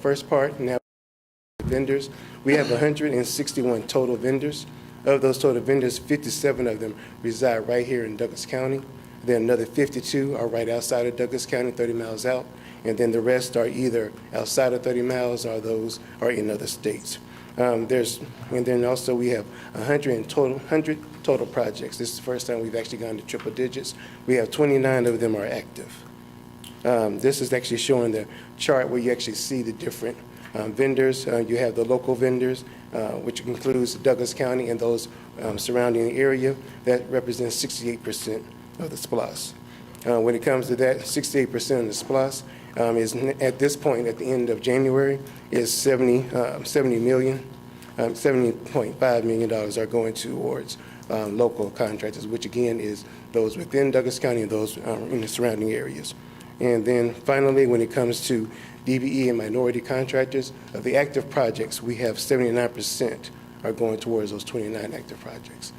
first part, now vendors. We have 161 total vendors. Of those total vendors, 57 of them reside right here in Douglas County. Then another 52 are right outside of Douglas County, 30 miles out. And then the rest are either outside of 30 miles or those are in other states. And then also we have 100 total projects. This is the first time we've actually gone to triple digits. We have 29 of them are active. This is actually showing the chart where you actually see the different vendors. You have the local vendors, which includes Douglas County and those surrounding the area. That represents 68% of the SPLOS. When it comes to that, 68% of the SPLOS is at this point, at the end of January, is $70.5 million are going towards local contractors, which again is those within Douglas County and those in the surrounding areas. And then finally, when it comes to DBE and minority contractors, of the active projects, we have 79% are going towards those 29 active projects.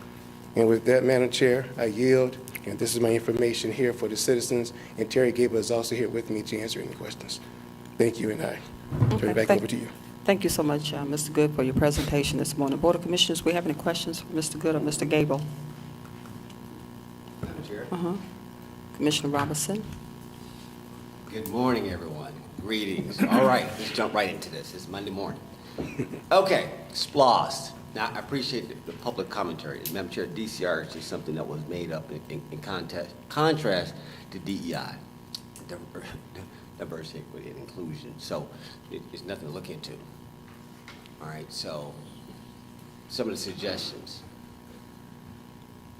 And with that, Madam Chair, I yield, and this is my information here for the citizens, and Terry Gable is also here with me to answer any questions. Thank you, and I turn it back over to you. Thank you so much, Mr. Good, for your presentation this morning. Board of Commissioners, we have any questions for Mr. Good or Mr. Gable? Madam Chair. Commissioner Robinson. Good morning, everyone. Greetings. All right, let's jump right into this. It's Monday morning. Okay, SPLOST. Now, I appreciate the public commentary. Madam Chair, DCR is just something that was made up in contrast to DEI, diversity, equity, and inclusion. So it's nothing to look into. All right, so some of the suggestions,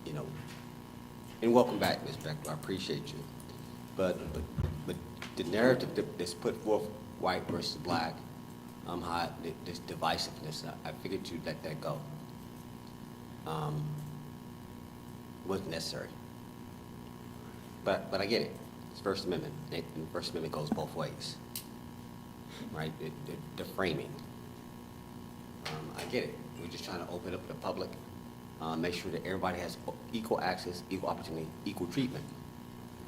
you know, and welcome back, Ms. Beckler, I appreciate you. But the narrative that's put forth, white versus black, how this divisiveness, I figured you'd let that go. Wasn't necessary. But I get it. It's First Amendment, and the First Amendment goes both ways, right? The framing. I get it. We're just trying to open up the public, make sure that everybody has equal access, equal opportunity, equal treatment.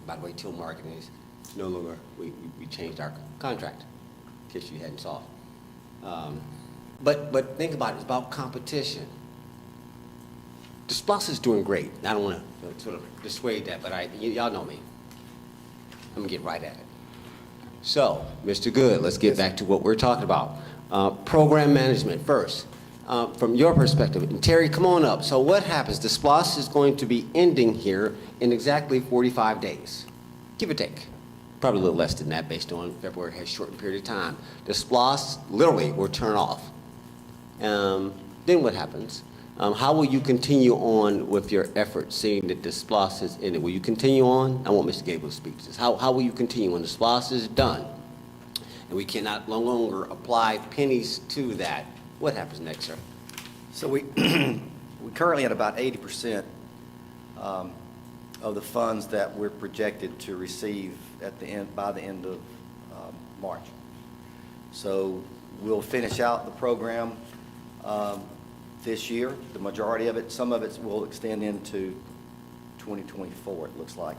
By the way, Till Marketing is no longer, we changed our contract, in case you hadn't saw it. But think about it, it's about competition. The SPLOST is doing great. I don't want to sort of dissuade that, but y'all know me. I'm going to get right at it. So, Mr. Good, let's get back to what we're talking about. Program management first. From your perspective, and Terry, come on up. So what happens? The SPLOST is going to be ending here in exactly 45 days, give or take. Probably a little less than that based on February has a shortened period of time. The SPLOST literally will turn off. Then what happens? How will you continue on with your efforts, seeing that the SPLOST is ended? Will you continue on? I want Mr. Gable to speak to this. How will you continue when the SPLOST is done and we cannot no longer apply pennies to that? What happens next, sir? So we currently at about 80% of the funds that we're projected to receive at the end by the end of March. So we'll finish out the program this year. The majority of it, some of it will extend into 2024. It looks like,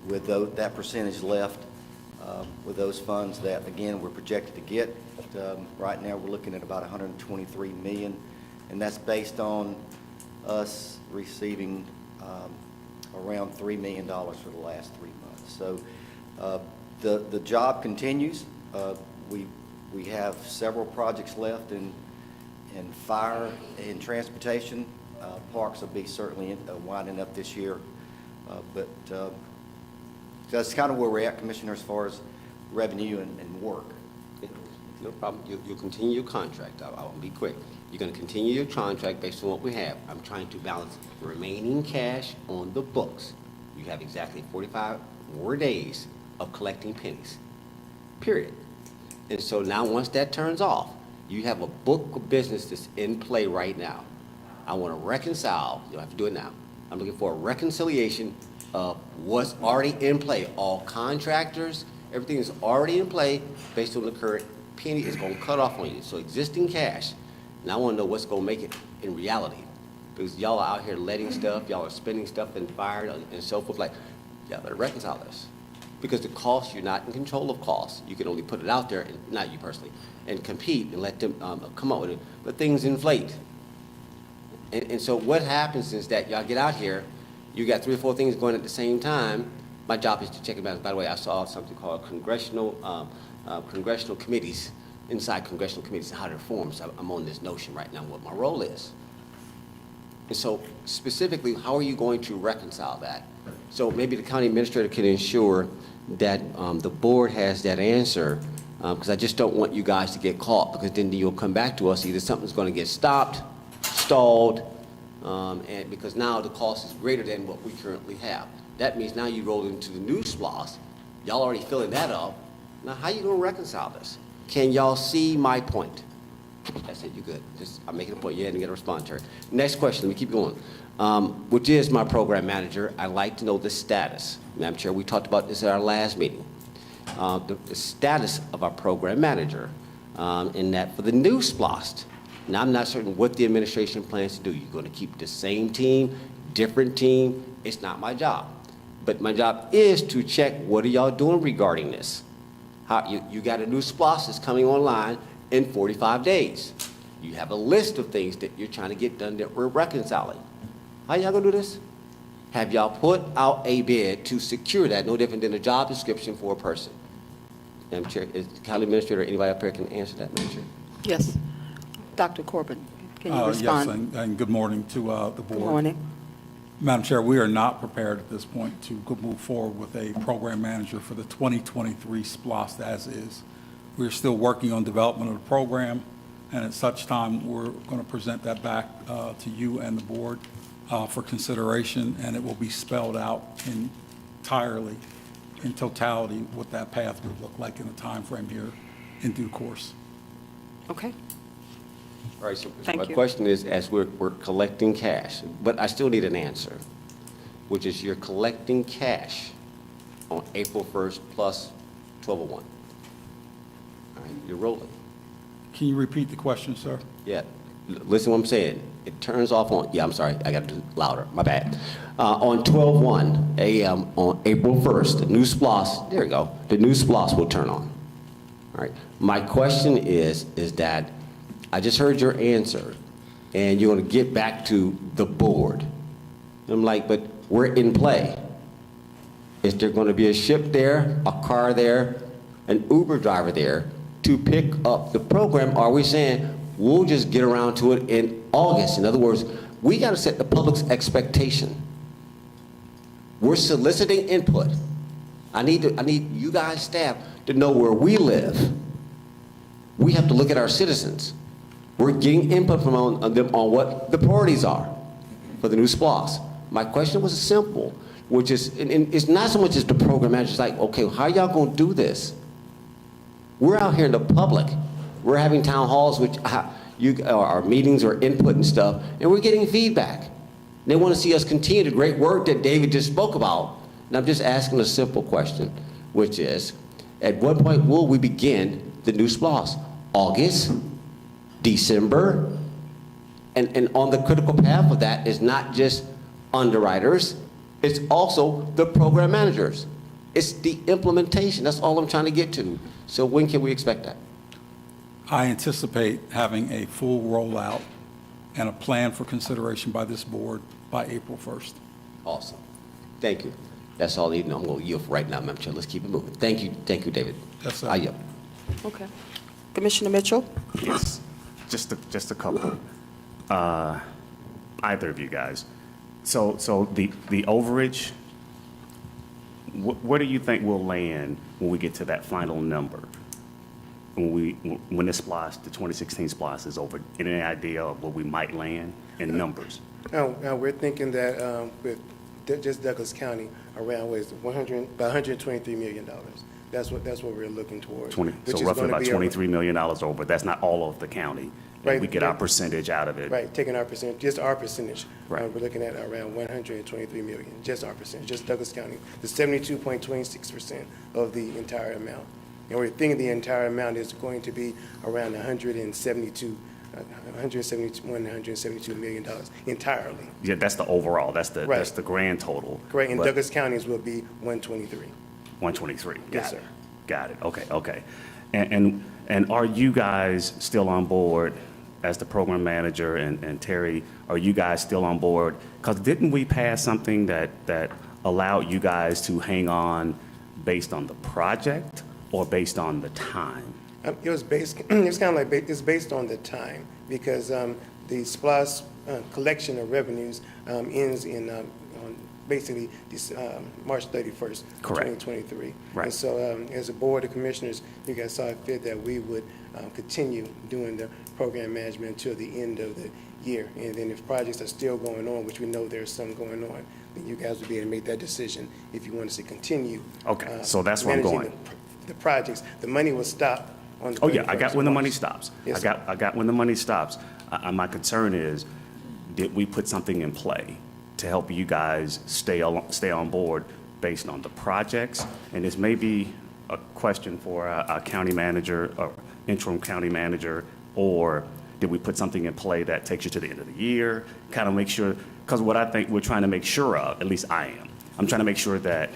with that percentage left, with those funds that again we're projected to get. Right now we're looking at about $123 million, and that's based on us receiving around $3 million for the last 3 months. So the job continues. We have several projects left in fire and transportation. Parks will be certainly winding up this year, but that's kind of where we're at, Commissioner, as far as revenue and work. No problem. You'll continue your contract. I'll be quick. You're going to continue your contract based on what we have. I'm trying to balance remaining cash on the books. You have exactly 45 more days of collecting pennies, period. And so now once that turns off, you have a book of business that's in play right now. I want to reconcile. You don't have to do it now. I'm looking for a reconciliation of what's already in play. All contractors, everything is already in play based on the current penny is going to cut off on you. So existing cash. And I want to know what's going to make it in reality. Because y'all are out here letting stuff, y'all are spending stuff in fire and so forth. Like, y'all better reconcile this. because the cost, you're not in control of costs. You can only put it out there, and not you personally, and compete and let them come up with it. But things inflate. And so what happens is that y'all get out here, you got 3 or 4 things going at the same time. My job is to check it out. By the way, I saw something called congressional committees, inside congressional committees, and how they're formed. So I'm on this notion right now what my role is. And so specifically, how are you going to reconcile that? So maybe the county administrator can ensure that the board has that answer, because I just don't want you guys to get caught, because then you'll come back to us, either something's going to get stopped, stalled, and because now the cost is greater than what we currently have. That means now you roll into the new SPLOST. Y'all already filling that up. Now, how you going to reconcile this? Can y'all see my point? That's it, you're good. I'm making a point. You had to get a response to it. Next question, let me keep going. Which is my program manager. I'd like to know the status. Madam Chair, we talked about this at our last meeting. The status of our program manager, in that for the new SPLOST. Now, I'm not certain what the administration plans to do. You're going to keep the same team, different team? It's not my job. But my job is to check what are y'all doing regarding this. You got a new SPLOST that's coming online in 45 days. You have a list of things that you're trying to get done that we're reconciling. How y'all gonna do this? Have y'all put out a bid to secure that, no different than a job description for a person? Madam Chair, is the county administrator or anybody up here can answer that, Madam Chair? Yes. Dr. Corbin, can you respond? Yes, and good morning to the board. Good morning. Madam Chair, we are not prepared at this point to move forward with a program manager for the 2023 SPLOST as is. We're still working on development of the program, and at such time, we're going to present that back to you and the board for consideration, and it will be spelled out entirely, in totality, what that path would look like in a time frame here in due course. Okay. All right, so Thank my you. question is, as we're collecting cash, but I still need an answer, which is you're collecting cash on April 1st plus 1201. All right, you're rolling. Can you repeat the question, sir? Yeah, listen what I'm saying. It turns off on, yeah, I'm sorry, I got to do louder, my bad. On 12/1 a.m. on April 1st, the new SPLOST, there you go, the new SPLOST will turn on. All right, my question is that I just heard your answer, and you're going to get back to the board. And I'm like, but we're in play. Is there going to be a ship there, a car there, an Uber driver there to pick up the program? Or are we saying we'll just get around to it in August? In other words, we got to set the public's expectation. We're soliciting input. I need you guys, staff, to know where we live. We have to look at our citizens. We're getting input from them on what the priorities are for the new SPLOST. My question was simple, which is, and it's not so much as the program manager. It's like, okay, how y'all gonna do this? We're out here in the public. We're having town halls, which our meetings or input and stuff, and we're getting feedback. They want to see us continue the great work that David just spoke about. And I'm just asking a simple question, which is, at what point will we begin the new SPLOST? August? December? And on the critical path of that is not just underwriters, it's also the program managers. It's the implementation. That's all I'm trying to get to. So when can we expect that? I anticipate having a full rollout and a plan for consideration by this board by April 1st. Awesome. Thank you. That's all I need to know. I'm going to yield for right now, Madam Chair. Let's keep it moving. Thank you, David. Yes, sir. I yield. Okay. Commissioner Mitchell? Yes, just a couple. Either of you guys. So the overage, where do you think we'll land when we get to that final number? When this SPLOST, the 2016 SPLOST is over, any idea of where we might land in numbers? Now we're thinking that with just Douglas County, around about $123 million. That's what we're looking towards. So roughly about $23 million over. That's not all of the county. Right. We get our percentage out of it. Right, taking our percentage, just our percentage. Right. We're looking at around $123 million, just our percentage, just Douglas County, the 72.26% of the entire amount. And we're thinking the entire amount is going to be around $172 million entirely. Yeah, that's the overall. That's the Right. that's the grand total. Correct, and But- Douglas County's will be 123. 123. Yes, Got it. sir. Got it. Okay, okay. And are you guys still on board as the program manager, and Terry, are you guys still on board? Because didn't we pass something that allowed you guys to hang on based on the project or based on the time? It was based, it's kind of like, it's based on the time, because the SPOS collection of revenues ends in, on basically this, March 31st, Correct. 2023. Right. And so as a board of commissioners, you guys saw it fit that we would continue doing the program management until the end of the year. And then if projects are still going on, which we know there's some going on, then you guys would be able to make that decision if you want us to continue. Okay, so that's where I'm managing going. The projects, the money will stop on the 31st. Oh, yeah, I got when the of money March. stops. Yes, I got when the money stops. My concern is, did we put something in play to help you guys stay on board based on the projects? And this may be a question for our county manager or interim county manager, or did we put something in play that takes you to the end of the year? Kind of make sure, because what I think we're trying to make sure of, at least I am, I'm trying to make sure that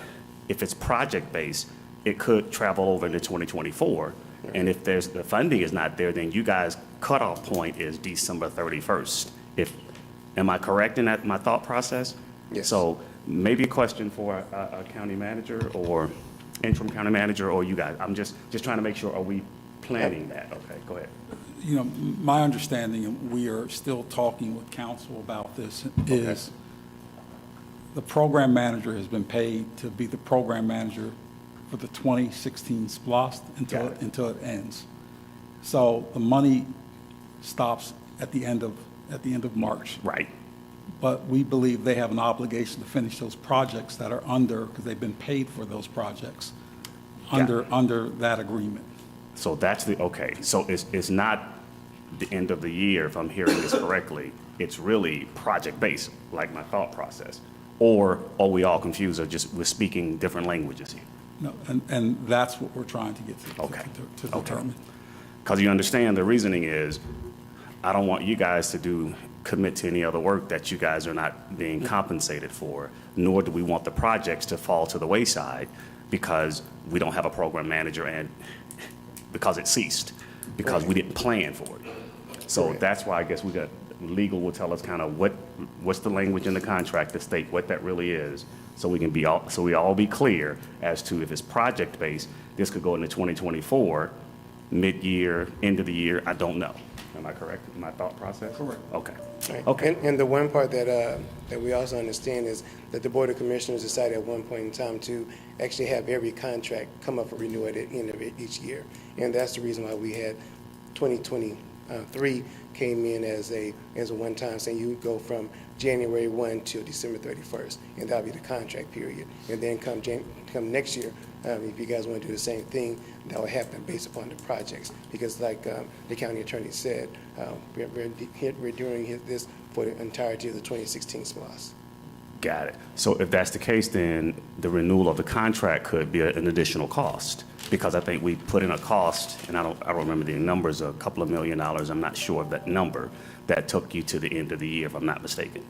if it's project-based, it could travel over into 2024. And if the funding is not there, then you guys' cutoff point is December 31st. Am I correct in that, my thought process? Yes. So maybe a question for our county manager or interim county manager or you guys. I'm just trying to make sure, are we planning that? Okay, go ahead. You know, my understanding, and we are still talking with council about this, is the program manager has been paid to be the program manager for the 2016 SPLOST Got it. until it ends. So the money stops at the end of March. Right. But we believe they have an obligation to finish those projects that are under, because they've been paid for those projects, Got it. under that agreement. So that's okay. So it's not the end of the year, if I'm hearing this correctly. It's really project-based, like my thought process. Or are we all confused, or just we're speaking different languages here? No, and that's what we're trying to get to Okay. to Okay. determine. Because you understand, the reasoning is, I don't want you guys to commit to any other work that you guys are not being compensated for, nor do we want the projects to fall to the wayside because we don't have a program manager and because it ceased, because we didn't plan for it. So Correct. that's why I guess legal will tell us kind of what's the language in the contract to state what that really is, so we all be clear as to if it's project-based, this could go into 2024, mid-year, end of the year, I don't know. Am I correct in my thought process? Correct. Okay. Right. Okay. And the one part that we also understand is that the Board of Commissioners decided at one point in time to actually have every contract come up for renewal at the end of each year. And that's the reason why we had 2023 came in as a one-time, saying you go from January 1 till December 31st, and that'll be the contract period. And then come next year, if you guys want to do the same thing, that will happen based upon the projects. Because like the county attorney said, we're doing this for the entirety of the 2016 SPLOST. Got it. So if that's the case, then the renewal of the contract could be an additional cost, because I think we put in a cost, and I don't remember the numbers, a couple of $1 million, I'm not sure of that number, that took you to the end of the year, if I'm not mistaken.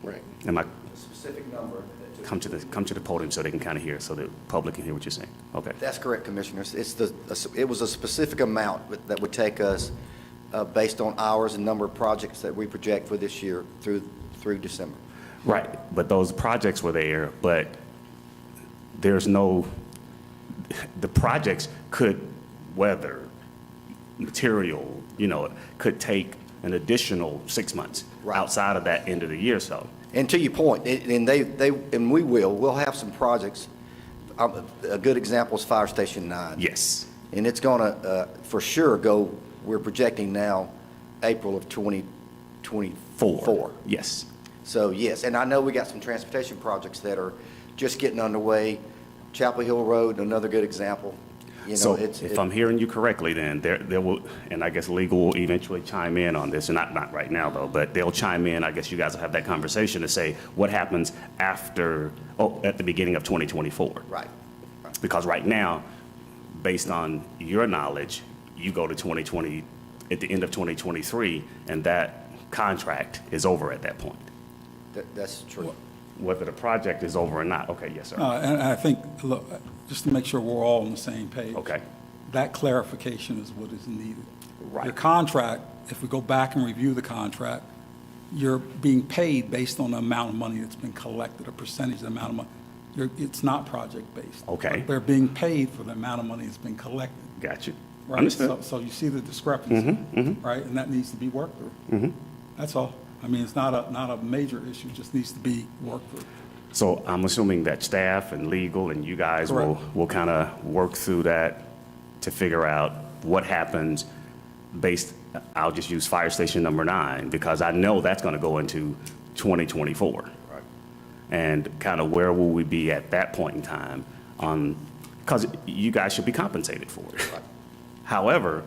Right. Am I, A specific number. come to the podium so they can kind of hear, so the public can hear what you're saying. Okay. That's correct, Commissioners. It was a specific amount that would take us, based on hours and number of projects that we project for this year through December. Right, but those projects were there, but there's no, the projects could weather, material, could take an additional 6 months Right. outside of that end of the year, so. And to your point, we'll have some projects. A good example is Fire Station 9. Yes, And it's going to, for sure, we're projecting now April of 2024. yes. So, yes, and I know we got some transportation projects that are just getting underway. Chapel Hill Road, another good example. So if I'm hearing you correctly, then there will, and I guess legal will eventually chime in on this, and not right now though, but they'll chime in. I guess you guys will have that conversation to say what happens at the beginning of 2024. Right. Because right now, based on your knowledge, you go to 2020, at the end of 2023, and that contract is over at that point. That's true. whether the project is over or not. Okay, yes, sir. And I think, look, just to make sure we're all on the same page. Okay. That clarification is what is needed. Right. Your contract, if we go back and review the contract, you're being paid based on the amount of money that's been collected, a percentage of the amount of money. It's not project-based. Okay. They're being paid for the amount of money that's been collected. Got you. Right? Understood. So you see the discrepancy, right? And that needs to be worked through. That's all. I mean, it's not a major issue, it just needs to be worked through. So I'm assuming that staff and legal and you guys Correct. will kind of work through that to figure out what happens based, I'll just use fire station number 9, because I know that's going to go into 2024. Right. And kind of where will we be at that point in time because you guys should be compensated for it. Right. However,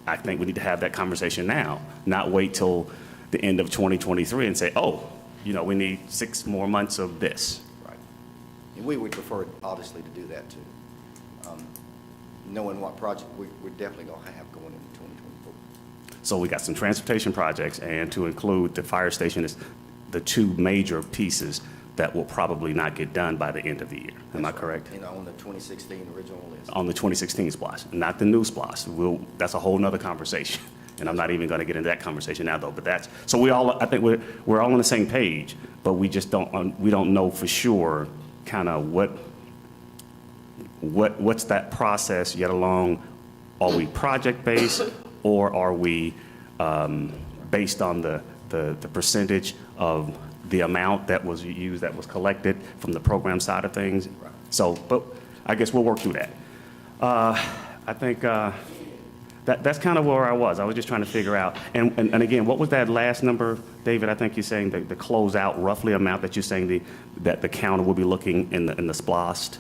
I think we need to have that conversation now, not wait till the end of 2023 and say, oh, we need 6 more months of this. Right. And we would prefer, obviously, to do that, too. Knowing what project we're definitely going to have going into 2024. So we got some transportation projects, and to include the fire station is the 2 major pieces that will probably not get done by the end of the year. Am I correct? On the 2016 original list. On the 2016 SPLOST, not the new SPLOST. That's a whole nother conversation. And I'm not even going to get into that conversation now, though. But so I think we're all on the same page, but we just don't know for sure kind of what's that process yet along. Are we project-based, or are we based on the percentage of the amount that was used, that was collected from the program side of things? Right. So, but I guess we'll work through that. I think that's kind of where I was. I was just trying to figure out. And again, what was that last number, David? I think you're saying the closeout roughly amount that you're saying that the county will be looking in the SPLOST,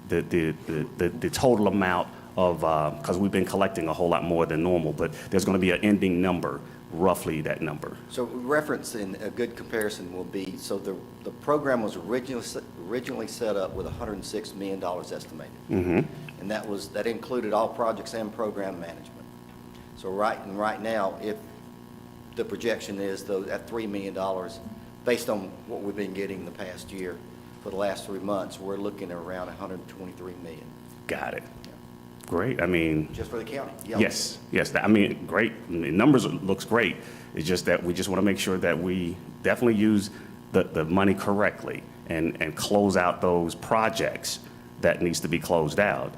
the total amount of, because we've been collecting a whole lot more than normal, but there's going to be an ending number, roughly that number. So reference in a good comparison will be, so the program was originally set up with $106 million estimated. And that included all projects and program management. So right now, if the projection is though at $3 million, based on what we've been getting the past year, for the last 3 months, we're looking at around $123 million. Got it. Great. I mean, Just for the county? Yeah. yes. I mean, great. The numbers looks great. It's just that we just want to make sure that we definitely use the money correctly and close out those projects that needs to be closed out.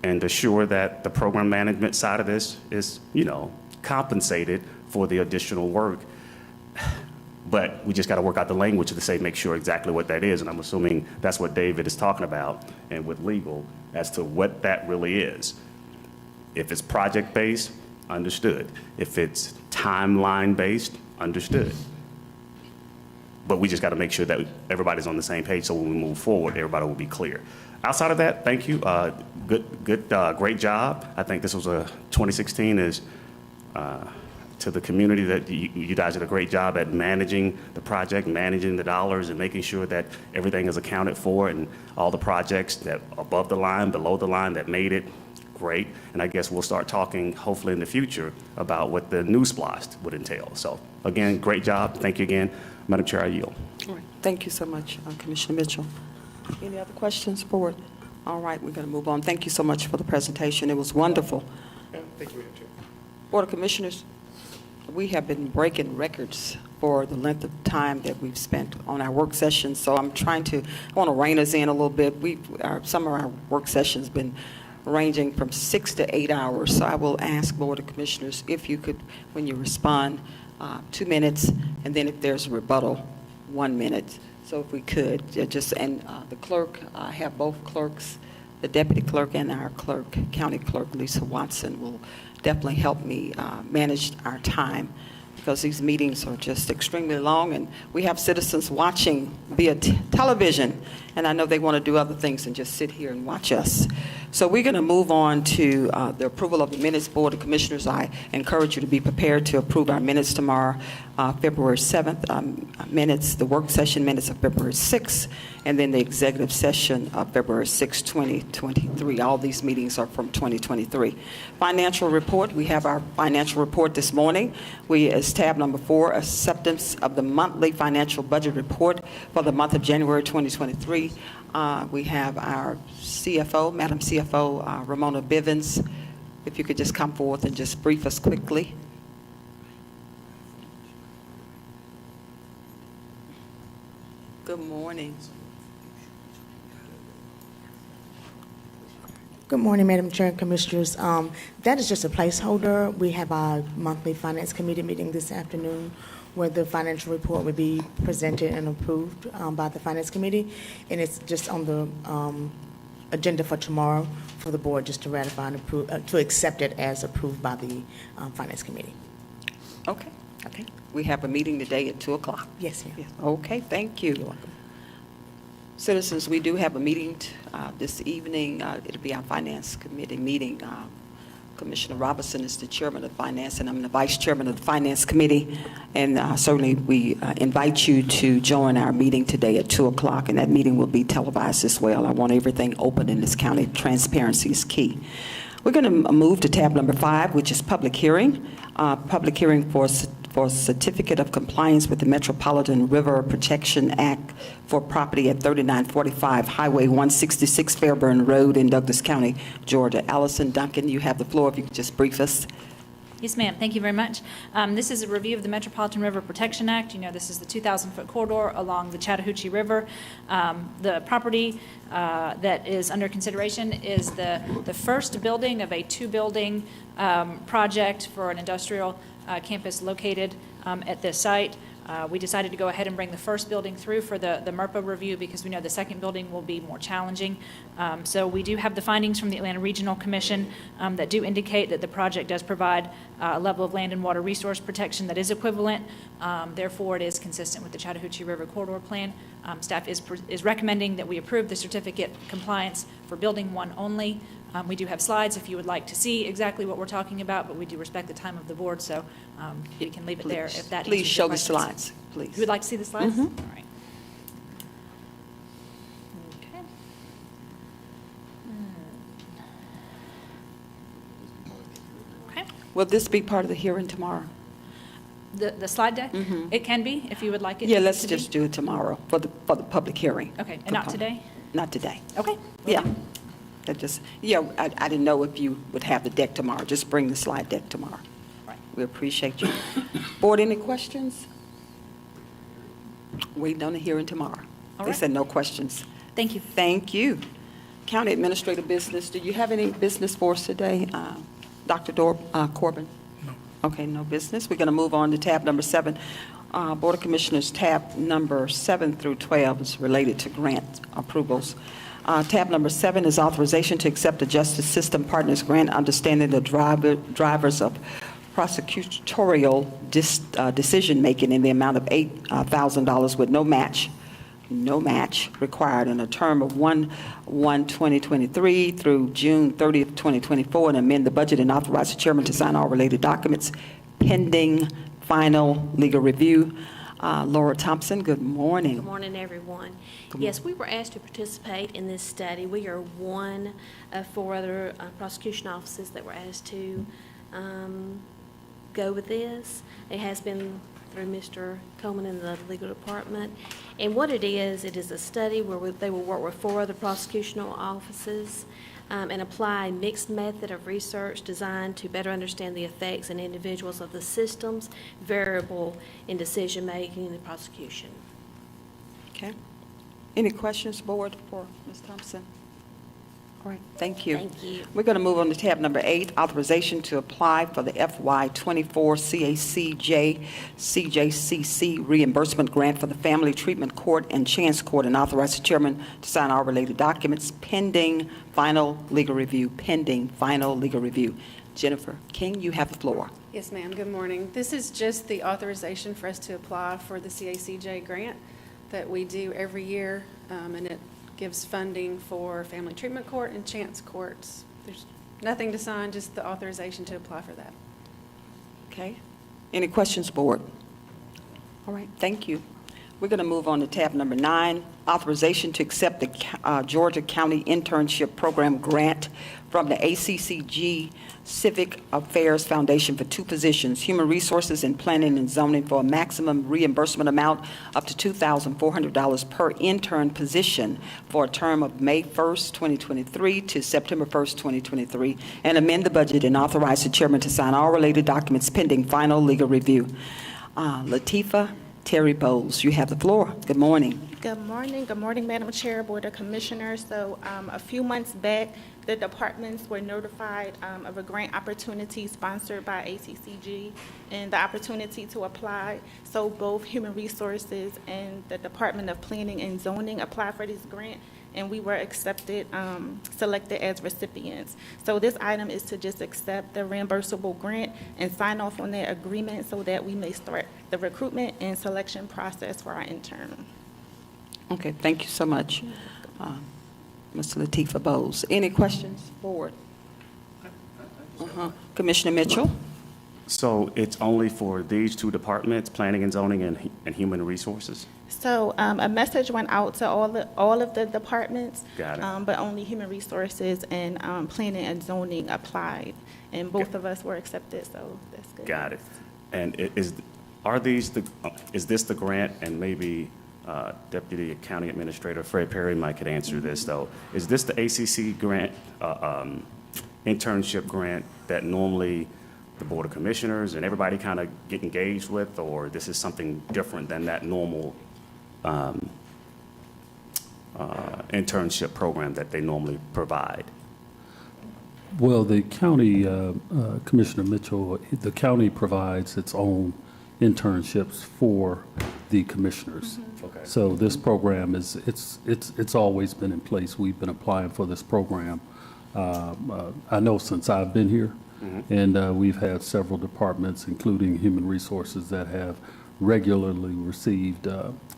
And assure that the program management side of this is, compensated for the additional work. But we just got to work out the language to say, make sure exactly what that is. And I'm assuming that's what David is talking about, and with legal, as to what that really is. If it's project-based, understood. If it's timeline-based, understood. But we just got to make sure that everybody's on the same page, so when we move forward, everybody will be clear. Outside of that, thank you. Great job. I think this was 2016 is to the community that you guys did a great job at managing the project, managing the dollars, and making sure that everything is accounted for, and all the projects that above the line, below the line that made it great. And I guess we'll start talking hopefully in the future about what the new SPLOST would entail. So again, great job. Thank you again. Madam Chair, I yield. All right. Thank you so much, Commissioner Mitchell. Any other questions, board? All right, we're going to move on. Thank you so much for the presentation. It was wonderful. Thank you, Madam Chair. Board of Commissioners, we have been breaking records for the length of time that we've spent on our work sessions, so I want to rein us in a little bit. Some of our work sessions been ranging from 6 to 8 hours, so I will ask Board of Commissioners if you could, when you respond, 2 minutes, and then if there's a rebuttal, 1 minute. So if we could, the clerk, I have both clerks, the deputy clerk and our clerk, county clerk, Lisa Watson, will definitely help me manage our time, because these meetings are just extremely long, and we have citizens watching via television, and I know they want to do other things than just sit here and watch us. So we're going to move on to the approval of the minutes. Board of Commissioners, I encourage you to be prepared to approve our minutes tomorrow, February 7th, minutes, the work session minutes of February 6th, and then the executive session of February 6, 2023. All these meetings are from 2023. Financial report, we have our financial report this morning. As tab number 4, acceptance of the monthly financial budget report for the month of January 2023. We have our CFO, Madam CFO, Ramona Bivens. If you could just come forth and just brief us quickly. Good morning. Good morning, Madam Chair and Commissioners. That is just a placeholder. We have our monthly Finance Committee meeting this afternoon where the financial report will be presented and approved by the Finance Committee. And it's just on the agenda for tomorrow for the board just to ratify and approve, to accept it as approved by the Finance Committee. Okay. Okay. We have a meeting today at 2 o'clock. Yes, ma'am. Yes. Okay, thank you. You're welcome. Citizens, we do have a meeting this evening. It'll be our Finance Committee meeting. Commissioner Robinson is the chairman of Finance, and I'm the vice chairman of the Finance Committee. And certainly we invite you to join our meeting today at 2 o'clock, and that meeting will be televised as well. I want everything open in this county. Transparency is key. We're going to move to tab number 5, which is public hearing. Public hearing for certificate of compliance with the Metropolitan River Protection Act for property at 3945 Highway 166 Fairburn Road in Douglas County, Georgia. Allison Duncan, you have the floor if you could just brief us. Yes, ma'am. Thank you very much. This is a review of the Metropolitan River Protection Act. You know, this is the 2,000-foot corridor along the Chattahoochee River. The property that is under consideration is the first building of a two-building project for an industrial campus located at this site. We decided to go ahead and bring the first building through for the MERPA review because we know the second building will be more challenging. So we do have the findings from the Atlanta Regional Commission that do indicate that the project does provide a level of land and water resource protection that is equivalent. Therefore, it is consistent with the Chattahoochee River Corridor Plan. Staff is recommending that we approve the certificate of compliance for Building 1 only. We do have slides if you would like to see exactly what we're talking about, but we do respect the time of the board, so we can leave it there if that Please answers show your the questions. slides, please. You would like to see the slides? Mhm. All right. Okay. Okay. Will this be part of the hearing tomorrow? The slide deck? It can be, if you would like it. Yeah, let's to be. just do it tomorrow for the public hearing. Okay, and not today? Not today. Okay. Yeah. I didn't know if you would have the deck tomorrow. Just bring the slide deck tomorrow. Right. We appreciate you. Board, any questions? Waiting on the hearing tomorrow. All They right. said no questions. Thank you. Thank you. County Administrative Business, do you have any business for us today? Dr. Corbin? No. Okay, no business. We're going to move on to tab number 7. Board of Commissioners, tab number 7 through 12 is related to grant approvals. Tab number 7 is authorization to accept the Justice System Partners Grant, understanding the drivers of prosecutorial decision-making in the amount of $8,000 with no match required in a term of 1/1/2023 through June 30th, 2024, and amend the budget and authorize the chairman to sign all related documents pending final legal review. Laura Thompson, good morning. Good morning, everyone. Good Yes, we were asked to participate in this study. We are one of 4 other prosecution offices that were asked to go with this. It has been through Mr. Coleman in the legal department. And what it is a study where they will work with 4 other prosecutional offices and apply a mixed method of research designed to better understand the effects and individuals of the systems variable in decision-making in the prosecution. Okay. Any questions, board, for Ms. Thompson? All right, thank you. Thank you. We're going to move on to tab number 8, authorization to apply for the FY24 CJCC reimbursement grant for the Family Treatment Court and Chance Court, and authorize the chairman to sign all related documents pending final legal review, Jennifer King, you have the floor. Yes, ma'am. Good morning. This is just the authorization for us to apply for the CACJ grant that we do every year, and it gives funding for family treatment court and chance courts. There's nothing to sign, just the authorization to apply for that. Okay. Any questions, board? All right, thank you. We're going to move on to tab number 9, authorization to accept the Georgia County Internship Program grant from the ACCG Civic Affairs Foundation for 2 positions, Human Resources and Planning and Zoning, for a maximum reimbursement amount up to $2,400 per intern position for a term of May 1st, 2023 to September 1st, 2023, and amend the budget and authorize the chairman to sign all related documents pending final legal review. Latifa Terry Bowles, you have the floor. Good morning. Good morning, Madam Chair, Board of Commissioners. So a few months back, the departments were notified of a grant opportunity sponsored by ACCG and the opportunity to apply. So both Human Resources and the Department of Planning and Zoning applied for this grant, and we were accepted, selected as recipients. So this item is to just accept the reimbursable grant and sign off on that agreement so that we may start the recruitment and selection process for our intern. Okay, thank you so much, Mr. Latifa Bowles. Any questions, board? Commissioner Mitchell? So it's only for these 2 departments, planning and zoning and human resources? So a message went out to all of the departments. Got it. But only Human Resources and Planning and Zoning applied, and both of us were accepted, so that's good. Got it. And is this the grant, and maybe Deputy County Administrator Fred Perry might could answer this, though. Is this the ACC grant, internship grant that normally the Board of Commissioners and everybody kind of get engaged with, or this is something different than that normal internship program that they normally provide? Well, the county, Commissioner Mitchell, the county provides its own internships for the commissioners. Okay. So this program it's always been in place. We've been applying for this program, I know since I've been here. And we've had several departments, including Human Resources, that have regularly received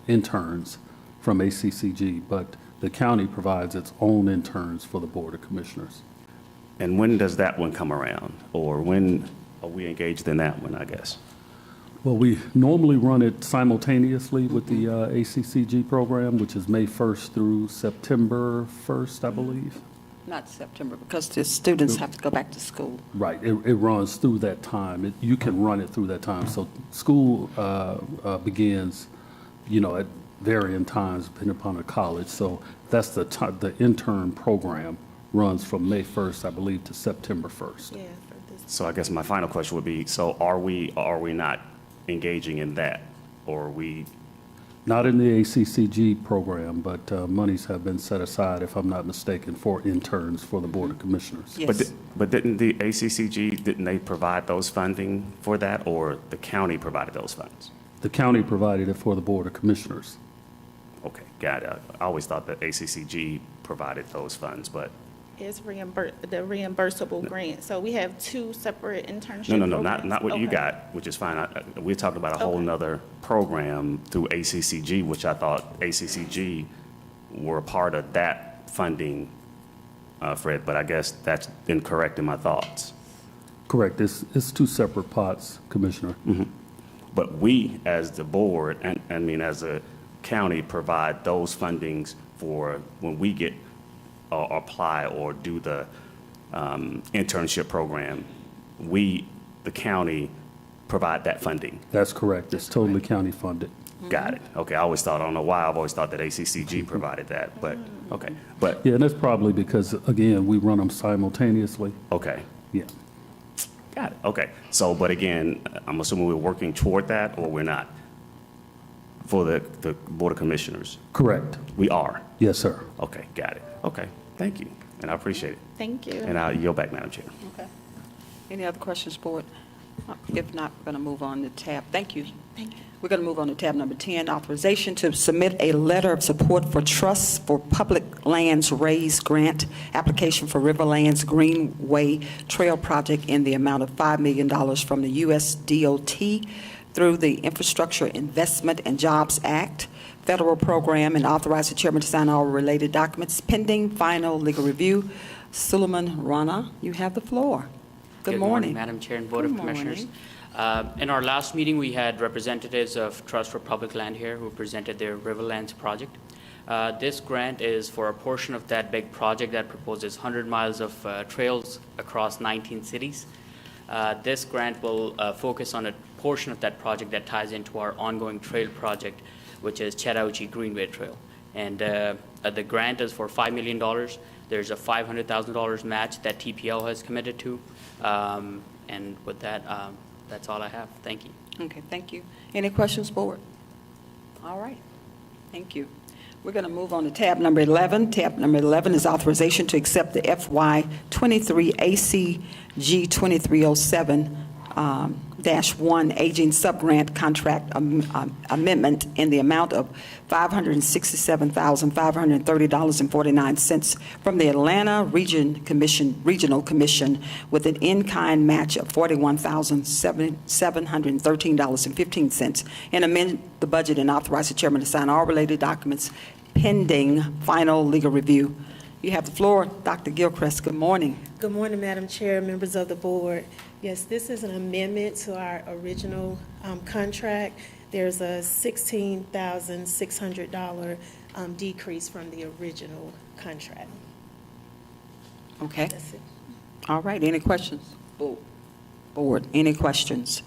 interns from ACCG, but the county provides its own interns for the Board of Commissioners. And when does that one come around? Or when are we engaged in that one, I guess? Well, we normally run it simultaneously with the ACCG program, which is May 1st through September 1st, I believe. Not September, because the students have to go back to school. Right, it runs through that time. You can run it through that time. So school begins, at varying times depending upon the college. So that's the intern program runs from May 1st, I believe, to September 1st. Yeah, for this. So I guess my final question would be, so are we not engaging in that? Or are we? Not in the ACCG program, but monies have been set aside, if I'm not mistaken, for interns for the Board of Commissioners. Yes. But didn't the ACCG, didn't they provide those funding for that, or the county provided those funds? The county provided it for the Board of Commissioners. Okay, got it. I always thought that ACCG provided those funds, but Is the reimbursable grant. So we have 2 separate internship no, programs. not what you Okay. got, which is fine. We're talking about a whole Okay. nother program through ACCG, which I thought ACCG were a part of that funding, Fred, but I guess that's incorrect in my thoughts. Correct, it's 2 separate pots, Commissioner. But we, as the board, and I mean, as a county, provide those fundings for when we get or apply or do the internship program. We, the county, provide that funding. That's correct, it's totally county funded. Got it. Okay, I always thought, I don't know why, I've always thought that ACCG provided that, but, okay. But, Yeah, and that's probably because, again, we run them simultaneously. okay, Yeah. got it, okay. So, but again, I'm assuming we're working toward that, or we're not? For the Board of Commissioners? Correct. We are? Yes, sir. Okay, got it. Okay, thank you, and I appreciate it. Thank you. And I'll yield back, Madam Chair. Okay. Any other questions, board? If not, we're going to move on to tab. Thank you. Thank you. We're going to move on to tab number 10, authorization to submit a letter of support for trusts for public lands raised grant application for Riverlands Greenway Trail Project in the amount of $5 million from the U.S. DOT through the Infrastructure Investment and Jobs Act, federal program, and authorize the chairman to sign all related documents pending final legal review. Suleiman Rana, you have the floor. Good morning. Madam Chair and Board of Good Commissioners. morning. In our last meeting, we had representatives of Trust for Public Land here who presented their Riverlands project. This grant is for a portion of that big project that proposes 100 miles of trails across 19 cities. This grant will focus on a portion of that project that ties into our ongoing trail project, which is Chattahoochee Greenway Trail. And the grant is for $5 million. There's a $500,000 match that TPL has committed to. And with that, that's all I have. Thank you. Okay, thank you. Any questions, board? All right, thank you. We're going to move on to tab number 11. Tab number 11 is authorization to accept the FY23 ACG 2307-1 Aging Subgrant Contract Amendment in the amount of $567,530.49 from the Atlanta Regional Commission with an in-kind match of $41,713.15 and amend the budget and authorize the chairman to sign all related documents pending final legal review. You have the floor, Dr. Gilchrist. Good morning. Good morning, Madam Chair, members of the board. Yes, this is an amendment to our original contract. There's a $16,600 decrease from the original contract. Okay. That's it. All right, any questions? Board, any questions?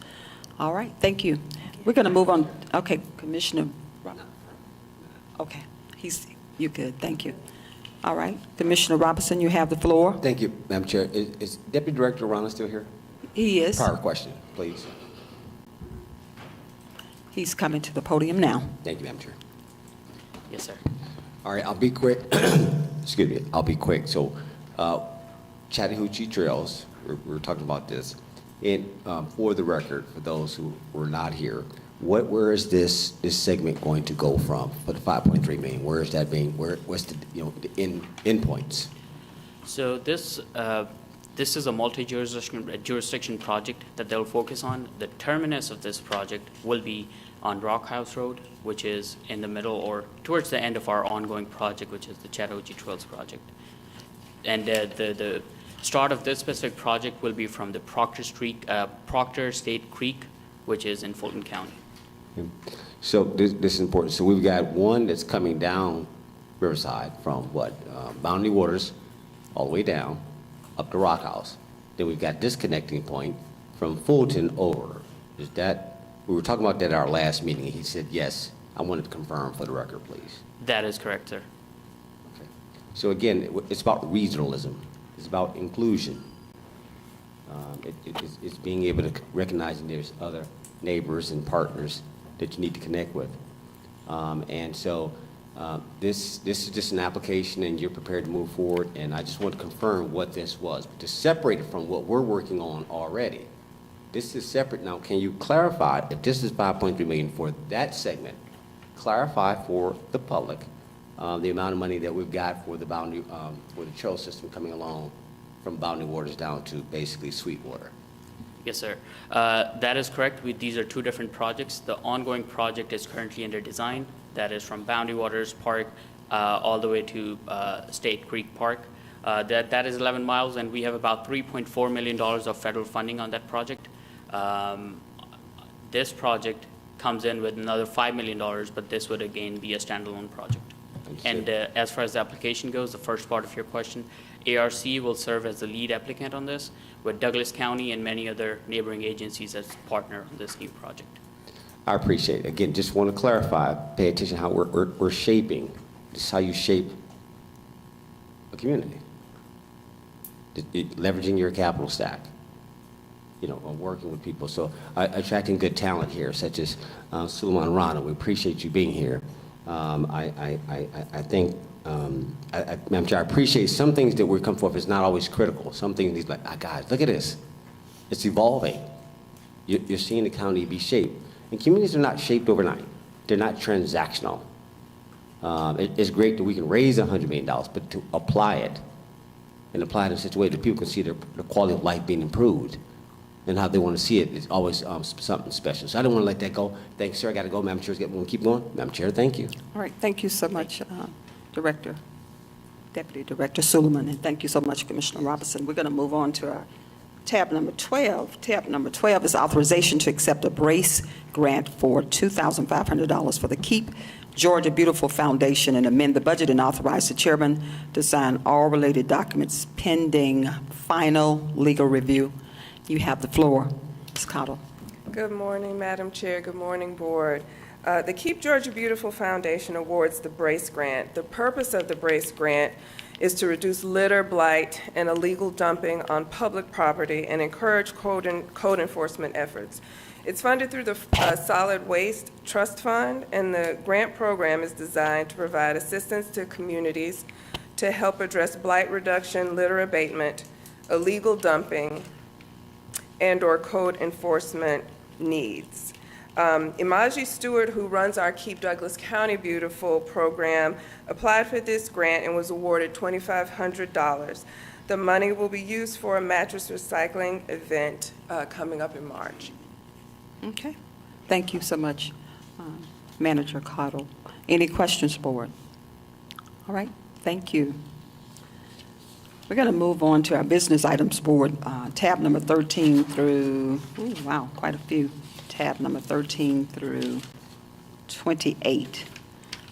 All right, thank you. We're going to move on. Okay, Commissioner. Okay, you're good, thank you. All right, Commissioner Robinson, you have the floor. Thank you, Madam Chair. Is Deputy Director Rana still here? He is. Prior question, please. He's coming to the podium now. Thank you, Madam Chair. Yes, sir. All right, I'll be quick. Excuse me, I'll be quick. So, Chattahoochee Trails, we're talking about this. And for the record, for those who were not here, where is this segment going to go from for the 5.3 million? Where is that being? What's the the endpoints? So this is a multi-jurisdiction project that they'll focus on. The terminus of this project will be on Rock House Road, which is in the middle or towards the end of our ongoing project, which is the Chattahoochee Trails project. And the start of this specific project will be from the Proctor State Creek, which is in Fulton County. So this is important. So we've got one that's coming down Riverside from what? Boundary Waters all the way down up to Rock House. Then we've got this connecting point from Fulton over. Is that, we were talking about that at our last meeting. He said, yes. I wanted to confirm for the record, please. That is correct, sir. Okay. So again, it's about regionalism. It's about inclusion. It's being able to recognize that there's other neighbors and partners that you need to connect with. And so this is just an application and you're prepared to move forward, and I just want to confirm what this was. But to separate it from what we're working on already, this is separate. Now, can you clarify, if this is 5.3 million for that segment, clarify for the public the amount of money that we've got for the boundary, for the trail system coming along from Boundary Waters down to basically Sweetwater? Yes, sir. That is correct. These are two different projects. The ongoing project is currently under design. That is from Boundary Waters Park all the way to State Creek Park. That is 11 miles, and we have about $3.4 million of federal funding on that project. This project comes in with another $5 million, but this would again be a standalone project. And as far as the application goes, the first part of your question, ARC will serve as the lead applicant on this, with Douglas County and many other neighboring agencies as partner on this new project. I appreciate it. Again, just want to clarify, pay attention how we're shaping. This is how you shape a community. Leveraging your capital stack, working with people. So attracting good talent here, such as Suleiman Rana. We appreciate you being here. I think, Madam Chair, I appreciate some things that we come forth is not always critical. Some things he's like, guys, look at this. It's evolving. You're seeing the county be shaped. And communities are not shaped overnight. They're not transactional. It's great that we can raise $100 million, but to apply it in such a way that people can see the quality of life being improved. and how they want to see it is always something special. So I don't want to let that go. Thanks, sir. I got to go. Madam Chair, want to keep going? Madam Chair, thank you. All right, thank you so much, Deputy Director Suleiman, and thank you so much, Commissioner Robinson. We're going to move on to our tab number 12. Tab number 12 is authorization to accept a BRACE grant for $2,500 for the Keep Georgia Beautiful Foundation and amend the budget and authorize the chairman to sign all related documents pending final legal review. You have the floor, Ms. Cottle. Good morning, Madam Chair. Good morning, Board. The Keep Georgia Beautiful Foundation awards the BRACE grant. The purpose of the BRACE grant is to reduce litter, blight, and illegal dumping on public property and encourage code enforcement efforts. It's funded through the Solid Waste Trust Fund, and the grant program is designed to provide assistance to communities to help address blight reduction, litter abatement, illegal dumping, and/or code enforcement needs. Imaji Stewart, who runs our Keep Douglas County Beautiful program, applied for this grant and was awarded $2,500. The money will be used for a mattress recycling event coming up in March. Okay. Thank you so much, Manager Cottle. Any questions, Board? All right. Thank you. We're going to move on to our business items, Board, tab number 13 through, wow, quite a few. Tab number 13 through 28.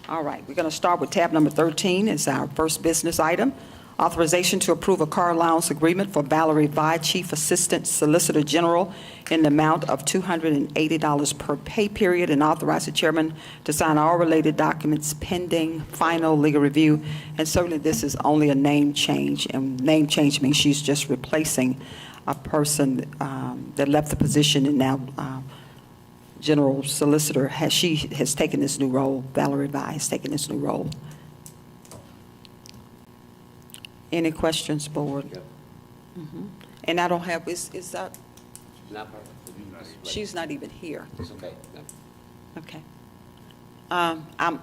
All right, we're going to start with tab number 13. It's our first business item. Authorization to approve a car allowance agreement for Valerie Vi, Chief Assistant Solicitor General, in the amount of $280 per pay period, and authorize the chairman to sign all related documents pending final legal review. And certainly this is only a name change, and name change means she's just replacing a person that left the position, and now General Solicitor has taken this new role. Valerie Vi has taken this new role. Any questions, Board? Yep. And I don't have, is that, Not part of it. she's not even here. It's okay. No. Okay.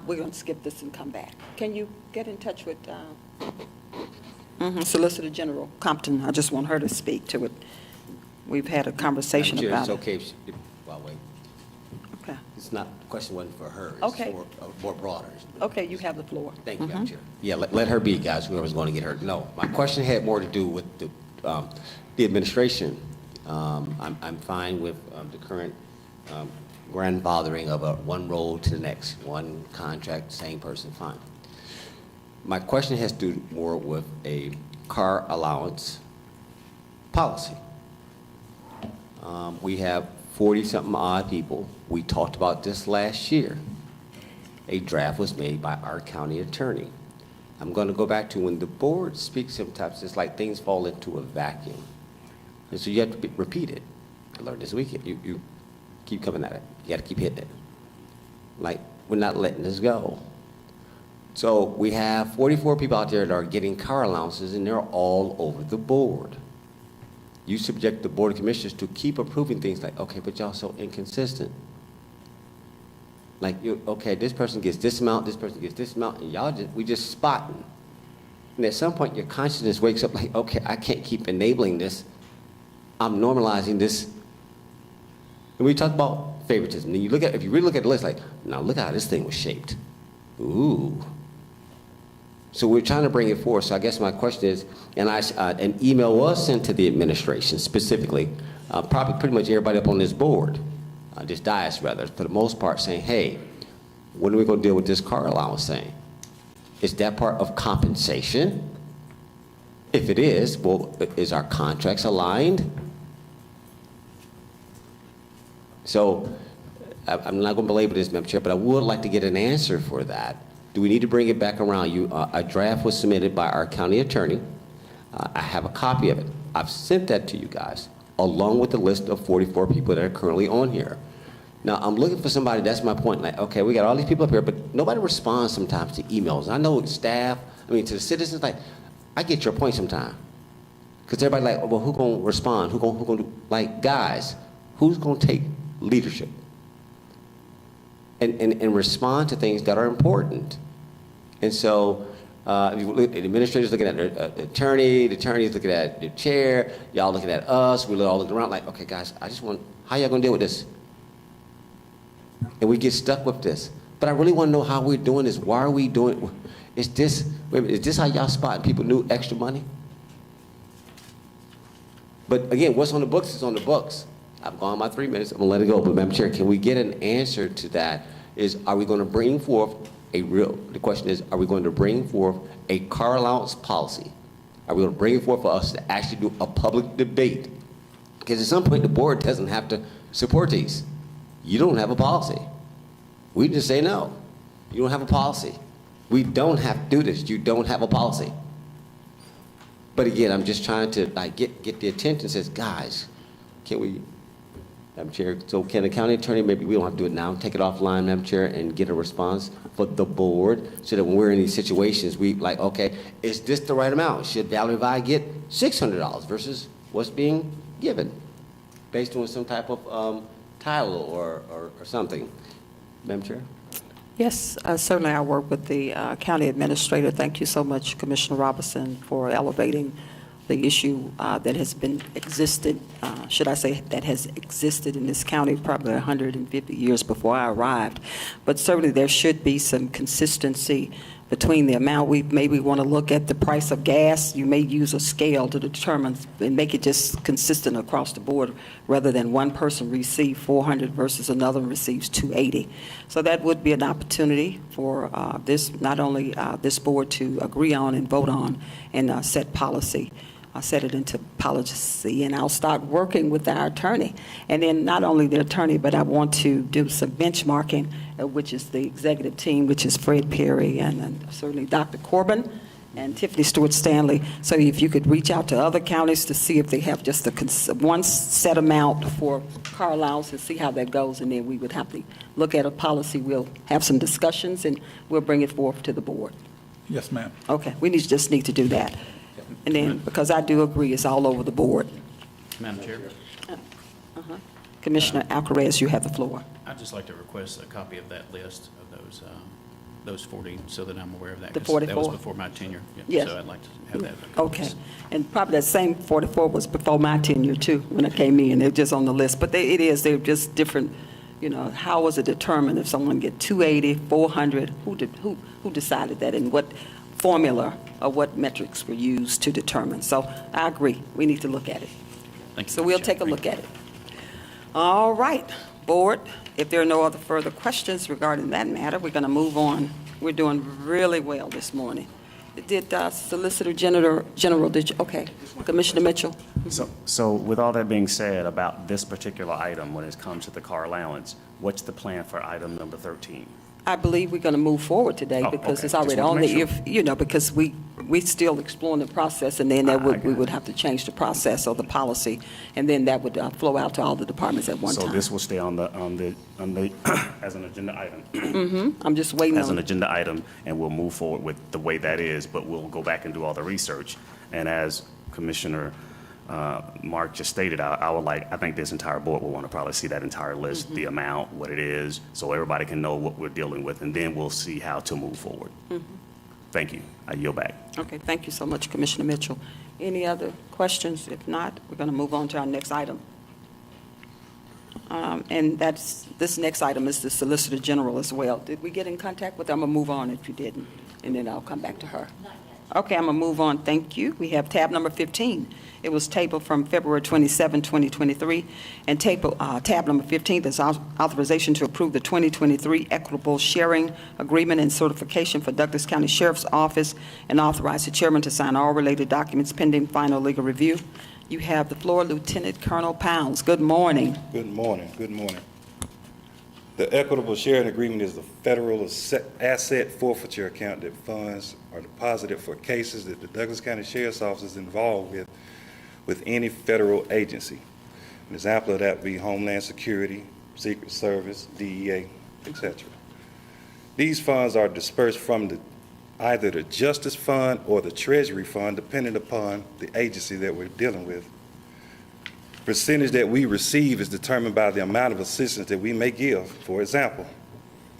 We're going to skip this and come back. Can you get in touch with Solicitor General Compton? I just want her to speak to it. We've had a conversation Madam Chair, about it. it's okay if, well, wait. Okay. It's not, the question wasn't for her. It's Okay. for, more broader. Okay, you have the floor. Thank you, Madam Chair. Yeah, let her be, guys, whoever's going to get her. No, my question had more to do with the administration. I'm fine with the current grandfathering of one role to the next, one contract, same person, fine. My question has to do more with a car allowance policy. We have 40-something odd people. We talked about this last year. A draft was made by our county attorney. I'm going to go back to when the board speaks sometimes, it's like things fall into a vacuum. And so you have to repeat it. I learned this weekend. You keep coming at it. You got to keep hitting it. Like, we're not letting this go. So we have 44 people out there that are getting car allowances, and they're all over the board. You subject the Board of Commissioners to keep approving things like, okay, but y'all so inconsistent. Like, okay, this person gets this amount, this person gets this amount, and y'all we just spotting. And at some point, your consciousness wakes up like, okay, I can't keep enabling this. I'm normalizing this. And we talk about favoritism. And you look at, if you really look at the list, like, now look how this thing was shaped. Ooh. So we're trying to bring it forward. So I guess my question is, and an email was sent to the administration specifically, probably pretty much everybody up on this board, this dais rather, for the most part, saying, hey, when are we going to deal with this car allowance thing? Is that part of compensation? If it is, well, is our contracts aligned? So I'm not going to belabor this, Madam Chair, but I would like to get an answer for that. Do we need to bring it back around? A draft was submitted by our county attorney. I have a copy of it. I've sent that to you guys, along with the list of 44 people that are currently on here. Now, I'm looking for somebody, that's my point, like, okay, we got all these people up here, but nobody responds sometimes to emails. I know staff, to the citizens, like, I get your point sometimes. Because everybody like, well, who's going to respond? Who's going to do, like, guys, who's going to take leadership? And respond to things that are important. And so If you look, the administrators looking at the attorneys looking at the chair, y'all looking at us, we're all looking around like, okay, guys, how y'all gonna deal with this? And we get stuck with this. But I really want to know how we're doing this. Why are we doing? Is this how y'all spot people new extra money? But again, what's on the books is on the books. I've gone my 3 minutes. I'm gonna let it go. But Madam Chair, can we get an answer to that? Are we going to bring forth the question is, are we going to bring forth a car allowance policy? Are we going to bring it forth for us to actually do a public debate? Because at some point, the board doesn't have to support these. You don't have a policy. We just say no. You don't have a policy. We don't have to do this. You don't have a policy. But again, I'm just trying to get the attention. Says, guys, can we, Madam Chair, so can the county attorney, maybe we don't have to do it now, take it offline, Madam Chair, and get a response for the board so that when we're in these situations, we like, okay, is this the right amount? Should Valerie Vi get $600 versus what's being given based on some type of title or something? Madam Chair? Yes, certainly I work with the county administrator. Thank you so much, Commissioner Robinson, for elevating the issue that has been existed, that has existed in this county probably 150 years before I arrived. But certainly there should be some consistency between the amount we maybe want to look at the price of gas. You may use a scale to determine and make it just consistent across the board rather than one person receive 400 versus another receives 280. So that would be an opportunity for not only this board to agree on and vote on and set policy. I'll set it into policy, and I'll start working with our attorney. And then not only the attorney, but I want to do some benchmarking, which is the executive team, which is Fred Perry and certainly Dr. Corbin and Tiffany Stewart-Stanley. So if you could reach out to other counties to see if they have just one set amount for car allowance and see how that goes, and then we would have to look at a policy. We'll have some discussions, and we'll bring it forth to the board. Yes, ma'am. Okay, we just need to do that. And then, because I do agree, it's all over the board. Madam Chair, Commissioner Alcaraz, you have the floor. I'd just like to request a copy of that list of those 40, so that I'm aware of that. The 'cause 44? That was before my tenure. Yeah, Yes. So I'd like to have that. Okay. And probably that same 44 was before my tenure, too, when I came in. They're just on the list. But they're just different, how was it determined if someone get 280, 400? Who decided that, and what formula or what metrics were used to determine? So I agree. We need to look at it. Thank you, So Madam we'll Chair. take a look at it. All right, board, if there are no other further questions regarding that matter, we're going to move on. We're doing really well this morning. Did Solicitor General, okay, Commissioner Mitchell? So with all that being said about this particular item, when it comes to the car allowance, what's the plan for item number 13? I believe we're going to move forward today Oh, because okay. it's already Just want on to the, make because we're still exploring the process, and then I we would have to change the process or the policy, and then that would flow out to all the departments at one time. So this will stay on the as an agenda item. I'm just waiting As an on, agenda item, and we'll move forward with the way that is, but we'll go back and do all the research. And as Commissioner Mark just stated, I think this entire board will want to probably see that entire list, the amount, what it is, so everybody can know what we're dealing with, and then we'll see how to move forward. Thank you. I yield back. okay, thank you so much, Commissioner Mitchell. Any other questions? If not, we're going to move on to our next item. And this next item is the Solicitor General as well. Did we get in contact with her? I'm going to move on if you didn't, and then I'll come back to her. Okay, I'm going to move on. Thank you. We have tab number 15. It was tabled from February 27, 2023. And tab number 15 is authorization to approve the 2023 Equitable Sharing Agreement and Certification for Douglas County Sheriff's Office, and authorize the chairman to sign all related documents pending final legal review. You have the floor, Lieutenant Colonel Pounds. Good morning. Good morning. Good morning. The Equitable Sharing Agreement is the federal asset forfeiture account that funds are deposited for cases that the Douglas County Sheriff's Office is involved with any federal agency. An example of that would be Homeland Security, Secret Service, DEA, etc. These funds are dispersed from either the Justice Fund or the Treasury Fund, depending upon the agency that we're dealing with. Percentage that we receive is determined by the amount of assistance that we may give. For example,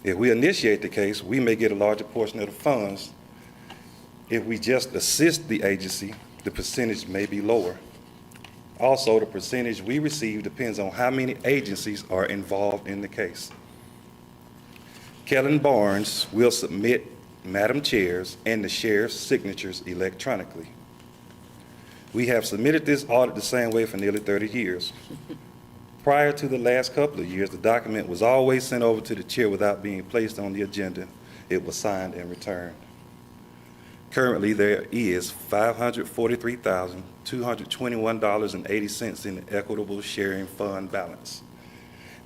if we initiate the case, we may get a larger portion of the funds If we just assist the agency, the percentage may be lower. Also, the percentage we receive depends on how many agencies are involved in the case. Kellen Barnes will submit Madam Chair's and the Sheriff's signatures electronically. We have submitted this audit the same way for nearly 30 years. Prior to the last couple of years, the document was always sent over to the chair without being placed on the agenda. It was signed and returned. Currently, there is $543,221.80 in the equitable sharing fund balance.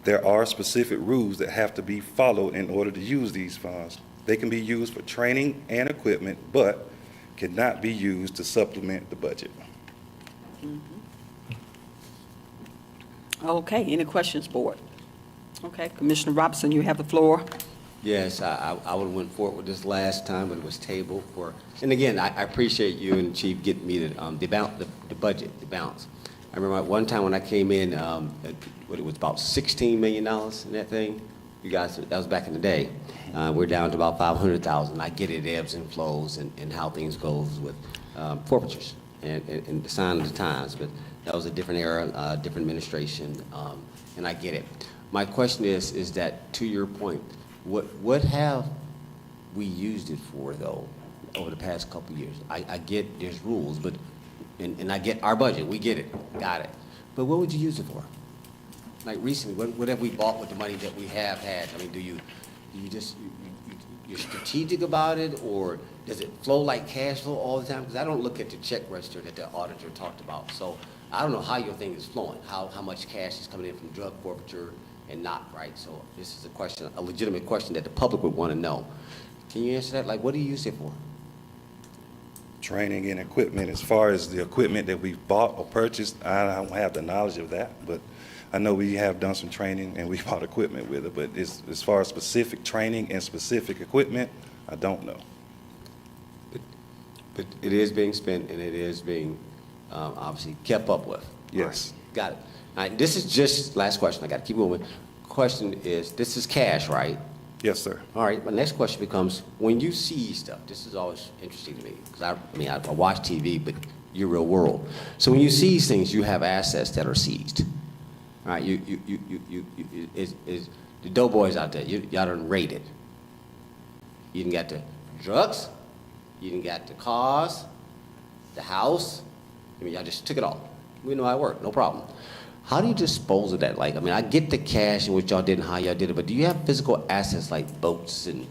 There are specific rules that have to be followed in order to use these funds. They can be used for training and equipment, but cannot be used to supplement the budget. Okay, any questions, board? Okay, Commissioner Robinson, you have the floor. Yes, I would have went forward with this last time, but it was tabled for, and again, I appreciate you and Chief getting me the budget, the balance. I remember one time when I came in, it was about $16 million in that thing. You guys, that was back in the day. We're down to about 500,000. I get it, ebbs and flows and how things goes with forfeitures and the sign of the times, but that was a different era, different administration, and I get it. My question is that, to your point, what have we used it for, though, over the past couple of years? I get there's rules, but, and I get our budget, we get it, got it. But what would you use it for? Like recently, what have we bought with the money that we have had? I mean, you're strategic about it, or does it flow like cash flow all the time? Because I don't look at the check register that the auditor talked about. So I don't know how your thing is flowing, how much cash is coming in from drug forfeiture and not, right? So this is a question, a legitimate question that the public would want to know. Can you answer that? Like, what do you use it for? Training and equipment. As far as the equipment that we've bought or purchased, I don't have the knowledge of that, but I know we have done some training and we bought equipment with it, but as far as specific training and specific equipment, I don't know. But it is being spent and it is being obviously kept up with. Yes. Right. Got it. All right, this is just, last question, I got to keep moving. Question is, this is cash, right? Yes, sir. All right, my next question becomes, when you see stuff, this is always interesting to me, because I watch TV, but you're real world. So when you see things, you have assets that are seized. All right, the doughboys out there, y'all done raided. You done got the drugs, you done got the cars, the house. I mean, y'all just took it all. We know how it worked, no problem. How do you dispose of that? Like, I mean, I get the cash and what y'all did and how y'all did it, but do you have physical assets like boats and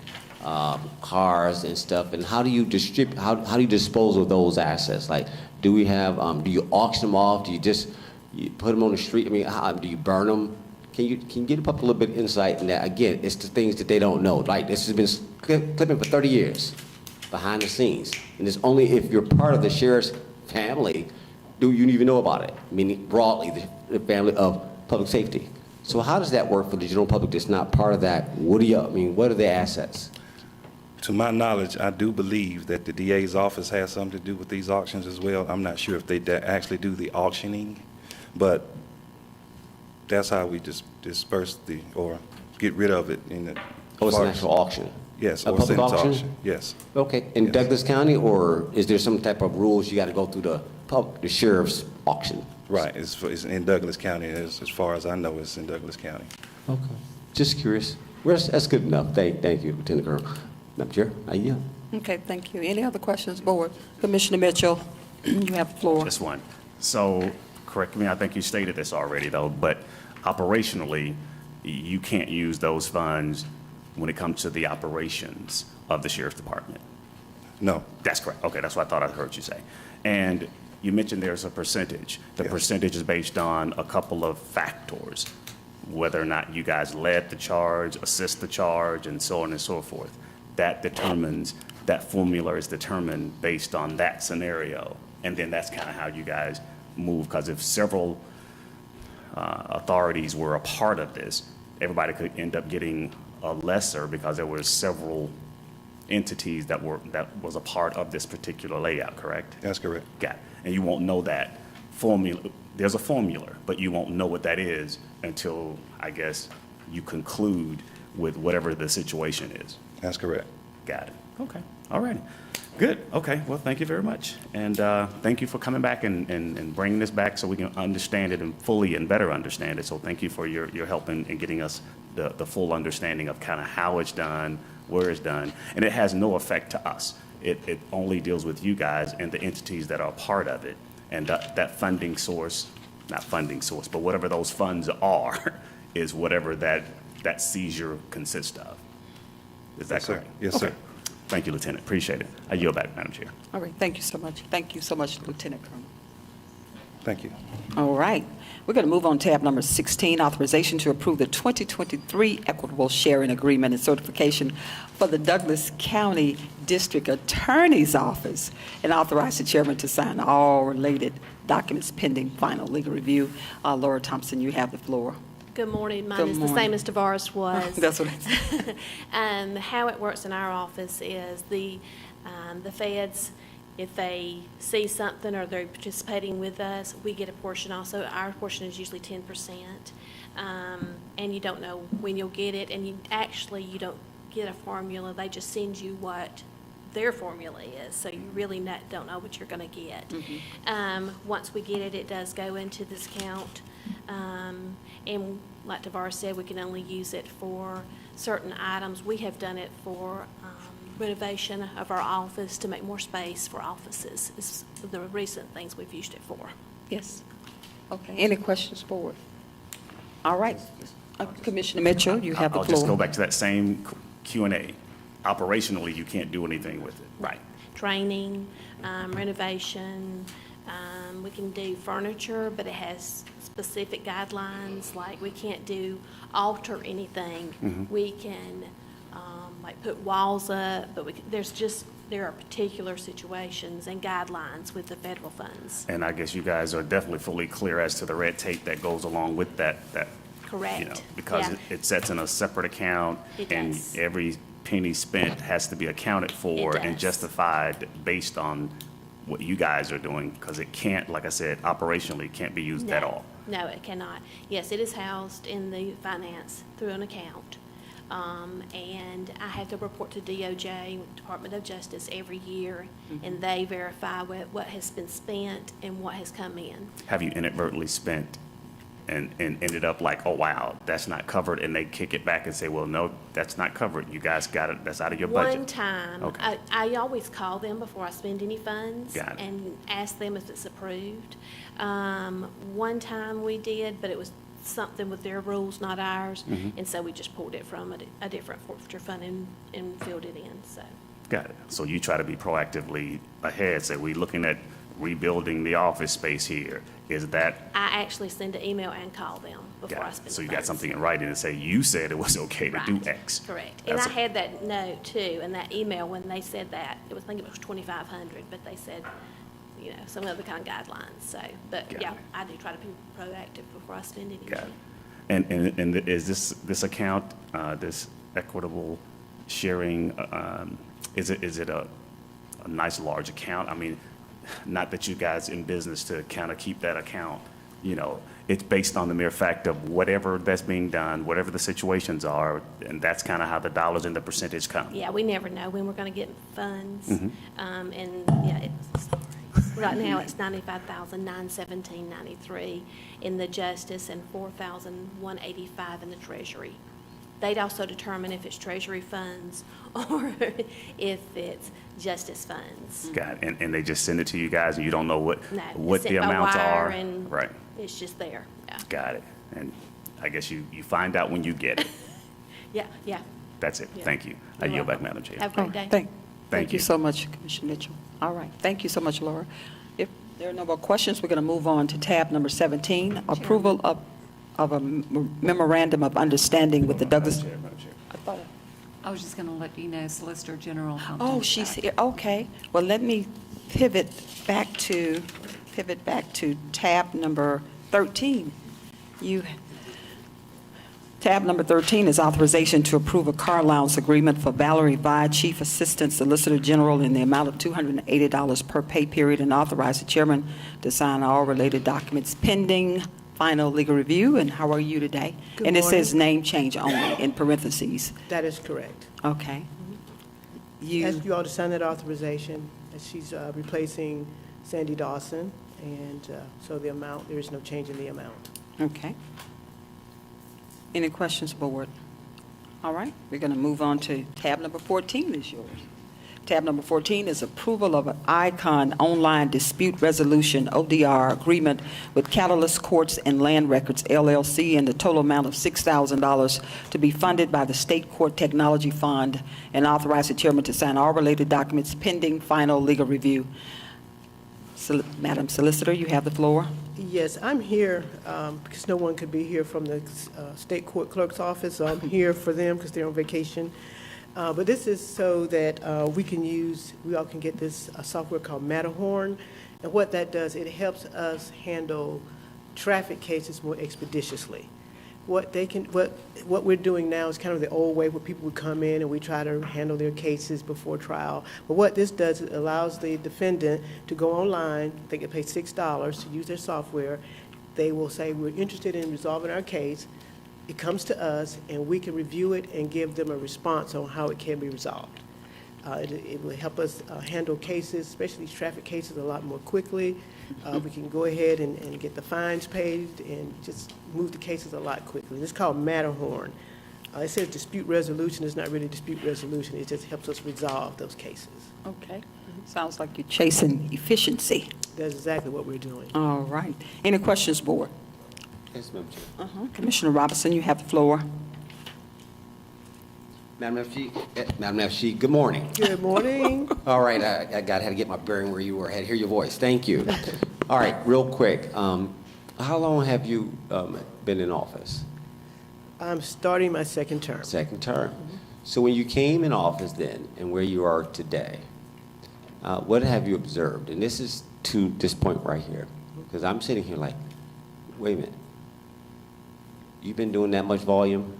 cars and stuff? And how do you distribute? How do you dispose of those assets? Like, do we have? Do you auction them off? Do you just put them on the street? I mean, do you burn them? Can you get up a little bit of insight in that? Again, it's the things that they don't know. Like, this has been clipping for 30 years behind the scenes, and it's only if you're part of the sheriff's family do you even know about it, meaning broadly the family of public safety. So how does that work for the general public that's not part of that? What are the assets? To my knowledge, I do believe that the DA's office has something to do with these auctions as well. I'm not sure if they actually do the auctioning, but that's how we just disperse or get rid of it in the. Oh, it's an actual auction? Yes, A or public send it to auction? Yes. Okay, in Yes. Douglas County, or is there some type of rules you got to go through the sheriff's auction? Right, it's in Douglas County, as far as I know, it's in Douglas County. Okay. Just curious. Well, that's good enough. Thank you, Lieutenant Colonel. Madam Chair, I yield. Okay, thank you. Any other questions, board? Commissioner Mitchell, you have the floor. Just one. So, correct me, I think you stated this already, though, but operationally, you can't use those funds when it comes to the operations of the Sheriff's Department. No. That's correct. Okay, that's what I thought I heard you say. And you mentioned there's a percentage. The Yes. percentage is based on a couple of factors, whether or not you guys led the charge, assist the charge, and so on and so forth. That formula is determined based on that scenario. And then that's kind of how you guys move, because if several authorities were a part of this, everybody could end up getting a lesser because there were several entities that was a part of this particular layout, correct? That's correct. Got it. And you won't know that formula. There's a formula, but you won't know what that is until, I guess, you conclude with whatever the situation is. That's correct. Got it. Okay. All right. Good, okay, well, thank you very much. And thank you for coming back and bringing this back so we can understand it and fully and better understand it. So thank you for your help in getting us the full understanding of kind of how it's done, where it's done. And it has no effect to us. It only deals with you guys and the entities that are part of it. And that funding source, not funding source, but whatever those funds are, is whatever that seizure consists of. Is that Yes, sir. correct? Yes, sir. Okay. Thank you, Lieutenant. Appreciate it. I yield back, Madam Chair. All right, thank you so much. Thank you so much, Lieutenant Colonel. Thank you. All right, we're going to move on to tab number 16, authorization to approve the 2023 Equitable Sharing Agreement and Certification for the Douglas County District Attorney's Office, and authorize the chairman to sign all related documents pending final legal review. Laura Thompson, you have the floor. Good morning. Mine Good is the morning. same as Tavares was. That's what I said. How it works in our office is the feds, if they see something or they're participating with us, we get a portion also. Our portion is usually 10%. And you don't know when you'll get it, and you don't get a formula. They just send you what their formula is, so you really don't know what you're going to get. Once we get it, it does go into this account. And like Tavares said, we can only use it for certain items. We have done it for renovation of our office to make more space for offices is the recent things we've used it for. Yes. Okay, any questions forward? All right, Commissioner Mitchell, you have the I'll floor. just go back to that same Q&A. Operationally, you can't do anything with it. Right. Training, renovation, we can do furniture, but it has specific guidelines, like we can't alter anything. We can, like put walls up, but there are particular situations and guidelines with the federal funds. And I guess you guys are definitely fully clear as to the red tape that goes along with that. Correct. Because Yeah. it sets in a separate account. It And does. every penny spent has to be accounted for It and does. justified based on what you guys are doing, because it can't, like I said, operationally, can't be used at all. No, it cannot. Yes, it is housed in the finance through an account. And I have to report to DOJ, Department of Justice, every year, and they verify what has been spent and what has come in. Have you inadvertently spent and ended up like, oh, wow, that's not covered, and they kick it back and say, well, no, that's not covered, you guys got it, that's out of your budget? One time, Okay. I always call them before I spend any funds Got it. and ask them if it's approved. One time we did, but it was something with their rules, not ours, and so we just pulled it from a different forfeiture fund and filled it in, so. Got it. So you try to be proactively ahead, say, we looking at rebuilding the office space here. Is that, I actually send an email and call them before I got spend it. the So you got funds. something in writing to say, you said it was okay to do Right. X. Correct. And I That's a- had that note too, and that email, when they said that, I think it was 2,500, but they said, some other kind of guidelines, so, but Got yeah, it. I do try to be proactive before I spend anything. Got it. And is this account, this equitable sharing, is it a nice large account? I mean, not that you guys in business to kind of keep that account, it's based on the mere fact of whatever that's being done, whatever the situations are, and that's kind of how the dollars and the percentage come. Yeah, we never know when we're going to get funds. And yeah, right now it's $95,917.93 in the justice and $4,185 in the treasury. They'd also determine if it's treasury funds or if it's justice funds. Got it. And they just send it to you guys, and you don't know what No, what it's the sent by amounts wire are? and Right. It's just there, yeah. Got it. And I guess you find out when you get it. Yeah. That's it. Yeah. Thank you. I You're yield back, welcome. Madam Chair. Have a great day. Thank you so much, Commissioner Mitchell. All right, thank you so much, Laura. If there are no more questions, we're going to move on to tab number 17, approval of a memorandum of understanding with the Douglas. I was just going to let you know, Solicitor General. Oh, she's here, okay. Well, let me pivot back to tab number 13. Tab number 13 is authorization to approve a car allowance agreement for Valerie Vi, Chief Assistant Solicitor General, in the amount of $280 per pay period, and authorize the chairman to sign all related documents pending final legal review. And how are you today? Good And it morning. says name change only in parentheses. That is correct. Okay. You, ask you all to sign that authorization, as she's replacing Sandy Dawson, and so the amount, there is no change in the amount. okay. Any questions, board? All right, we're going to move on to tab number 14 is yours. Tab number 14 is approval of an ICON online dispute resolution, ODR, agreement with Catalyst Courts and Land Records, LLC, in the total amount of $6,000 to be funded by the State Court Technology Fund, and authorize the chairman to sign all related documents pending final legal review. Madam Solicitor, you have the floor. Yes, I'm here because no one could be here from the State Court Clerk's office, so I'm here for them because they're on vacation. But this is so that we all can get this software called Matterhorn. And what that does, it helps us handle traffic cases more expeditiously. What we're doing now is kind of the old way where people would come in and we try to handle their cases before trial. But what this does, it allows the defendant to go online, they get paid $6 to use their software. They will say, we're interested in resolving our case. It comes to us, and we can review it and give them a response on how it can be resolved. It will help us handle cases, especially these traffic cases, a lot more quickly. We can go ahead and get the fines paid and just move the cases a lot quickly. It's called Matterhorn. It says dispute resolution. It's not really dispute resolution. It just helps us resolve those cases. Okay. Sounds like you're chasing efficiency. That's exactly what we're doing. All right. Any questions, board? Yes, Madam Chair. Commissioner Robinson, you have the floor. Madam FG, good morning. Good morning. All right, I had to get my bearing where you were. I had to hear your voice. Thank you. All right, real quick. How long have you been in office? I'm starting my second term. Second term. So when you came in office then and where you are today, what have you observed? And this is to this point right here, because I'm sitting here like, wait a minute. You've been doing that much volume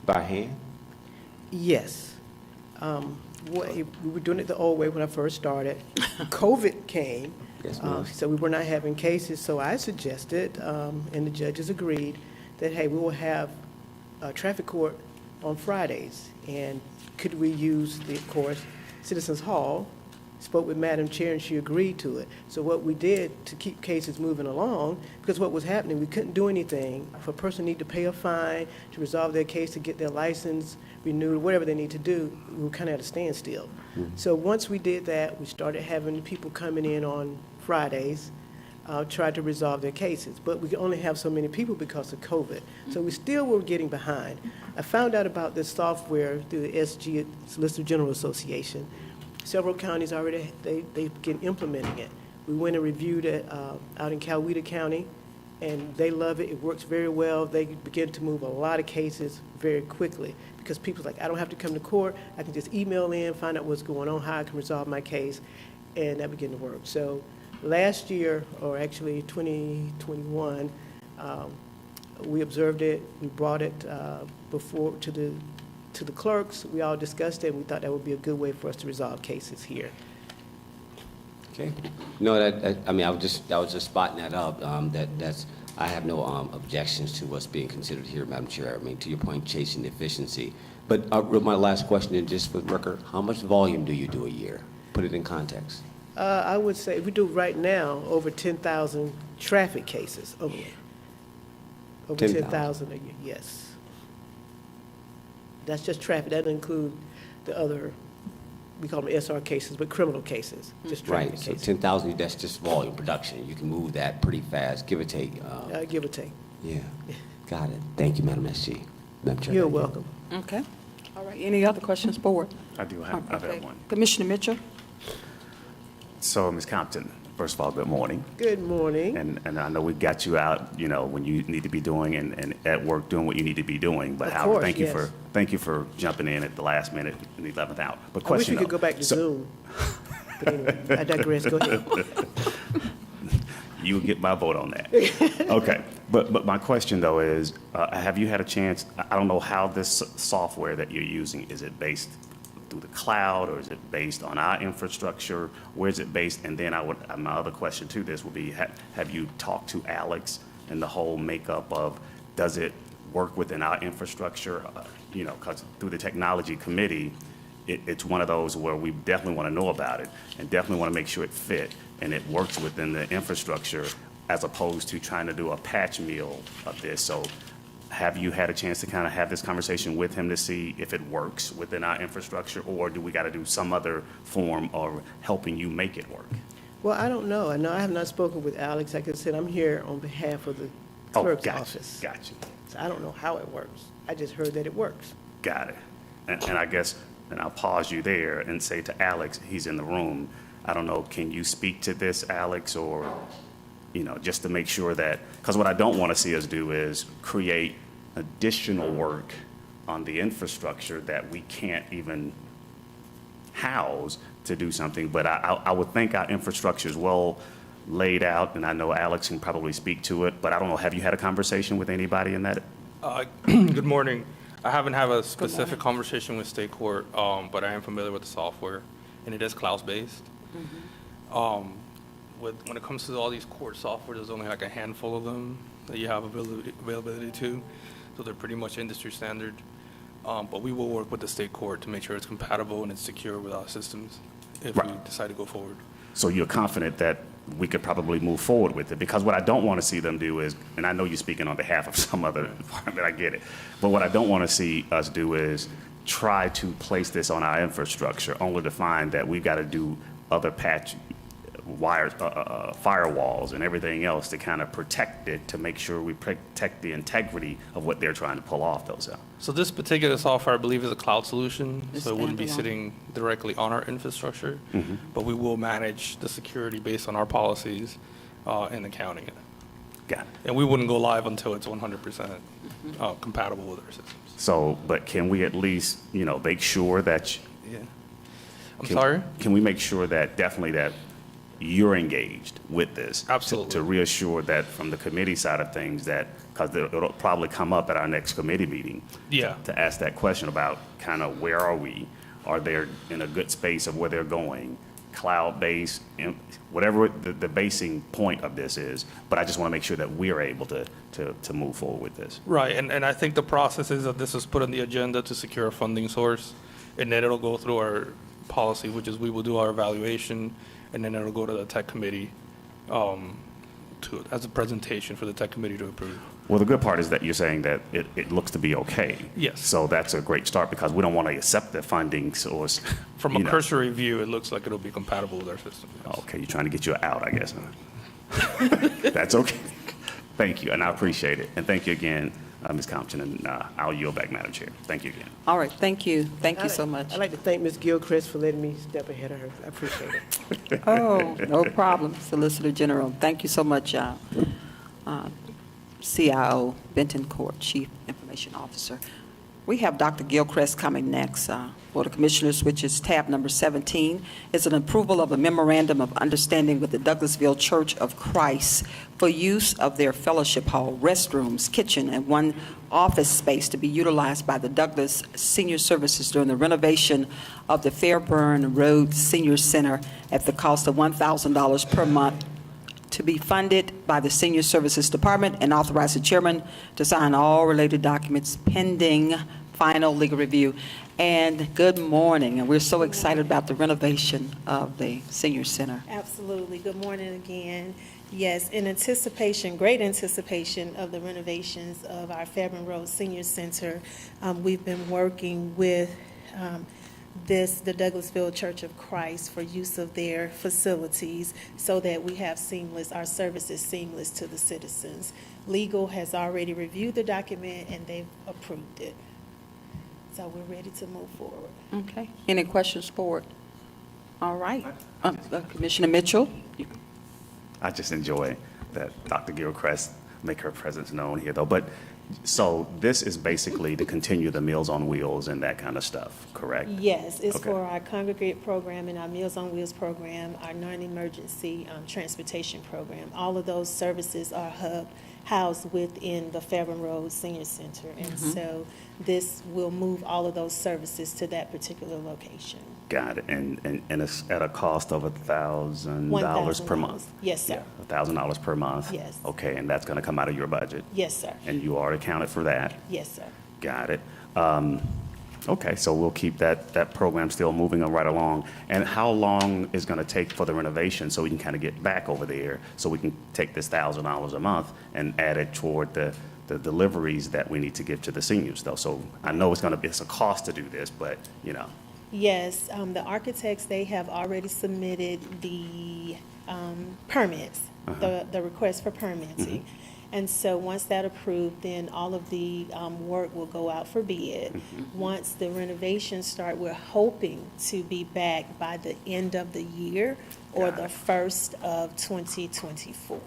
by hand? Yes. We were doing it the old way when I first started. COVID came, Yes, ma'am. so we were not having cases. So I suggested, and the judges agreed, that, hey, we will have traffic court on Fridays. And could we use the, of course, Citizens Hall? Spoke with Madam Chair, and she agreed to it. So what we did to keep cases moving along, because what was happening, we couldn't do anything. If a person needed to pay a fine to resolve their case, to get their license renewed, whatever they need to do, we were kind of at a standstill. So once we did that, we started having people coming in on Fridays, try to resolve their cases. But we could only have so many people because of COVID. So we still were getting behind. I found out about this software through the SG, Solicitor General Association. Several counties already, they begin implementing it. We went and reviewed it out in Coweta County, and they love it. It works very well. They begin to move a lot of cases very quickly because people's like, I don't have to come to court. I can just email in, find out what's going on, how I can resolve my case, and that began to work. So last year, or actually 2021, we observed it. We brought it before to the clerks. We all discussed it, and we thought that would be a good way for us to resolve cases here. Okay. No, I mean, I was just spotting that up. I have no objections to what's being considered here, Madam Chair. I mean, to your point, chasing efficiency. But my last question, and just for the record, how much volume do you do a year? Put it in context. I would say we do right now over 10,000 traffic cases a year. Over 10,000 a year, yes. That's just traffic. That doesn't include the other, we call them SR cases, but criminal cases, just traffic Right, so cases. 10,000, that's just volume production. You can move that pretty fast, give or take. Give or take. Yeah, got it. Thank you, Madam SG. Madam Chair. You're welcome. Okay. All right. Any other questions, board? I do have one. Commissioner Mitchell? So, Ms. Compton, first of all, good morning. Good morning. And I know we got you out, when you need to be doing and at work doing what you need to be doing. But Of however, course, thank you for jumping in at the last minute in the 11th hour. But I wish we question could go back to Zoom. But anyway, I digress. Go ahead. You will get my vote on that. Okay. But my question, though, is have you had a chance, I don't know how this software that you're using, is it based through the cloud, or is it based on our infrastructure? Where is it based? And then my other question to this would be, have you talked to Alex and the whole makeup of, does it work within our infrastructure? Because through the technology committee, it's one of those where we definitely want to know about it and definitely want to make sure it fit and it works within the infrastructure as opposed to trying to do a patch meal of this. So have you had a chance to kind of have this conversation with him to see if it works within our infrastructure, or do we got to do some other form of helping you make it work? Well, I don't know. I know I have not spoken with Alex. Like I said, I'm here on behalf of the clerk's office. Gotcha. So I don't know how it works. I just heard that it works. Got it. And I guess, and I'll pause you there and say to Alex, he's in the room, I don't know, can you speak to this, Alex, or, just to make sure that, because what I don't want to see us do is create additional work on the infrastructure that we can't even house to do something. But I would think our infrastructure is well laid out, and I know Alex can probably speak to it, but I don't know, have you had a conversation with anybody in that? Good morning. I haven't had a specific conversation with State Court, but I am familiar with the software, and it is cloud-based. When it comes to all these court software, there's only like a handful of them that you have availability to, so they're pretty much industry standard. But we will work with the State Court to make sure it's compatible and it's secure with our systems if we decide to go forward. So you're confident that we could probably move forward with it? Because what I don't want to see them do is, and I know you're speaking on behalf of some other department, I get it, but what I don't want to see us do is try to place this on our infrastructure only to find that we've got to do other patch wires, firewalls and everything else to kind of protect it, to make sure we protect the integrity of what they're trying to pull off those out. So this particular software, I believe, is a cloud solution, It's so it wouldn't be standalone. sitting directly on our infrastructure, but we will manage the security based on our policies in accounting it. Got it. And we wouldn't go live until it's 100% compatible with our systems. So, but can we at least, make sure that? Yeah. I'm sorry? Can we make sure that definitely that you're engaged with this? Absolutely. To reassure that from the committee side of things that, because it'll probably come up at our next committee meeting. Yeah. To ask that question about kind of where are we? Are they in a good space of where they're going? Cloud-based, whatever the basing point of this is. But I just want to make sure that we're able to move forward with this. Right, and I think the process is that this is put on the agenda to secure a funding source, and then it'll go through our policy, which is we will do our evaluation, and then it'll go to the tech committee as a presentation for the tech committee to approve. Well, the good part is that you're saying that it looks to be okay. Yes. So that's a great start, because we don't want to accept the funding source. From a cursory view, it looks like it'll be compatible with our system. Yes. Okay, you're trying to get you out, I guess. Huh? That's okay. Thank you, and I appreciate it. And thank you again, Ms. Compton, and I'll yield back, Madam Chair. Thank you again. All right, thank you. Thank you so much. I'd like to thank Ms. Gilchrist for letting me step ahead of her. I appreciate it. Oh, no problem, Solicitor General. Thank you so much, CIO Benton Court, Chief Information Officer. We have Dr. Gilchrist coming next. Board of Commissioners, which is tab number 17, is an approval of a memorandum of understanding with the Douglasville Church of Christ for use of their fellowship hall, restrooms, kitchen, and one office space to be utilized by the Douglas Senior Services during the renovation of the Fairburn Road Senior Center at the cost of $1,000 per month, to be funded by the Senior Services Department, and authorize the chairman to sign all related documents pending final legal review. And good morning, and we're so excited about the renovation of the senior center. Absolutely. Good morning again. Yes, in anticipation, great anticipation of the renovations of our Fairburn Road Senior Center, we've been working with the Douglasville Church of Christ for use of their facilities so that we have our services seamless to the citizens. Legal has already reviewed the document and they've approved it. So we're ready to move forward. Okay. Any questions for it? All right. Commissioner Mitchell? I just enjoy that Dr. Gilchrist make her presence known here, though. But so this is basically to continue the Meals on Wheels and that kind of stuff, correct? Yes, it's Okay. for our congregate program and our Meals on Wheels program, our non-emergency transportation program. All of those services are housed within the Fairburn Road Senior Center. And so this will move all of those services to that particular location. Got it. And it's at a cost of $1,000 per month? Yes, sir. Yeah, $1,000 per month? Yes. Okay, and that's going to come out of your budget? Yes, sir. And you already accounted for that? Yes, sir. Got it. Okay, so we'll keep that program still moving right along. And how long is going to take for the renovation so we can kind of get back over there, so we can take this $1,000 a month and add it toward the deliveries that we need to give to the seniors, though? So I know it's a cost to do this, but, you know. Yes, the architects, they have already submitted the permits, the request for permitting. And so once that approved, then all of the work will go out for bid. Once the renovations start, we're hoping to be back by the end of the year or the first of 2024.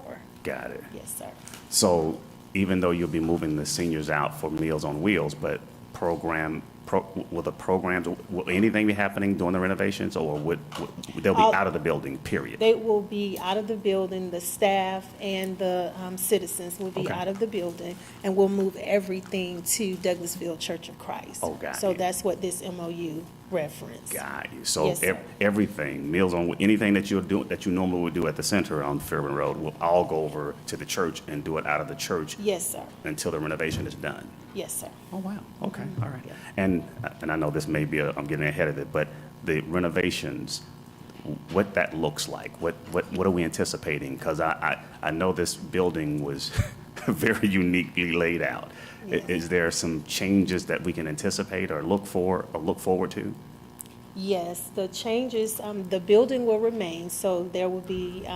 Got it. Yes, sir. So even though you'll be moving the seniors out for Meals on Wheels, but will anything be happening during the renovations, or they'll be out of the building, period? They will be out of the building, the staff and the citizens will be out of the building, and we'll move everything to Douglasville Church of Christ. Oh, got So you. that's what this MOU reference. Got you. So Yes, sir. everything, anything that you normally would do at the center on Fairburn Road will all go over to the church and do it out of the church Yes, sir. until the renovation is done. Yes, sir. Oh, wow. Okay, all right. And I know this may be, I'm getting ahead of it, but the renovations, what that looks like, what are we anticipating? Because I know this building was very uniquely laid out. Is there some changes that we can anticipate or look forward to? Yes, the changes, the building will remain, so there will be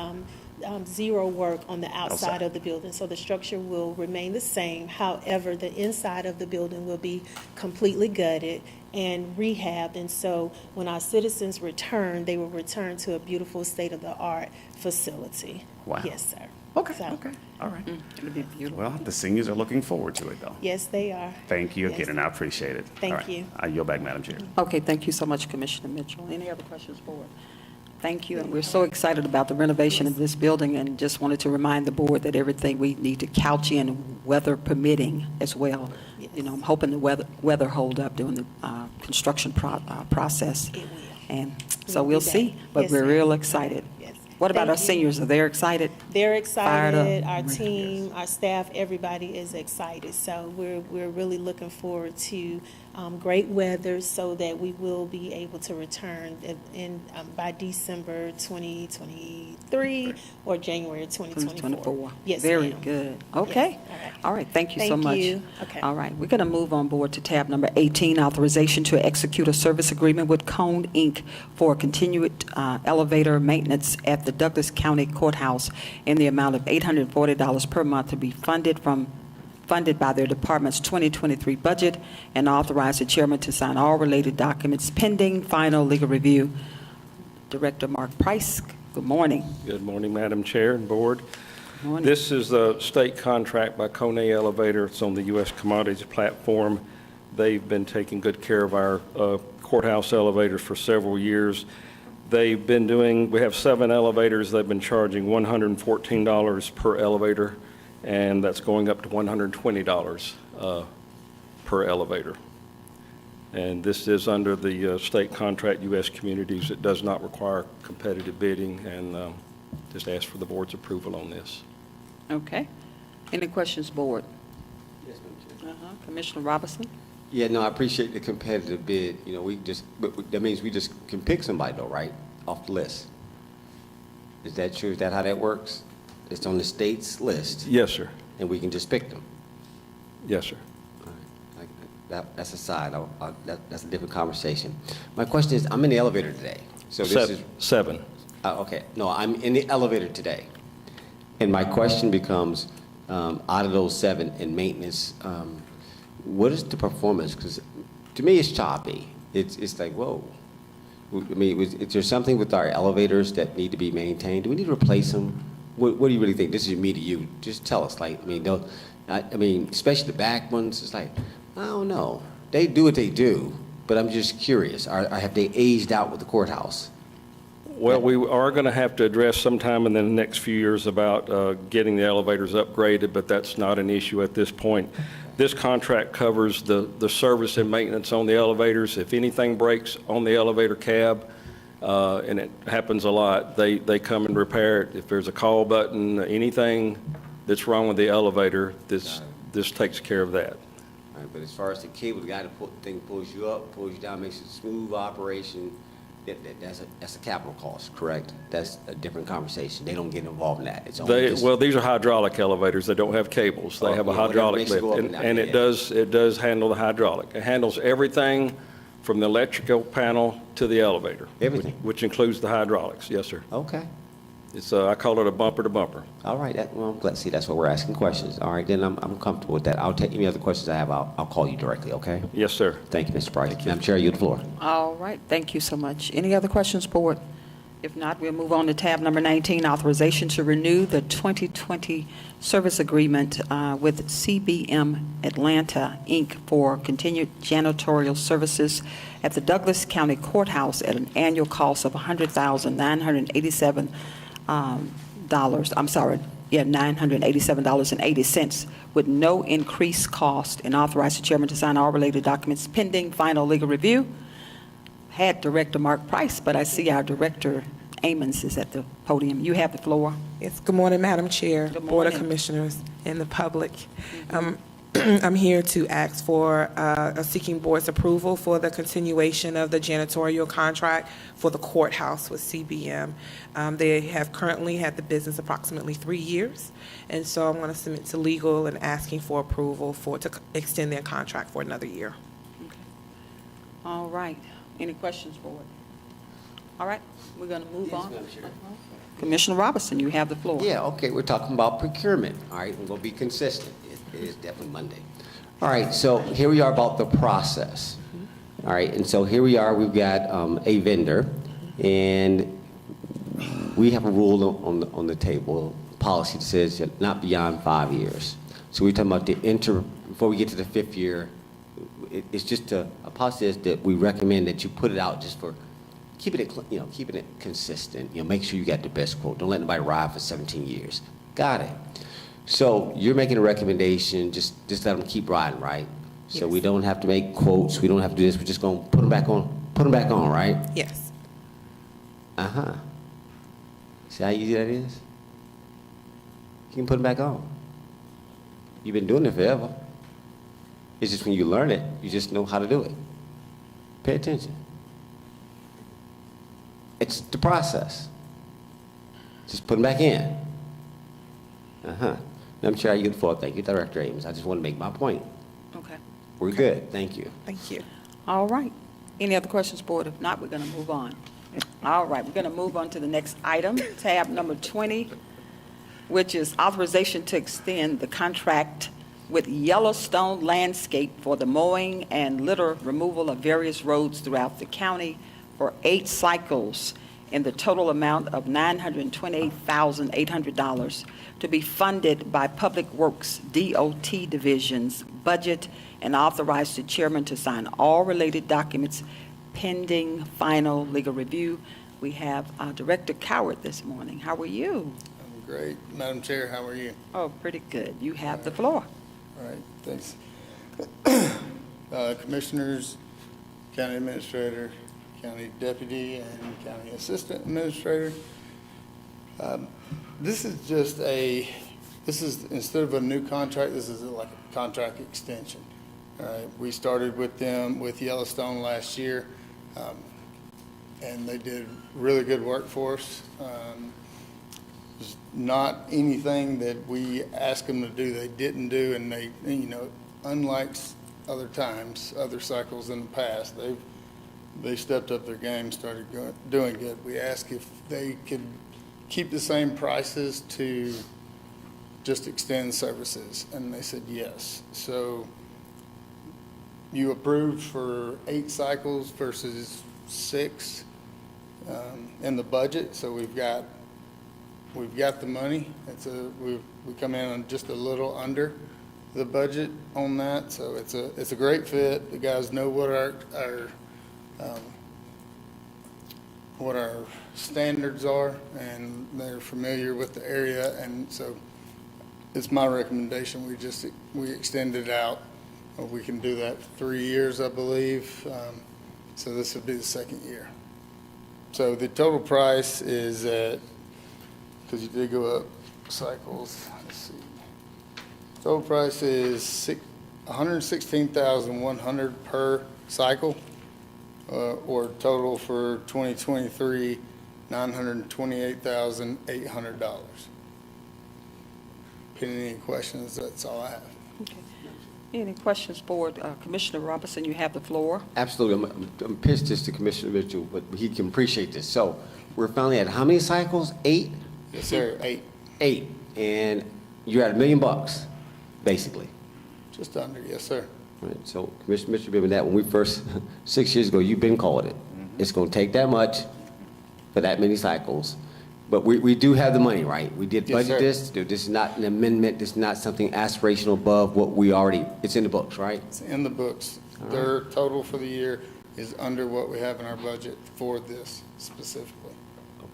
zero work on the outside of the building. So the structure will remain the same. However, the inside of the building will be completely gutted and rehabbed. And so when our citizens return, they will return to a beautiful state-of-the-art facility. Wow. Yes, sir. Okay, So- okay, all right. It'll be beautiful. Well, the seniors are looking forward to it, though. Yes, they are. Thank you Yes. again, and I appreciate it. Thank All right. you. I yield back, Madam Chair. Okay, thank you so much, Commissioner Mitchell. Any other questions, board? Thank you, and we're so excited about the renovation of this building, and just wanted to remind the board that everything we need to couch in, weather permitting as well. You know, I'm hoping the weather hold up during the construction process. It will. And so We'll we'll be see, back. but Yes, we're ma'am. real excited. Yes. What about Thank our you. seniors? Are they excited? They're Fired up. excited, our team, our staff, everybody is excited. So we're really looking forward to great weather so that we will be able to return by December 2023 or January 2024. Yes, Very ma'am. good. Okay. Yes. All right, thank you so Thank much. you. Okay. All right, we're going to move on board to tab number 18, authorization to execute a service agreement with Cone, Inc. for continued elevator maintenance at the Douglas County Courthouse in the amount of $840 per month to be funded by their department's 2023 budget, and authorize the chairman to sign all related documents pending final legal review. Director Mark Price, good morning. Good morning, Madam Chair and Board. Good morning. This is a state contract by Kone Elevator. It's on the U.S. commodities platform. They've been taking good care of our courthouse elevators for several years. We have 7 elevators. They've been charging $114 per elevator, and that's going up to $120 per elevator. And this is under the state contract, U.S. Communities. It does not require competitive bidding, and just ask for the board's approval on this. Okay. Any questions, board? Yes, Madam Chair. Commissioner Robinson? Yeah, no, I appreciate the competitive bid. You know, that means we just can pick somebody though, right, off the list. Is that true? Is that how that works? It's on the state's list, Yes, sir. and we can just pick them? Yes, sir. All right. That's aside. That's a different conversation. My question is, I'm in the elevator today. So this is. 7. Okay, no, I'm in the elevator today. And my question becomes, out of those 7 in maintenance, what is the performance? Because to me, it's choppy. It's like, whoa. I mean, is there something with our elevators that need to be maintained? Do we need to replace them? What do you really think? This is me to you. Just tell us. Like, I mean, especially the back ones. It's like, I don't know. They do what they do, but I'm just curious. Have they aged out with the courthouse? Well, we are going to have to address sometime in the next few years about getting the elevators upgraded, but that's not an issue at this point. This contract covers the service and maintenance on the elevators. If anything breaks on the elevator cab, and it happens a lot, they come and repair it. If there's a call button, anything that's wrong with the elevator, this takes care of that. Right, but as far as the cable, the guy that thing pulls you up, pulls you down, makes it a smooth operation, that's a capital cost, correct? That's a different conversation. They don't get involved in that. It's only just- Well, these are hydraulic elevators. They don't have cables. They Oh, have a yeah, whatever hydraulic makes it lift. go up And and down, and it yeah. does handle the hydraulic. It handles everything from the electrical panel to the elevator. Everything? Which includes the hydraulics. Yes, sir. Okay. It's, I call it a bumper to bumper. All right, well, I'm glad, see, that's what we're asking questions. All right, then I'm comfortable with that. I'll take any other questions I have, I'll call you directly, okay? Yes, sir. Thank you, Mr. Price. Madam Chair, you have the floor. All right, thank you so much. Any other questions, board? If not, we'll move on to tab number 19, authorization to renew the 2020 service agreement with CBM Atlanta, Inc. for continued janitorial services at the Douglas County Courthouse at an annual cost of $100,987. $987.80 with no increased cost, and authorize the chairman to sign all related documents pending final legal review. Had Director Mark Price, but I see our Director Amons is at the podium. You have the floor. Yes, good morning, Madam Chair, Good Board of morning. Commissioners, and the public. I'm here to ask for seeking board's approval for the continuation of the janitorial contract for the courthouse with CBM. They have currently had the business approximately 3 years, and so I'm going to submit to legal and asking for approval to extend their contract for another year. All right. Any questions, board? All right, we're going to move on. Madam Chair. Commissioner Robinson, you have the floor. Yeah, okay, we're talking about procurement, all right? We're gonna be consistent. It is definitely Monday. All right, so here we are about the process. All right, and so here we are, we've got a vendor, and we have a rule on the table, policy that says that not beyond 5 years. So we're talking about before we get to the 5th year, it's just a policy is that we recommend that you put it out just for keeping it consistent. Make sure you got the best quote. Don't let anybody ride for 17 years. Got it. So you're making a recommendation, just let them keep riding, right? So we don't have to make quotes. We don't have to do this. We're just going to put them back on, right? Yes. Uh-huh. See how easy that is? You can put them back on. You've been doing it forever. It's just when you learn it, you just know how to do it. Pay attention. It's the process. Just put them back in. Uh-huh. Madam Chair, you get the floor. Thank you, Director Ames. I just want to make my point. Okay. We're good. Thank you. Thank you. All right. Any other questions, board? If not, we're going to move on. All right, we're going to move on to the next item, tab number 20, which is authorization to extend the contract with Yellowstone Landscape for the mowing and litter removal of various roads throughout the county for 8 cycles in the total amount of $928,800 to be funded by Public Works DOT Division's budget, and authorize the chairman to sign all related documents pending final legal review. We have Director Coward this morning. How are you? I'm great. Madam Chair, how are you? Oh, pretty good. You have the floor. All right, thanks. Commissioners, County Administrator, County Deputy, and County Assistant Administrator. This is just instead of a new contract, this is like a contract extension. All right, we started with them with Yellowstone last year, and they did really good work for us. There's not anything that we asked them to do they didn't do, and they, unlike other times, other cycles in the past, they stepped up their game, started doing good. We asked if they could keep the same prices to just extend services, and they said yes. So you approved for 8 cycles versus 6 in the budget, so we've got the money. We come in on just a little under the budget on that, so it's a great fit. The guys know what our standards are, and they're familiar with the area, and so it's my recommendation we extend it out. We can do that for 3 years, I believe. So this would be the 2nd year. So the total price is because you did go up cycles, let's see. Total price is $116,100 per cycle, or total for 2023, $928,800. Any questions, that's all I have. Okay. Any questions for Commissioner Robinson? You have the floor. Absolutely. I'm pitched this to Commissioner Mitchell, but he can appreciate this. So we're finally at how many cycles? 8? Yes, sir, 8. 8. And you're at $1 million, basically. Just under, yes, sir. Right. So Commissioner Mitchell, remember that when we first, 6 years ago, you've been called it. It's going to take that much for that many cycles. But we do have the money, right? We did Yes, budget sir. this. This is not an amendment. This is not something aspirational above what we already, it's in the books, right? It's in the books. All right. Their total for the year is under what we have in our budget for this specifically.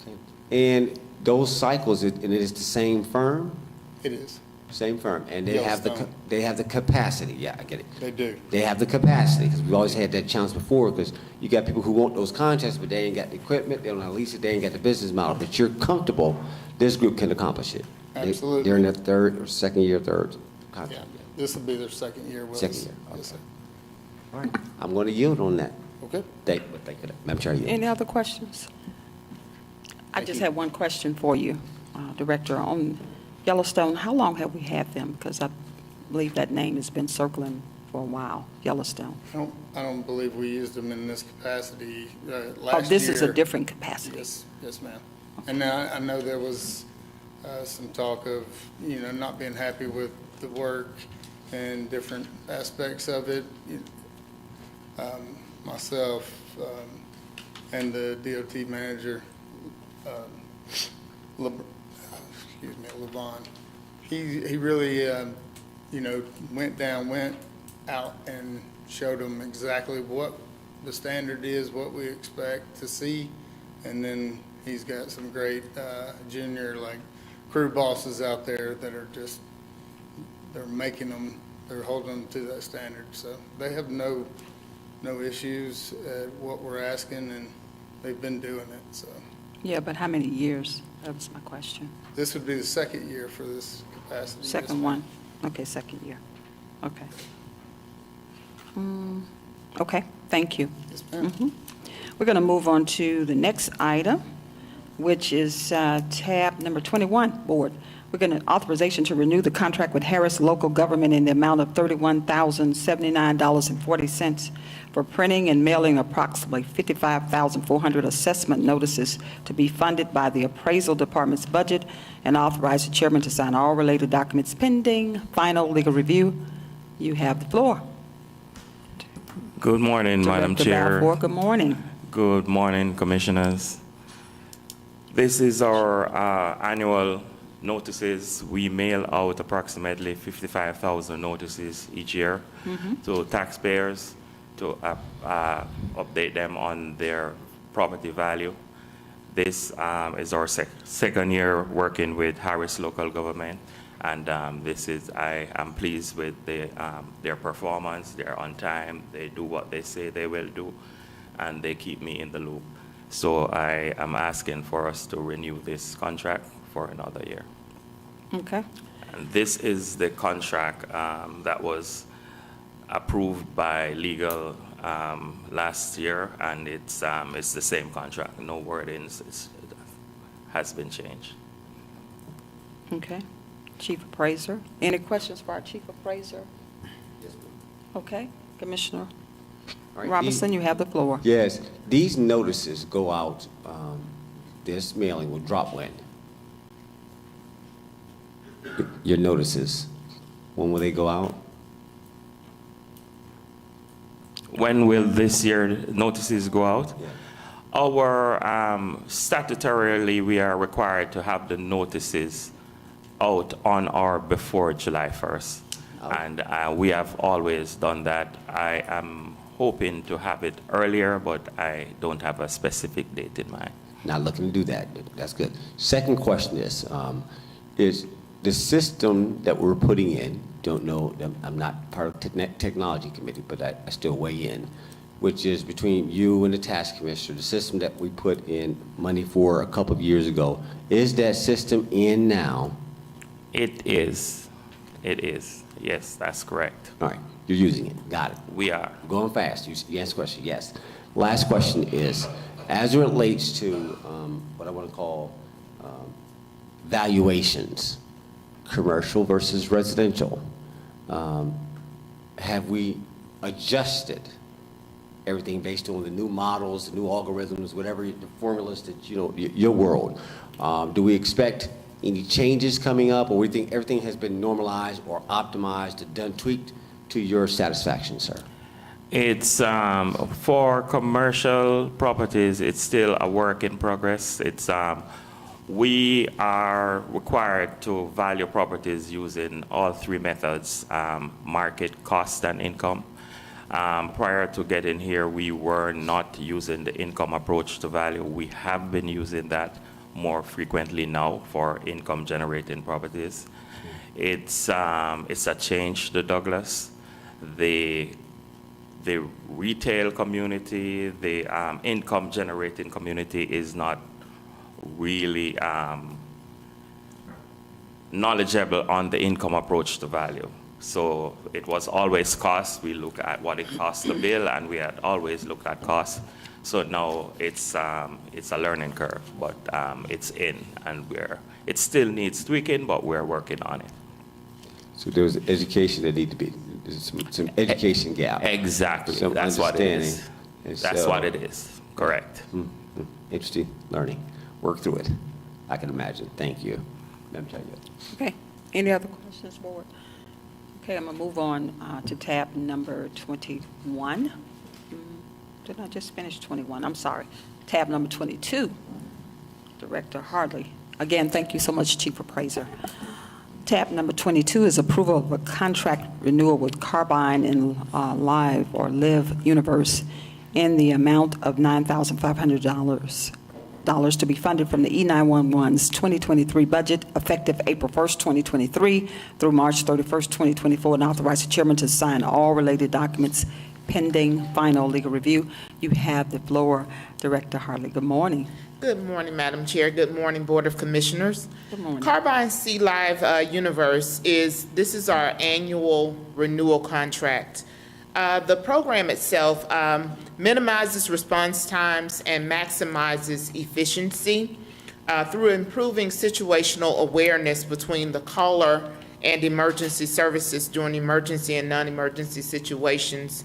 Okay. And those cycles, and it is the same firm? It is. Same firm, and they have the capacity. Yeah, I get it. They do. They have the capacity, because we've always had that challenge before, because you got people who want those contracts, but they ain't got the equipment, they don't know how to lease it, they ain't got the business model. But you're comfortable, this group can accomplish it. Absolutely. They're in their third or second year, third contract. Yeah, this will be their second year with us. Second year, Yes, sir. All right, I'm going to yield on that. Okay. Thank you, Madam Chair. I yield. Any other questions? I just have one question for you, Director. On Yellowstone, how long have we had them? Because I believe that name has been circling for a while, Yellowstone. I don't believe we used them in this capacity last year. Oh, this is a different capacity. Yes, ma'am. And now I know there was some talk of, not being happy with the work and different aspects of it. Myself and the DOT manager, Levon, he really, went out and showed them exactly what the standard is, what we expect to see. And then he's got some great junior, crew bosses out there that are just, they're holding them to that standard. So they have no issues at what we're asking, and they've been doing it, so. Yeah, but how many years? That was my question. This would be the second year for this capacity. yes, Second ma'am. one? Okay, second year. Okay. Okay, thank you. Yes, ma'am. We're going to move on to the next item, which is tab number 21, Board. We're going to authorization to renew the contract with Harris Local Government in the amount of $31,079.40 for printing and mailing approximately 55,400 assessment notices to be funded by the Appraisal Department's budget, and authorize the chairman to sign all related documents pending final legal review. You have the floor. Good morning, Madam Director Chair. Balfour, good morning. Good morning, Commissioners. This is our annual notices. We mail out approximately 55,000 notices each year to taxpayers to update them on their property value. This is our second year working with Harris Local Government, and I am pleased with their performance. They're on time. They do what they say they will do, and they keep me in the loop. So I am asking for us to renew this contract for another year. Okay. And this is the contract that was approved by legal last year, and it's the same contract. No wordings it has been changed. Okay. Chief Appraiser. Any questions for our Chief Appraiser? Yes, ma'am. Okay. Commissioner All right, Robinson, you have the floor. Yes, these notices go out, this mailing will drop when? Your notices, when will they go out? When will this year notices go out? Yeah. Our statutorily, we are required to have the notices out on or before July 1st. And we have always done that. I am hoping to have it earlier, but I don't have a specific date in mind. Not looking to do that. That's good. Second question is the system that we're putting in, don't know, I'm not part of technology committee, but I still weigh in, which is between you and the tax commissioner, the system that we put in money for a couple of years ago. Is that system in now? It is. It is. Yes, that's correct. All right. You're using it, got it. We are. Going fast, you answered the question, yes. Last question is, as it relates to what I want to call valuations, commercial versus residential, have we adjusted everything based on the new models, the new algorithms, whatever the formulas that, you know, your world? Do we expect any changes coming up, or we think everything has been normalized or optimized, done, tweaked to your satisfaction, sir? It's for commercial properties, it's still a work in progress. It's we are required to value properties using all three methods, market, cost, and income. Prior to getting here, we were not using the income approach to value. We have been using that more frequently now for income generating properties. It's a change to Douglas. The retail community, the income generating community is not really knowledgeable on the income approach to value. So it was always cost. We look at what it costs to build, and we had always looked at cost. So now it's a learning curve, but it's in, and it still needs tweaking, but we're working on it. So there's education that need to be, there's some education gap. Exactly. Some That's what it is. And That's so- what it is. Correct. Interesting learning. Work through it. I can imagine. Thank you. Madam Chair. Okay. Any other questions, board? Okay, I'm going to move on to tab number 21. Did I just finish 21? I'm sorry. Tab number 22. Director Hardley. Again, thank you so much, Chief Appraiser. Tab number 22 is approval of a contract renewal with Carbine in Live or Live Universe in the amount of $9,500 to be funded from the E911's 2023 budget effective April 1st, 2023 through March 31st, 2024, and authorize the chairman to sign all related documents pending final legal review. You have the floor, Director Hartley. Good morning. Good morning, Madam Chair. Good morning, Board of Commissioners. Good morning. Carbine Sea Live Universe this is our annual renewal contract. The program itself minimizes response times and maximizes efficiency through improving situational awareness between the caller and emergency services during emergency and non-emergency situations,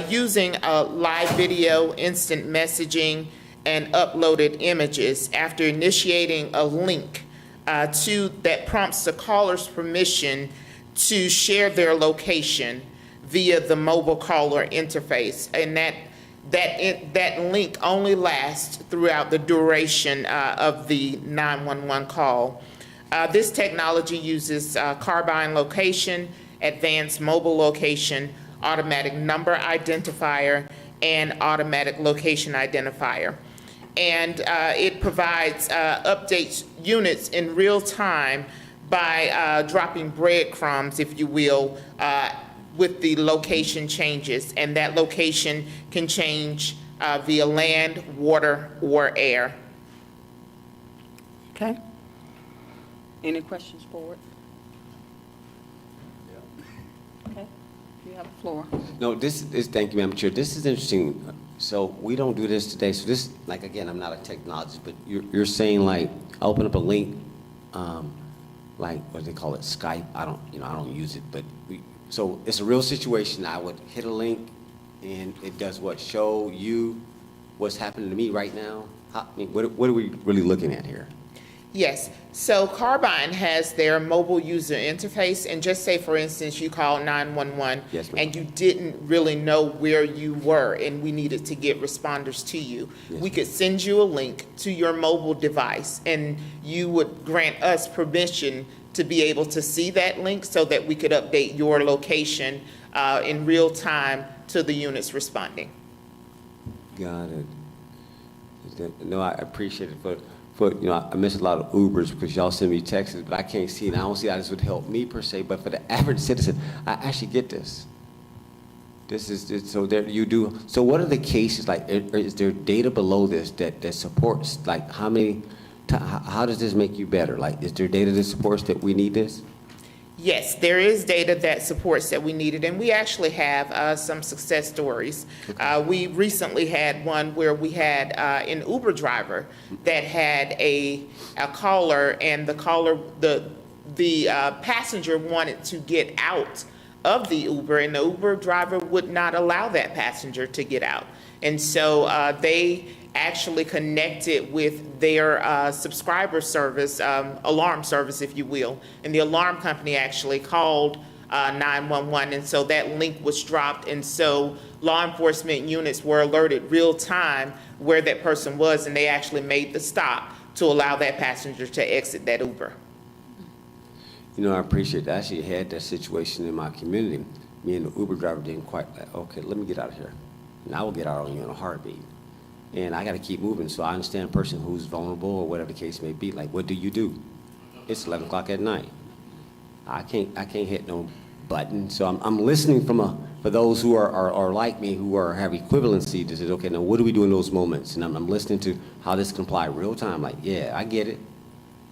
using live video, instant messaging, and uploaded images after initiating a link that prompts the caller's permission to share their location via the mobile caller interface. And that link only lasts throughout the duration of the 911 call. This technology uses Carbine location, advanced mobile location, automatic number identifier, and automatic location identifier. And it provides updates units in real time by dropping breadcrumbs, if you will, with the location changes. And that location can change via land, water, or air. Okay. Any questions, board? Okay. You have the floor. No, this is, thank you, Madam Chair. This is interesting. So we don't do this today. So this, like, again, I'm not a technologist, but you're saying, like, open up a link, like, what do they call it, Skype? I don't use it, but so it's a real situation. I would hit a link, and it does what? Show you what's happening to me right now? What are we really looking at here? Yes, so Carbine has their mobile user interface, and just say, for instance, you call 911, Yes, ma'am. and you didn't really know where you were, and we needed to get responders to you. Yes, We could send you a link to your mobile device, and you would grant us permission to be able to see that link so that we could update your location in real time to the units responding. Got it. No, I appreciate it, but I miss a lot of Ubers because y'all send me texts, but I can't see it. And I don't see how this would help me per se, but for the average citizen, I actually get this. This is so there you do. So what are the cases like? Is there data below this that supports like how does this make you better? Like, is there data that supports that we need this? Yes, there is data that supports that we needed, and we actually have some success stories. We recently had one where we had an Uber driver that had a caller, and the passenger wanted to get out of the Uber, and the Uber driver would not allow that passenger to get out. And so they actually connected with their subscriber service, alarm service, if you will, and the alarm company actually called 911, and so that link was dropped, and so law enforcement units were alerted real time where that person was, and they actually made the stop to allow that passenger to exit that Uber. You know, I appreciate that. I actually had that situation in my community. Me and the Uber driver didn't quite, okay, let me get out of here. And I will get out on you in a heartbeat. And I got to keep moving. So I understand a person who's vulnerable or whatever the case may be. Like, what do you do? It's 11 o'clock at night. I can't hit no button. So I'm listening for those who are like me, who have equivalency to say, okay, now what do we do in those moments? And I'm listening to how this can apply real time. Like, yeah, I get it.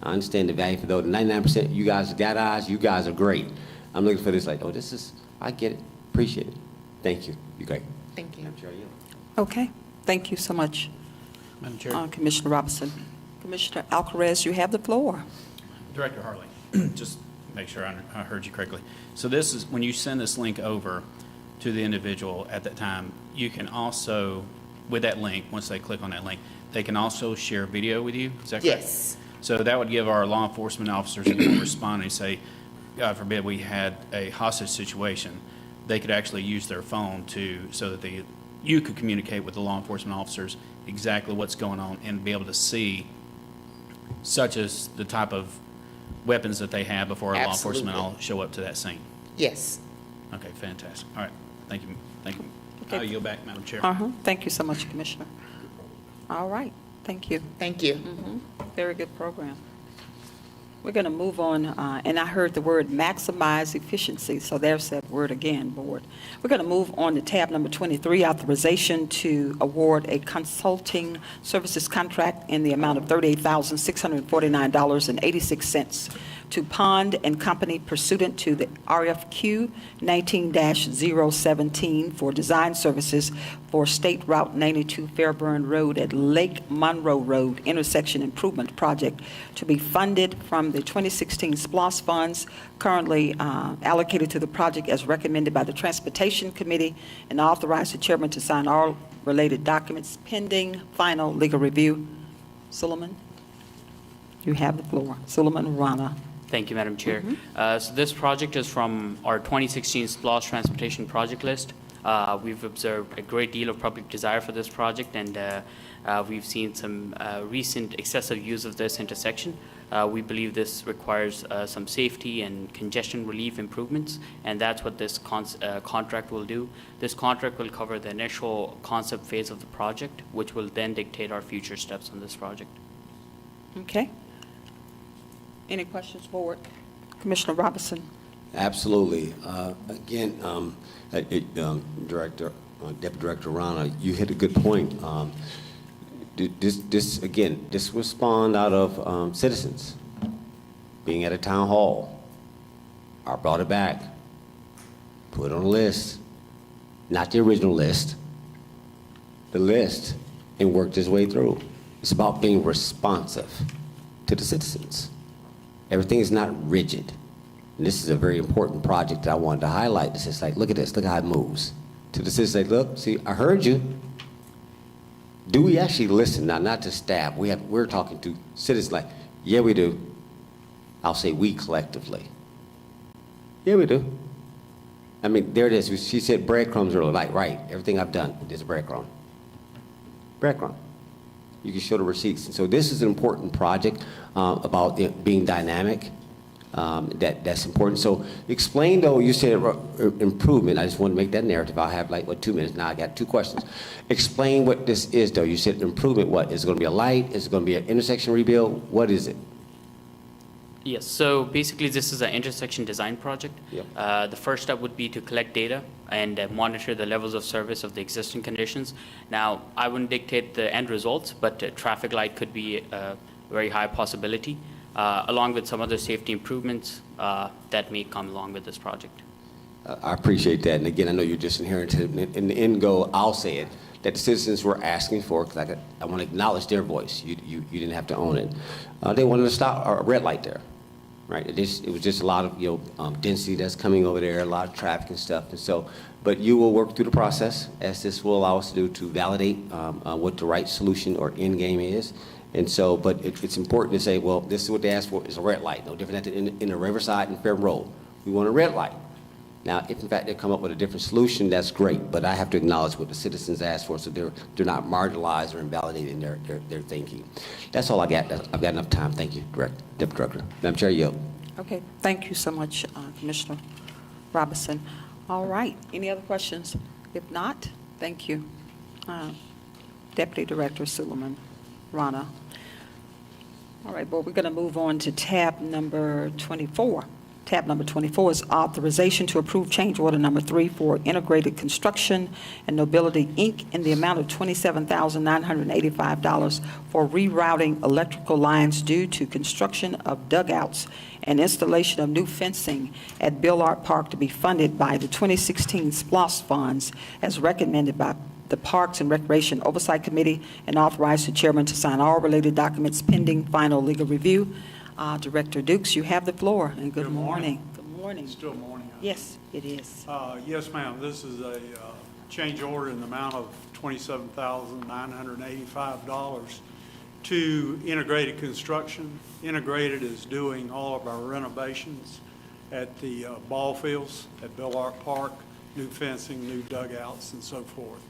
I understand the value for those. 99%, you guys got eyes. You guys are great. I'm looking for this like, oh, I get it. Appreciate it. Thank you. You're great. Thank you. Okay, thank you so much, Madam Chair. Commissioner Robinson. Commissioner Alcaraz, you have the floor. Director Harley, just make sure I heard you correctly. So this is, when you send this link over to the individual at that time, you can also, with that link, once they click on that link, they can also share video with you, is that correct? Yes. So that would give our law enforcement officers who will respond and say, God forbid we had a hostage situation, they could actually use their phone so that you could communicate with the law enforcement officers exactly what's going on and be able to see, such as the type of weapons that they have before a law enforcement will show up to that scene. Yes. Okay, fantastic. All right, thank you. Thank you. Okay. I'll yield back, Madam Chair. Thank you so much, Commissioner. All right, thank you. Thank you. Very good program. We're going to move on, and I heard the word maximize efficiency, so there's that word again, board. We're going to move on to tab number 23, authorization to award a consulting services contract in the amount of $38,649.86 to Pond and Company pursuant to the RFQ 19-017 for design services for State Route 92 Fairburn Road at Lake Monroe Road intersection improvement project to be funded from the 2016 SPLOST funds currently allocated to the project as recommended by the Transportation Committee, and authorize the chairman to sign all related documents pending final legal review. Suleiman, you have the floor. Suleiman Rana. Thank you, Madam Chair. So this project is from our 2016 SPLOST Transportation Project List. We've observed a great deal of public desire for this project, and we've seen some recent excessive use of this intersection. We believe this requires some safety and congestion relief improvements, and that's what this contract will do. This contract will cover the initial concept phase of the project, which will then dictate our future steps on this project. Okay. Any questions, board? Commissioner Robinson. Absolutely. Again, Deputy Director Rana, you hit a good point. This was spawned out of citizens being at a town hall. I brought it back, put it on a list, not the original list, the list, and worked its way through. It's about being responsive to the citizens. Everything is not rigid. And this is a very important project that I wanted to highlight. It's just like, look at this, look how it moves. To the citizens, like, look, see, I heard you. Do we actually listen? Now, not to staff. We're talking to citizens like, yeah, we do. I'll say we collectively. Yeah, we do. I mean, there it is. She said breadcrumbs earlier. Like, right, everything I've done is breadcrumb. Breadcrumb. You can show the receipts. And so this is an important project about it being dynamic. That's important. So explain, though, you said improvement. I just want to make that narrative. I have like, 2 minutes? Now I got 2 questions. Explain what this is, though. You said improvement. What? Is it going to be a light? Is it going to be an intersection rebuild? What is it? Yes, so basically this is an intersection design project. Yep. The first step would be to collect data and monitor the levels of service of the existing conditions. Now, I wouldn't dictate the end results, but traffic light could be a very high possibility. along with some other safety improvements that may come along with this project. I appreciate that. And again, I know you're just inherited in the end goal, I'll say it, that the citizens were asking for, because I want to acknowledge their voice. You didn't have to own it. They wanted to stop a red light there, right? It was just a lot of, density that's coming over there, a lot of traffic and stuff. And so, but you will work through the process, as this will allow us to do, to validate what the right solution or end game is. And so, but it's important to say, well, this is what they asked for, is a red light. No different than in the Riverside and Fair Road. We want a red light. Now, if in fact they come up with a different solution, that's great, but I have to acknowledge what the citizens asked for, so they're not marginalized or invalidating their thinking. That's all I got. I've got enough time. Thank you, Deputy Director. Madam Chair, you. Okay, thank you so much, Commissioner Robinson. All right, any other questions? If not, thank you. Deputy Director Suleiman Rana. All right, well, we're going to move on to tab number 24. Tab number 24 is authorization to approve change order number 3 for Integrated Construction and Nobility, Inc. in the amount of $27,985 for rerouting electrical lines due to construction of dugouts and installation of new fencing at Bill Art Park to be funded by the 2016 SPLOST funds as recommended by the Parks and Recreation Oversight Committee, and authorize the chairman to sign all related documents pending final legal review. Director Dukes, you have the floor, and good morning. Good morning. Still morning. Yes, it is. Yes, ma'am. This is a change order in the amount of $27,985 to Integrated Construction. Integrated is doing all of our renovations at the ball fields at Bill Art Park, new fencing, new dugouts, and so forth.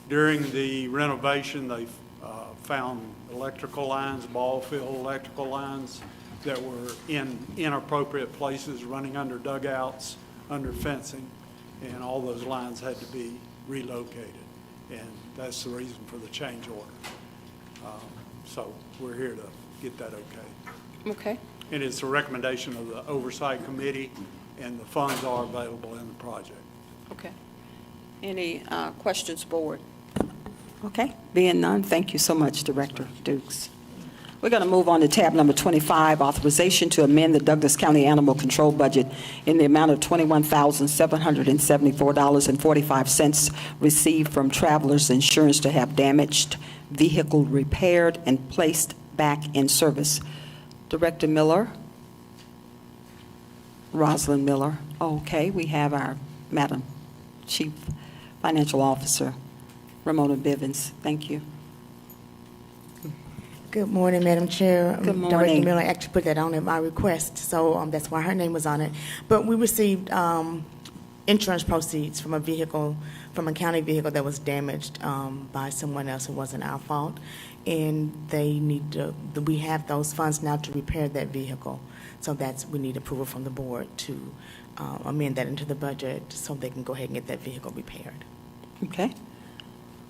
During the renovation, they found electrical lines, ball field electrical lines that were in inappropriate places, running under dugouts, under fencing, and all those lines had to be relocated. And that's the reason for the change order. So we're here to get that okay. Okay. And it's a recommendation of the Oversight Committee, and the funds are available in the project. Okay. Any questions, board? Okay, being none, thank you so much, Director Dukes. We're going to move on to tab number 25, authorization to amend the Douglas County Animal Control budget in the amount of $21,774.45 received from Travelers Insurance to have damaged vehicle repaired and placed back in service. Director Miller, Rosalind Miller. Okay, we have our Madam Chief Financial Officer, Ramona Bivens. Thank you. Good morning, Madam Chair. Good morning. Director Miller actually put that on at my request, so that's why her name was on it. But we received insurance proceeds from a vehicle, from a county vehicle that was damaged by someone else. It wasn't our fault. And they need to, we have those funds now to repair that vehicle. So we need approval from the board to amend that into the budget so they can go ahead and get that vehicle repaired. Okay.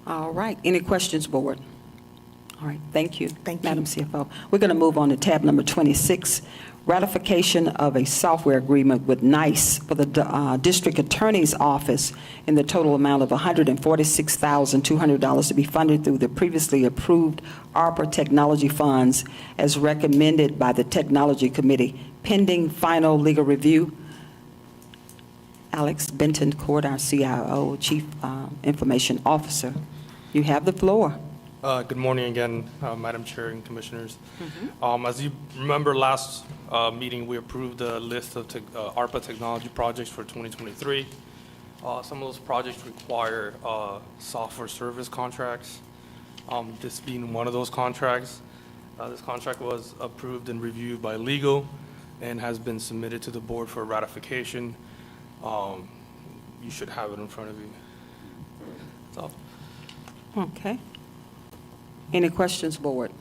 All right. Any questions, board? All right. Thank you. Thank you. Madam CFO. We're going to move on to tab number 26, ratification of a software agreement with NICE for the District Attorney's Office in the total amount of $146,200 to be funded through the previously approved ARPA technology funds as recommended by the Technology Committee, pending final legal review. Alex Benton Court, our CIO, Chief Information Officer. You have the floor. Good morning again, Madam Chair and Commissioners. As you remember, last meeting, we approved a list of ARPA technology projects for 2023. Some of those projects require software service contracts. This being one of those contracts. This contract was approved and reviewed by legal and has been submitted to the board for ratification. You should have it in front of you. That's all. Okay. Any questions, board?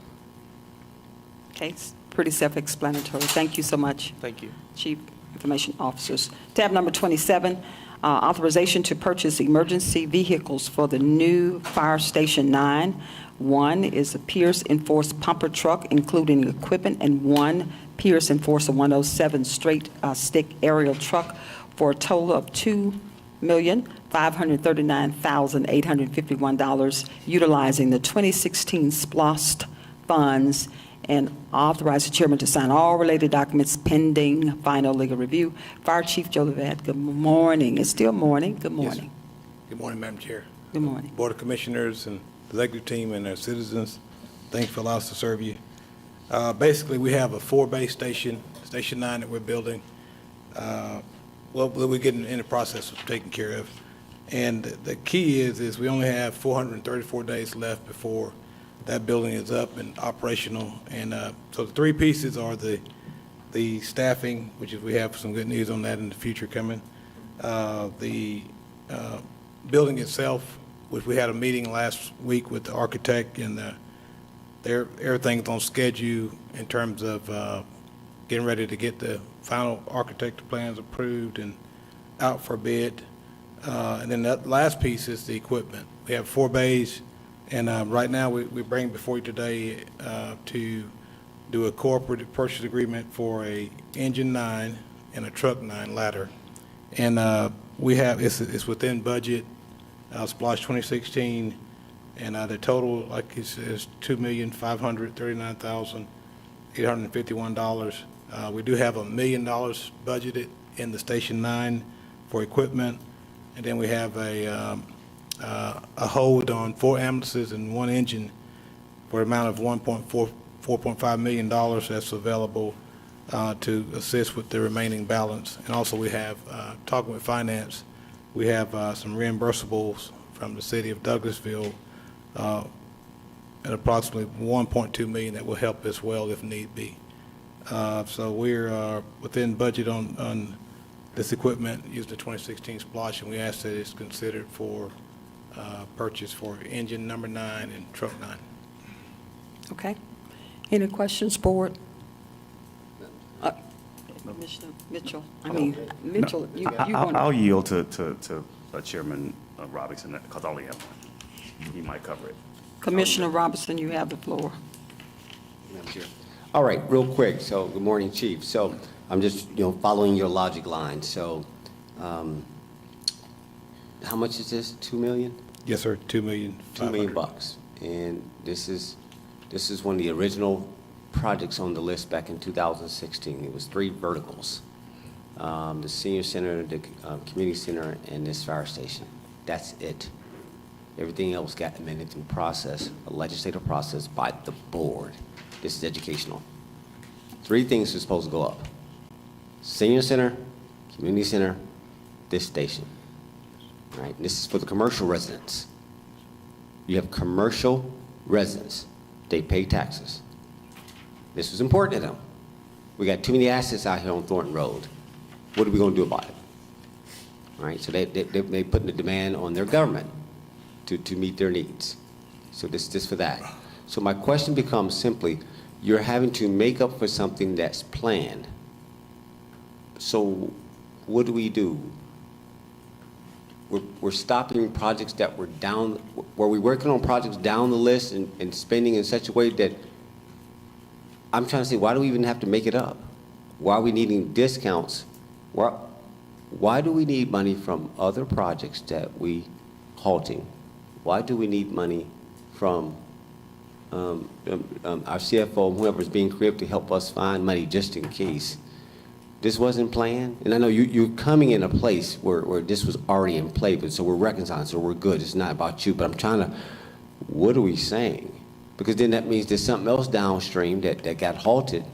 Okay, it's pretty self-explanatory. Thank you so much. Thank you. Chief Information Officers. Tab number 27, authorization to purchase emergency vehicles for the new Fire Station 9. One is a Pierce Enforce pumper truck, including equipment, and one Pierce Enforcer 107 straight stick aerial truck for a total of $2,539,851, utilizing the 2016 SPLOST funds and authorize the chairman to sign all related documents pending final legal review. Fire Chief Joe Levat, good morning. It's still morning. Good morning. Good morning, Madam Chair. Good morning. Board of Commissioners and executive team and their citizens, thanks for allowing us to serve you. Basically, we have a 4-base station, Station 9 that we're building. Well, we're getting in the process of taking care of. And the key is we only have 434 days left before that building is up and operational. And so the 3 pieces are the staffing, which is we have some good news on that in the future coming. The building itself, which we had a meeting last week with the architect, and everything's on schedule in terms of getting ready to get the final architect plans approved and out for bid. And then that last piece is the equipment. We have 4 bays, and right now we bring before you today to do a cooperative purchase agreement for a engine 9 and a truck 9 ladder. And we have, it's within budget, Splash 2016, and the total, like it says, $2,539,851. We do have $1 million budgeted in the Station 9 for equipment, and then we have a hold on 4 ambulances and 1 engine for an amount of $4.5 million that's available to assist with the remaining balance. And also we have, talking with finance, we have some reimbursables from the city of Douglasville at approximately $1.2 million that will help as well if need be. So we're within budget on this equipment using the 2016 Splosh, and we ask that it's considered for purchase for engine number 9 and truck 9. Okay. Any questions, board? Commissioner Mitchell, Mitchell, you want I'll yield to Chairman Robinson, because I only have one. He might cover it. Commissioner Robinson, you have the floor. Madam Chair. All right, real quick. So, good morning, Chief. So, I'm just, following your logic line. So, how much is this? 2 million? Yes, sir. $2 million. $2 million bucks. And this is one of the original projects on the list back in 2016. It was 3 verticals: the senior center, the community center, and this fire station. That's it. Everything else got amended through process, a legislative process by the board. This is educational. 3 things are supposed to go up: senior center, community center, this station. Right? This is for the commercial residents. You have commercial residents. They pay taxes. This was important to them. We got too many assets out here on Thornton Road. What are we going to do about it? All right, so they putting the demand on their government to meet their needs. So this for that. So my question becomes simply, you're having to make up for something that's planned. So what do? We're stopping projects that were down, were we working on projects down the list and spending in such a way that, I'm trying to say, why do we even have to make it up? Why are we needing discounts? Why do we need money from other projects that we halting? Why do we need money from our CFO, whoever's being creative, to help us find money just in case? This wasn't planned, and I know you're coming in a place where this was already in play, but so we're reconciling, so we're good. It's not about you, but I'm trying to, what are we saying? Because then that means there's something else downstream that got halted.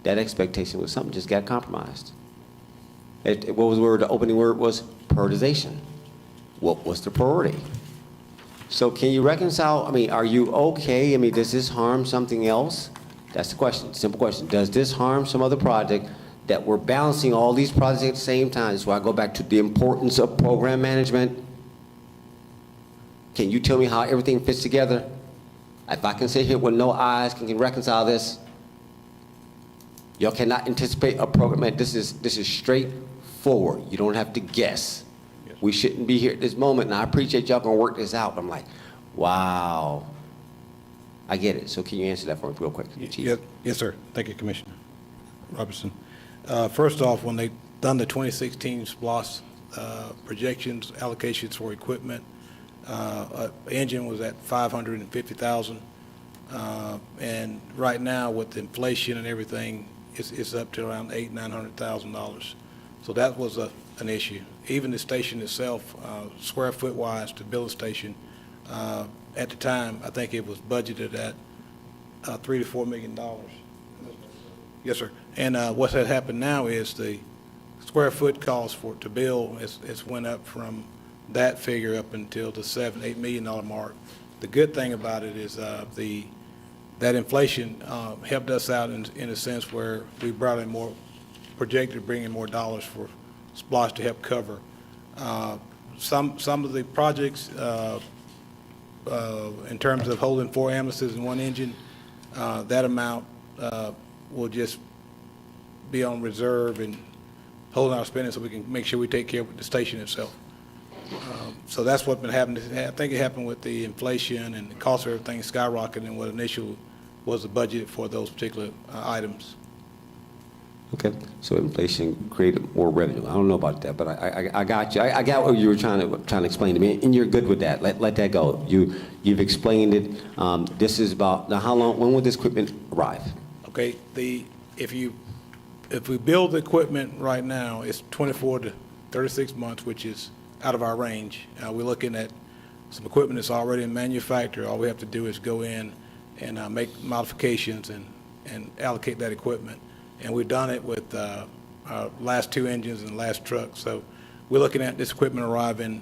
That expectation was something just got compromised. What was the word? The opening word was prioritization. What was the priority? So can you reconcile? I mean, are you okay? I mean, does this harm something else? That's the question, simple question. Does this harm some other project that we're balancing all these projects at the same time? That's why I go back to the importance of program management. Can you tell me how everything fits together? If I can sit here with no eyes, can reconcile this? Y'all cannot anticipate a program. This is straightforward. You don't have to guess. Yes. We shouldn't be here at this moment, and I appreciate y'all gonna work this out. I'm like, wow. I get it. So can you answer that for me real quick, Chief? Yes, sir. Thank you, Commissioner Robertson. First off, when they done the 2016 SPLOS projections, allocations for equipment, engine was at $550,000. And right now, with inflation and everything, it's up to around $900,000. So that was an issue. Even the station itself, square foot wise to build a station, at the time, I think it was budgeted at $3 to $4 million. Yes, sir. And what's had happened now is the square foot cost for it to build has went up from that figure up until the $7-8 million mark. The good thing about it is that inflation helped us out in a sense where we brought in more, projected to bring in more dollars for SPLOST to help cover. Some of the projects, in terms of holding 4 ambulances and 1 engine, that amount will just be on reserve and holding our spending so we can make sure we take care of the station itself. So that's what's been happening. I think it happened with the inflation and the cost of everything skyrocketing what initial was the budget for those particular items. Okay, so inflation created more revenue. I don't know about that, but I got you. I got what you were trying to explain to me, and you're good with that. Let that go. You've explained it. This is about now. How long? When will this equipment arrive? Okay, if we build the equipment right now, it's 24 to 36 months, which is out of our range. We're looking at some equipment that's already in manufacture. All we have to do is go in and make modifications and allocate that equipment. And we've done it with our last 2 engines and last truck. So we're looking at this equipment arriving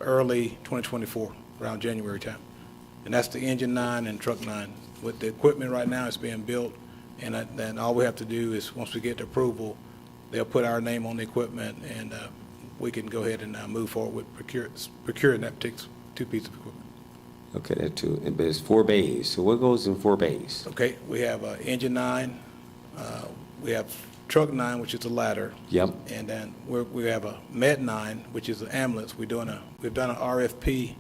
early 2024, around January time. And that's the engine 9 and truck 9. With the equipment right now, it's being built. And then all we have to do is, once we get the approval, they'll put our name on the equipment, and we can go ahead and move forward with procuring that particular 2 pieces of equipment. Okay, that too. But it's 4 bays. So what goes in 4 bays? Okay, we have engine 9. We have truck 9, which is a ladder. Yep. And then we have a med 9, which is an ambulance. We've done an RFP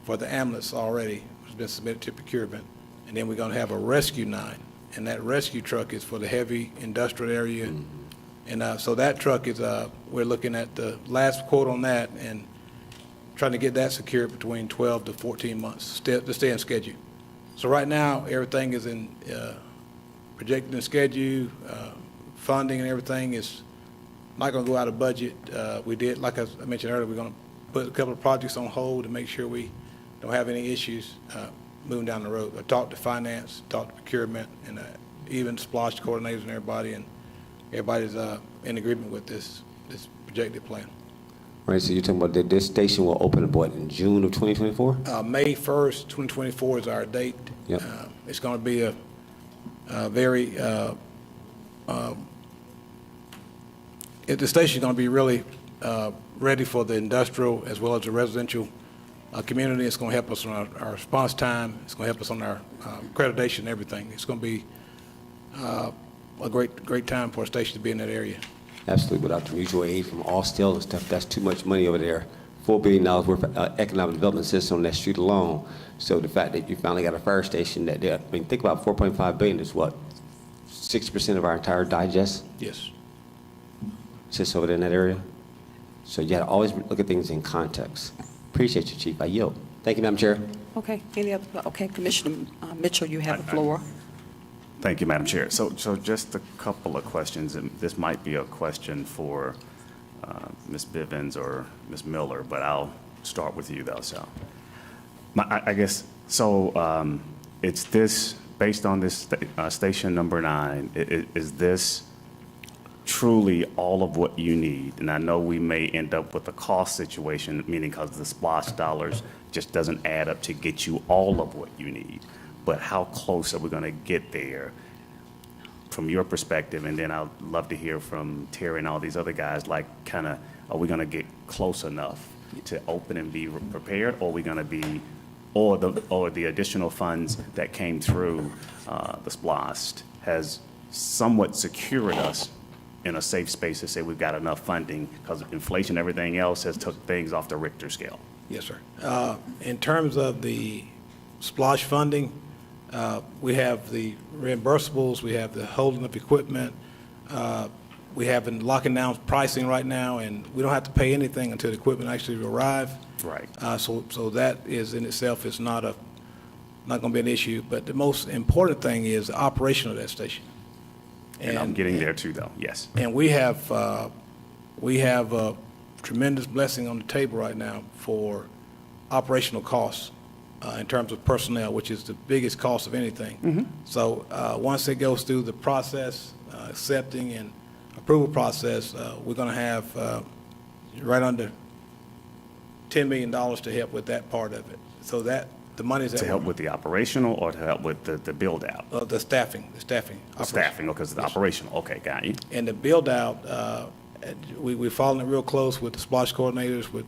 for the ambulance already, which has been submitted to procurement. And then we're going to have a rescue 9. And that rescue truck is for the heavy industrial area. Mm-hmm. And so that truck is, we're looking at the last quote on that and trying to get that secured between 12 to 14 months to stay in schedule. So right now, everything is in projected in schedule, funding and everything is not going to go out of budget. We did, like I mentioned earlier, we're going to put a couple of projects on hold to make sure we don't have any issues moving down the road. I talked to finance, talked to procurement, and even SPLOST coordinators and everybody, and everybody's in agreement with this projected plan. Right, so you're talking about that this station will open up, what, in June of 2024? May 1st, 2024 is our date. Yep. It's going to be a very, the station's going to be really ready for the industrial as well as the residential community. It's going to help us on our response time. It's going to help us on our accreditation and everything. It's going to be a great time for a station to be in that area. Absolutely. Without the mutual aid from Austell and stuff, that's too much money over there. $4 billion worth of economic development system on that street alone. So the fact that you finally got a fire station that there, I mean, think about $4.5 billion is what, 60% of our entire digest? Yes. Sits over there in that area. So you got to always look at things in context. Appreciate you, Chief. I yield. Thank you, Madam Chair. Okay, any other, okay, Commissioner Mitchell, you have the floor. Thank you, Madam Chair. So just a couple of questions, and this might be a question for Ms. Bivens or Ms. Miller, but I'll start with you, though, so. I guess, so it's this, based on this station number 9, is this truly all of what you need? And I know we may end up with a cost situation, meaning because the SPLOST dollars just doesn't add up to get you all of what you need. But how close are we going to get there from your perspective? And then I'd love to hear from Terry and all these other guys, like kind of, are we going to get close enough to open and be prepared, or are we going to be, or the additional funds that came through the SPLOST has somewhat secured us in a safe space to say we've got enough funding, because inflation and everything else has took things off the Richter scale? Yes, sir. In terms of the SPLOST funding, we have the reimbursables, we have the holding of equipment, we have been locking down pricing right now, and we don't have to pay anything until the equipment actually arrive. Right. So that is in itself is not not going to be an issue. But the most important thing is the operation of that station. And I'm getting there too, though, yes. And we have a tremendous blessing on the table right now for operational costs in terms of personnel, which is the biggest cost of anything. So once it goes through the process, accepting and approval process, we're going to have right under $10 million to help with that part of it. So that the money's To help with the operational or to help with the build-out? the staffing. Staffing, because of the operational, okay, got you. And the build-out, we're following it real close with the SPLOST coordinators, with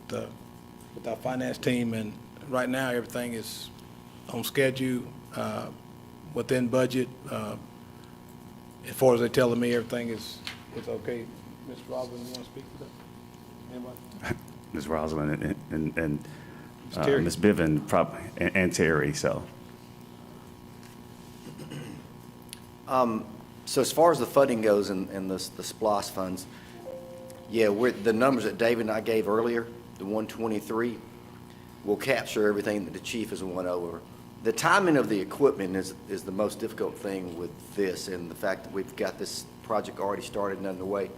our finance team, and right now, everything is on schedule, within budget. As far as they're telling me, everything is okay. Ms. Roslin, you want to speak to that? Anybody? Ms. Rosalind and Terry. Ms. Biven and Terry, so. So as far as the funding goes and the SPLOST funds, yeah, the numbers that David and I gave earlier, the 123, will capture everything that the chief has went over. The timing of the equipment is the most difficult thing with this, and the fact that we've got this project already started and underway.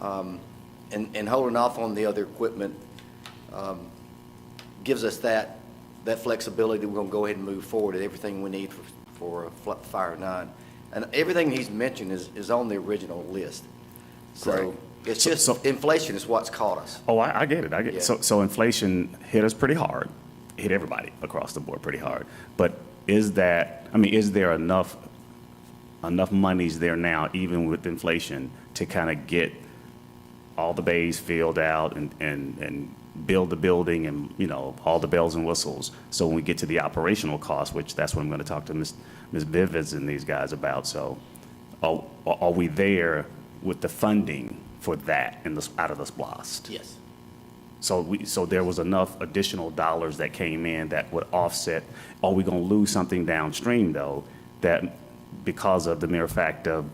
And holding off on the other equipment gives us that flexibility that we're going to go ahead and move forward at everything we need for Fire 9. And everything he's mentioned is on the original list. So Correct. it's just inflation is what's caught us. Oh, I get it, Yeah. So inflation hit us pretty hard, hit everybody across the board pretty hard. But is there enough monies there now, even with inflation, to kind of get all the bays filled out and build the building and, all the bells and whistles? So when we get to the operational cost, which that's what I'm going to talk to Ms. Bivens and these guys about. So are we there with the funding for that out of the SPLOST? Yes. So there was enough additional dollars that came in that would offset. Are we going to lose something downstream, though, that because of the mere fact of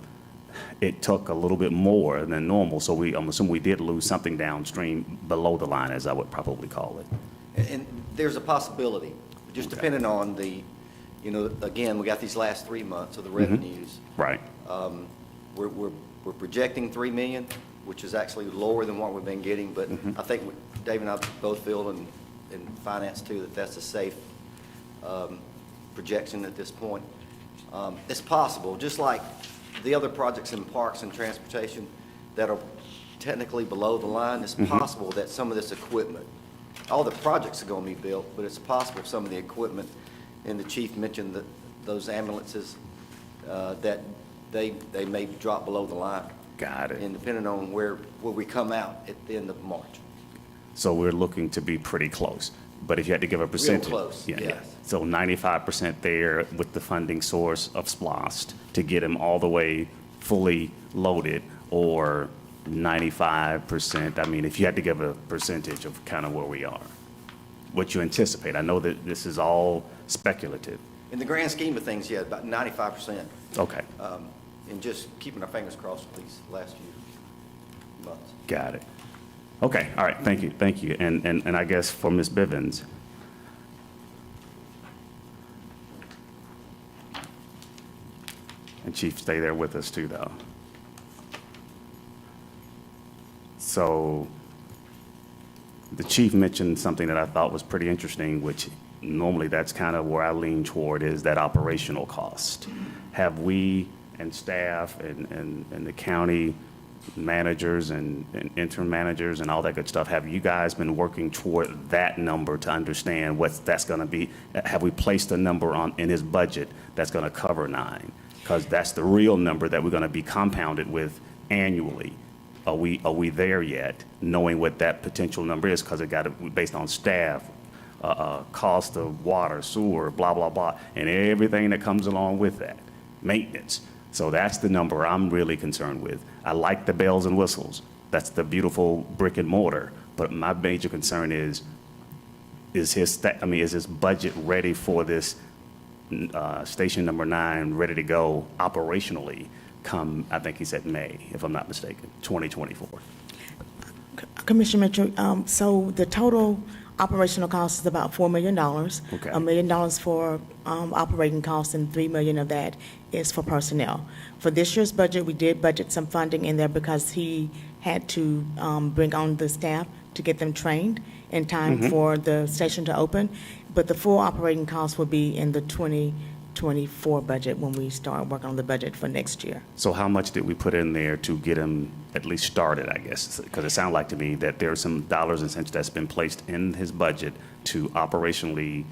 it took a little bit more than normal? So I'm assuming we did lose something downstream below the line, as I would probably call it. And there's a possibility, just depending on again, we got these last 3 months of the revenues. Right. We're projecting $3 million, which is actually lower than what we've been getting, but I think Dave and I both feel, and finance too, that that's a safe projection at this point. It's possible, just like the other projects in parks and transportation that are technically below the line, it's possible that some of this equipment, all the projects are going to be built, but it's possible some of the equipment, and the chief mentioned that those ambulances, that they may drop below the line. Got it. And depending on where we come out at the end of March. So we're looking to be pretty close. But if you had to give a percentage. Real close, yes. So 95% there with the funding source of SPLOST to get them all the way fully loaded, or 95%. I mean, if you had to give a percentage of kind of where we are, what you anticipate. I know that this is all speculative. In the grand scheme of things, yeah, about 95%. Okay. And just keeping our fingers crossed for these last few months. Got it. Okay, all right, thank you. And I guess for Ms. Bivens, and Chief, stay there with us too, though. So the chief mentioned something that I thought was pretty interesting, which normally that's kind of where I lean toward, is that operational cost. Have we and staff and the county managers and interim managers and all that good stuff, have you guys been working toward that number to understand what that's going to be? Have we placed a number in his budget that's going to cover 9? Because that's the real number that we're going to be compounded with annually. Are we there yet, knowing what that potential number is? Because it got to be based on staff, cost of water, sewer, blah, blah, blah, and everything that comes along with that, maintenance. So that's the number I'm really concerned with. I like the bells and whistles. That's the beautiful brick and mortar. But my major concern is his budget ready for this station number 9, ready to go operationally come, I think he said May, if I'm not mistaken, 2024. Commissioner Mitchell, so the total Operational cost is about $4 million. Okay. $1 million for operating costs, and $3 million of that is for personnel. For this year's budget, we did budget some funding in there because he had to bring on the staff to get them trained in time for the station to open. But the full operating cost will be in the 2024 budget when we start working on the budget for next year. So how much did we put in there to get him at least started, I guess? Because it sounded like to me that there are some dollars and cents that's been placed in his budget to operationally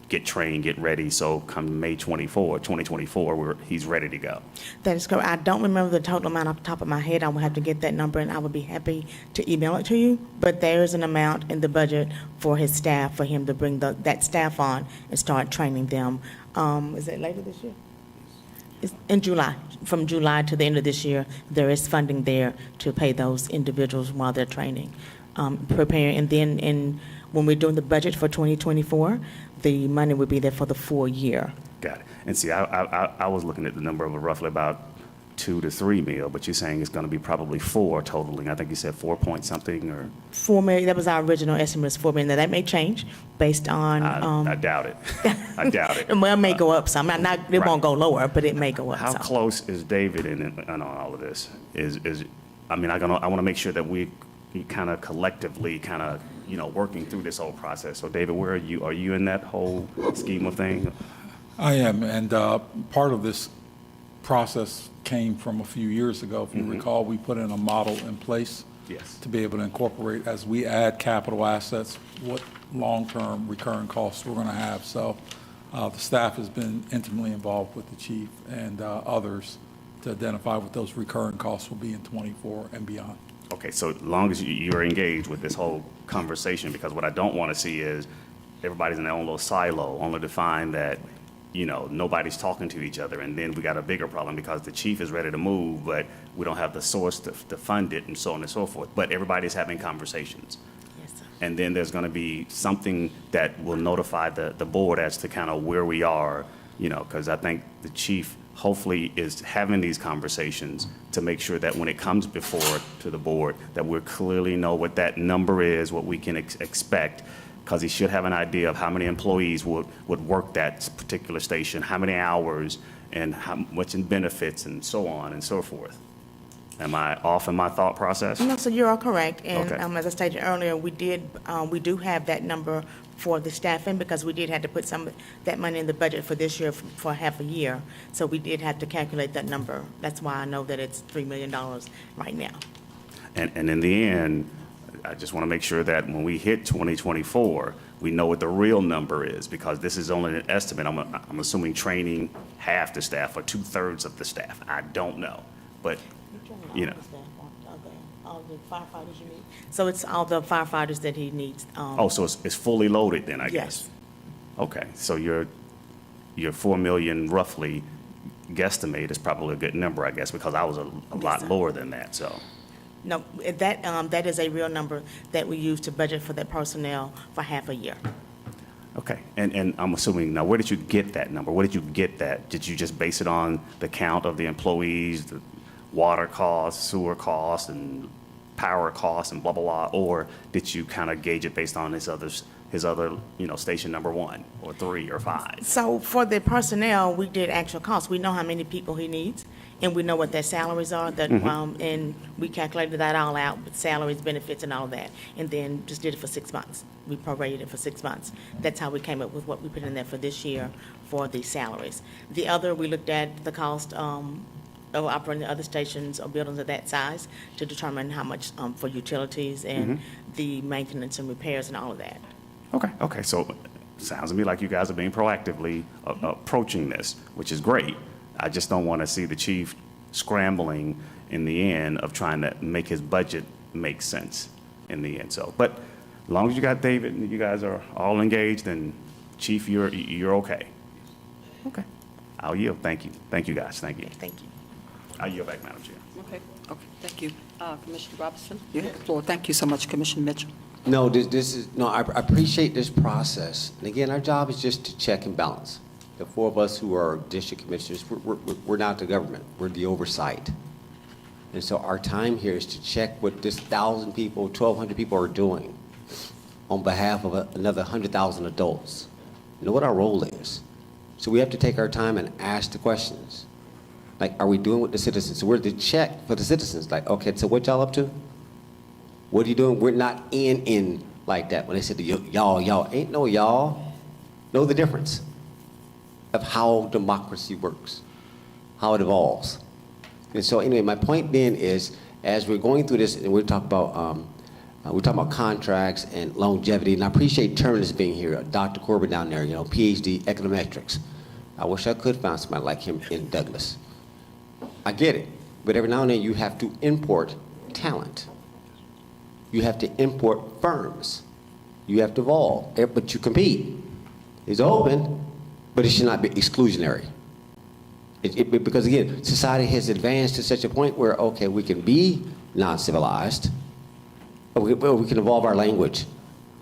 get trained, get ready, so come May 2024, he's ready to go. That is correct. I don't remember the total amount off the top of my head. I will have to get that number, and I would be happy to email it to you. But there is an amount in the budget for his staff, for him to bring that staff on and start training them. Is it later this year? It's in July. From July to the end of this year, there is funding there to pay those individuals while they're training, preparing. And then when we're doing the budget for 2024, the money would be there for the full year. Got it. And see, I was looking at the number of roughly about 2 to 3 mil, but you're saying it's going to be probably 4 totaling. I think you said 4 point something or? 4 million, that was our original estimate, is 4 million. Now, that may change based on. I doubt it. I doubt it. Well, it may go up some. It won't go lower, but it may go up How some. close is David in all of this? I want to make sure that we kind of collectively working through this whole process. So David, where are you? Are you in that whole scheme of thing? I am, and part of this process came from a few years ago. If you recall, we put in a model in place to be able to incorporate, as we add capital assets, what long-term recurring costs we're going to have. So the staff has been intimately involved with the chief and others to identify what those recurring costs will be in 24 and beyond. Okay, so as long as you're engaged with this whole conversation, because what I don't want to see is everybody's in their own little silo, only to find that, nobody's talking to each other, and then we got a bigger problem because the chief is ready to move, but we don't have the source to fund it, and so on and so forth. But everybody's having conversations. Yes, sir. And then there's going to be something that will notify the board as to kind of where we are, because I think the chief hopefully is having these conversations to make sure that when it comes before to the board, that we clearly know what that number is, what we can expect, because he should have an idea of how many employees would work that particular station, how many hours, and how much in benefits, and so on and so forth. Am I off in my thought process? No, so you are correct. And Okay. as I stated earlier, we do have that number for the staffing because we did have to put some of that money in the budget for this year for half a year. So we did have to calculate that number. That's why I know that it's $3 million right now. And in the end, I just want to make sure that when we hit 2024, we know what the real number is, because this is only an estimate. I'm assuming training half the staff or 2/3 of the staff. I don't know, but All the firefighters you need. So it's all the firefighters that he needs. so it's fully loaded then, I guess. Yes. Okay, so your $4 million roughly guesstimate is probably a good number, I guess, because I was a lot lower than that. So. No, that is a real number that we use to budget for that personnel for half a year. Okay, and I'm assuming, now where did you get that number? Where did you get that? Did you just base it on the count of the employees, the water costs, sewer costs, and power costs, and blah, blah, blah? Or did you kind of gauge it based on his other, station number 1 or 3 or 5? So for the personnel, we did actual costs. We know how many people he needs, and we know what their salaries are, and we calculated that all out with salaries, benefits, and all of that, and then just did it for 6 months. We prorated it for 6 months. That's how we came up with what we put in there for this year for the salaries. The other, we looked at the cost of operating other stations or buildings of that size to determine how much for utilities and the maintenance and repairs and all of that. Okay, so it sounds to me like you guys are being proactively approaching this, which is great. I just don't want to see the chief scrambling in the end of trying to make his budget make sense in the end. So, but as long as you got David and you guys are all engaged, then chief, you're okay. Okay. I'll yield. Thank you. Thank you, guys. Thank you. Thank you. I'll yield back, Madam Chair. Okay, thank you. Commissioner Robinson, you have the floor. Thank you so much, Commissioner Mitchell. No, I appreciate this process. And again, our job is just to check and balance. The 4 of us who are district commissioners, we're not the government. We're the oversight. And so our time here is to check what this 1,000 people, 1,200 people are doing. on behalf of another 100,000 adults. You know what our role is. So we have to take our time and ask the questions. Like, are we doing with the citizens? So we're the check for the citizens. Like, okay, so what y'all up to? What are you doing? We're not in like that. When they said to y'all, ain't no y'all. Know the difference of how democracy works, how it evolves. And so anyway, my point being is, as we're going through this, and we're talking about contracts and longevity, and I appreciate Turnus being here, Dr. Corbin down there, PhD econometrics. I wish I could find somebody like him in Douglas. I get it, but every now and then you have to import talent. You have to import firms. You have to evolve, but you compete. It's open, but it should not be exclusionary. Because again, society has advanced to such a point where, okay, we can be non-civilized, but we can evolve our language,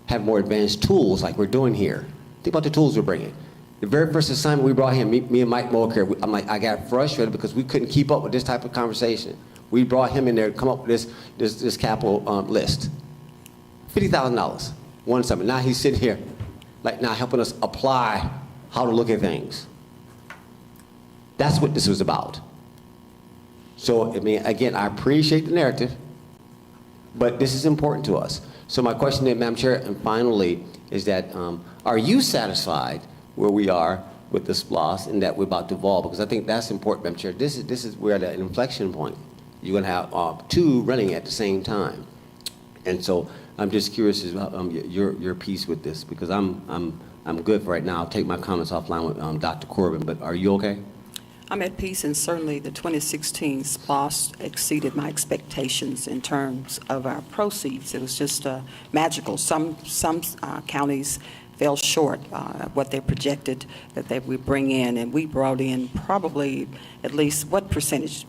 have more advanced tools like we're doing here. Think about the tools we're bringing. The very first assignment we brought him, me and Mike Mulcair, I got frustrated because we couldn't keep up with this type of conversation. We brought him in there to come up with this capital list. $50,000, one summit. Now he's sitting here, like now helping us apply how to look at things. That's what this was about. So, I mean, again, I appreciate the narrative, but this is important to us. So my question then, Madam Chair, and finally, is that are you satisfied where we are with the SPLOS and that we're about to evolve? Because I think that's important, Madam Chair. This is we're at an inflection point. You're going to have two running at the same time. And so I'm just curious about your piece with this, because I'm good for right now. I'll take my comments offline with Dr. Corbin, but are you okay? I'm at peace, and certainly the 2016 SPLOS exceeded my expectations in terms of our proceeds. It was just magical. Some counties fell short of what they projected that they would bring in, and we brought in probably at least, what percentage,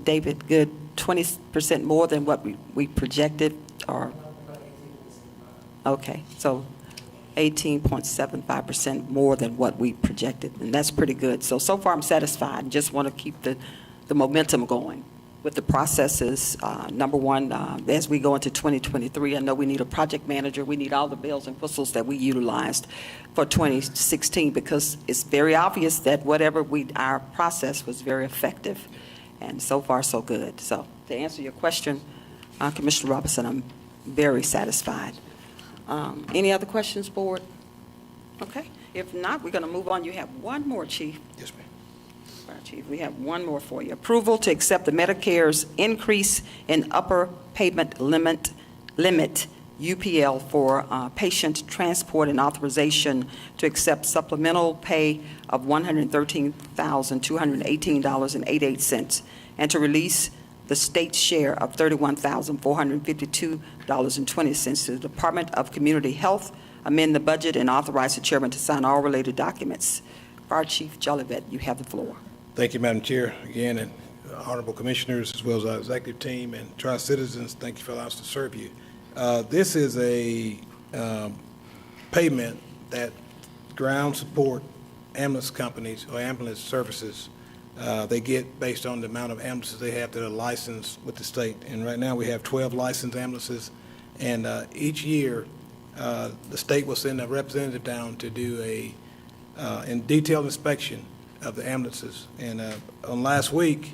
David, good 20% more than what we projected, or? Okay, so 18.75% more than what we projected, and that's pretty good. So far I'm satisfied. Just want to keep the momentum going with the processes. Number one, as we go into 2023, I know we need a project manager. We need all the bells and whistles that we utilized for 2016, because it's very obvious that our process was very effective, and so far so good. So to answer your question, Commissioner Robinson, I'm very satisfied. Any other questions, Board? Okay. If not, we're going to move on. You have one more, Chief. Yes, ma'am. Fire Chief, we have one more for you. Approval to accept the Medicare's increase in upper payment limit UPL for patient transport, and authorization to accept supplemental pay of $113,218.88, and to release the state share of $31,452.20 to the Department of Community Health, amend the budget, and authorize the chairman to sign all related documents. Fire Chief Jolivet, you have the floor. Thank you, Madam Chair. Again, and honorable commissioners, as well as our executive team and tri-citizens, thank you for allowing us to serve you. This is a payment that ground support ambulance companies or ambulance services they get based on the amount of ambulances they have that are licensed with the state. And right now we have 12 licensed ambulances, and each year the state will send a representative down to do a detailed inspection of the ambulances. And on last week,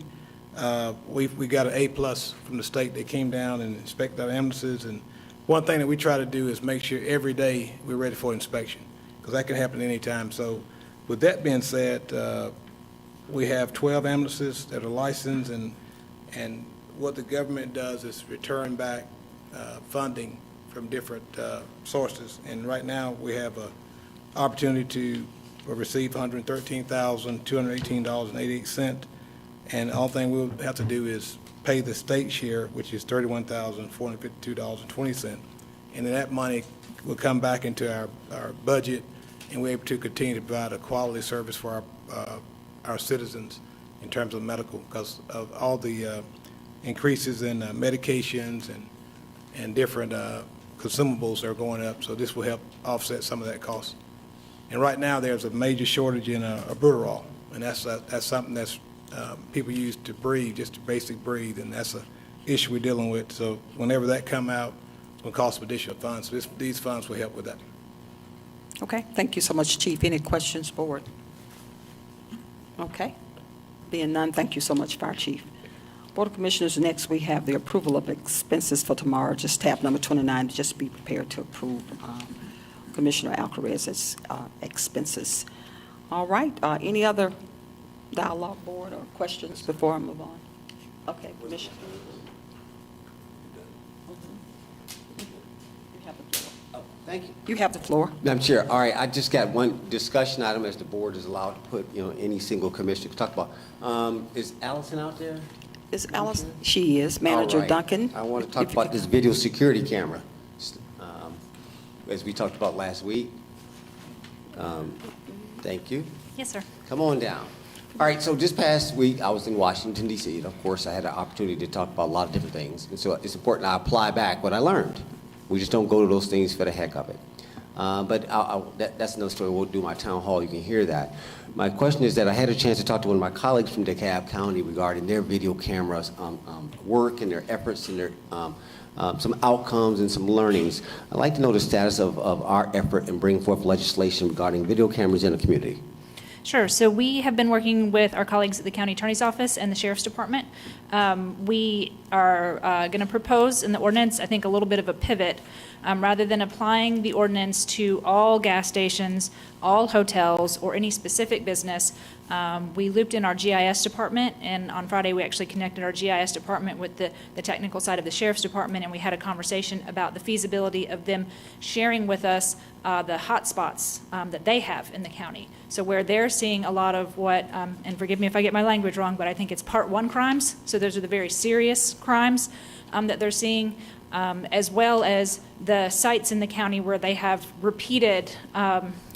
we got an A+ from the state. They came down and inspected our ambulances. And one thing that we try to do is make sure every day we're ready for inspection, because that can happen any time. So with that being said, we have 12 ambulances that are licensed, and what the government does is return back funding from different sources. And right now we have an opportunity to receive $113,218.88, and all thing we'll have to do is pay the state share, which is $31,452.20, and then that money will come back into our budget, and we're able to continue to provide a quality service for our citizens in terms of medical, because of all the increases in medications and different consumables are going up. So this will help offset some of that cost. And right now there's a major shortage in albuterol, and that's something that's people use to breathe, just to basic breathe, and that's an issue we're dealing with. So whenever that come out, will cost some additional funds. So these funds will help with that. Okay, thank you so much, Chief. Any questions, board? Okay, being none, thank you so much, Fire Chief. Board of Commissioners, next we have the approval of expenses for tomorrow, just tab number 29, just be prepared to approve Commissioner Alcaraz's expenses. All right, any other dialogue, board, or questions before I move on? Okay, Commissioner. Thank you. You have the floor. Madam Chair, all right, I just got one discussion item as the board is allowed to put, any single commissioner to talk about. Is Allison out there? Is Allison? She is. Manager All right. Duncan. I want to talk about this video security camera, as we talked about last week. Thank you. Yes, sir. Come on down. All right, so this past week, I was in Washington, D.C., and of course, I had an opportunity to talk about a lot of different things. And so it's important I apply back what I learned. We just don't go to those things for the heck of it. That's another story. We'll do my town hall. You can hear that. My question is that I had a chance to talk to one of my colleagues from DeKalb County regarding their video cameras work and their efforts and their some outcomes and some learnings. I'd like to know the status of our effort in bringing forth legislation regarding video cameras in the community. Sure. So we have been working with our colleagues at the County Attorney's Office and the Sheriff's Department. We are going to propose in the ordinance, I think, a little bit of a pivot. Rather than applying the ordinance to all gas stations, all hotels, or any specific business, we looped in our GIS department, and on Friday we actually connected our GIS department with the technical side of the Sheriff's Department, and we had a conversation about the feasibility of them sharing with us the hot spots that they have in the county. So where they're seeing a lot of what, and forgive me if I get my language wrong, but I think it's Part 1 crimes, so those are the very serious crimes that they're seeing, as well as the sites in the county where they have repeated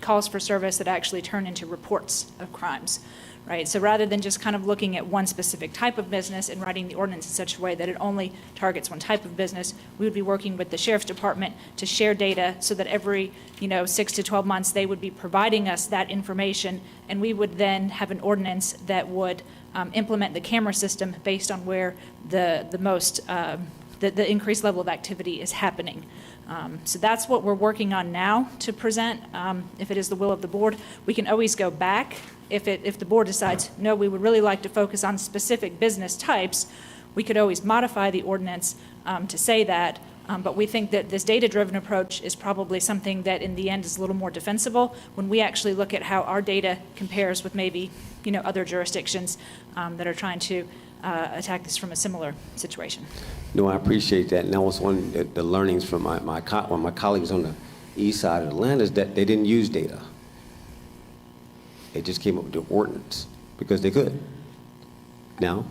calls for service that actually turn into reports of crimes, right? So rather than just kind of looking at one specific type of business and writing the ordinance in such a way that it only targets one type of business, we would be working with the Sheriff's Department to share data so that every 6 to 12 months they would be providing us that information, and we would then have an ordinance that would implement the camera system based on where the most the increased level of activity is happening. So that's what we're working on now to present. If it is the will of the board, we can always go back. If the board decides, no, we would really like to focus on specific business types, we could always modify the ordinance to say that. But we think that this data-driven approach is probably something that in the end is a little more defensible when we actually look at how our data compares with maybe other jurisdictions that are trying to attack this from a similar situation. No, I appreciate that. And that was one of the learnings from one of my colleagues on the east side of Atlanta, is that they didn't use data. They just came up with the ordinance because they could. Now,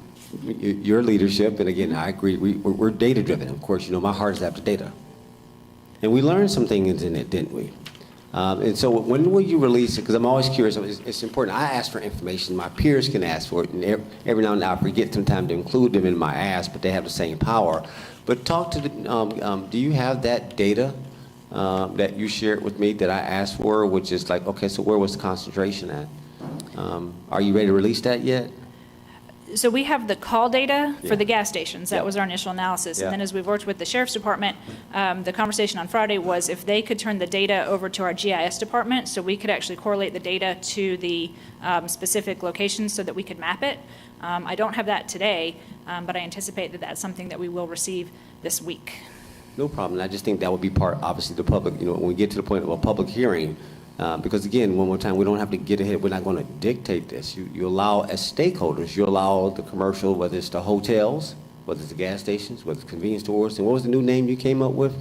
your leadership, and again, I agree, we're data-driven. Of course, my heart is after data. And we learned some things in it, didn't we? And so when will you release it? Because I'm always curious. It's important. I ask for information. My peers can ask for it. And every now and then I forget sometimes to include them in my ask, but they have the same power. But talk to do you have that data that you shared with me that I asked for, which is like, okay, so where was the concentration at? Are you ready to release that yet? So we have the call data for the gas stations. That was our initial analysis. And then as we've worked with the Sheriff's Department, the conversation on Friday was if they could turn the data over to our GIS department so we could actually correlate the data to the specific locations so that we could map it. I don't have that today, but I anticipate that that's something that we will receive this week. No problem. I just think that would be part, obviously, the public, when we get to the point of a public hearing, because again, one more time, we don't have to get ahead. We're not going to dictate this. You allow, as stakeholders, you allow the commercial, whether it's the hotels, whether it's the gas stations, whether it's convenience stores, and what was the new name you came up with?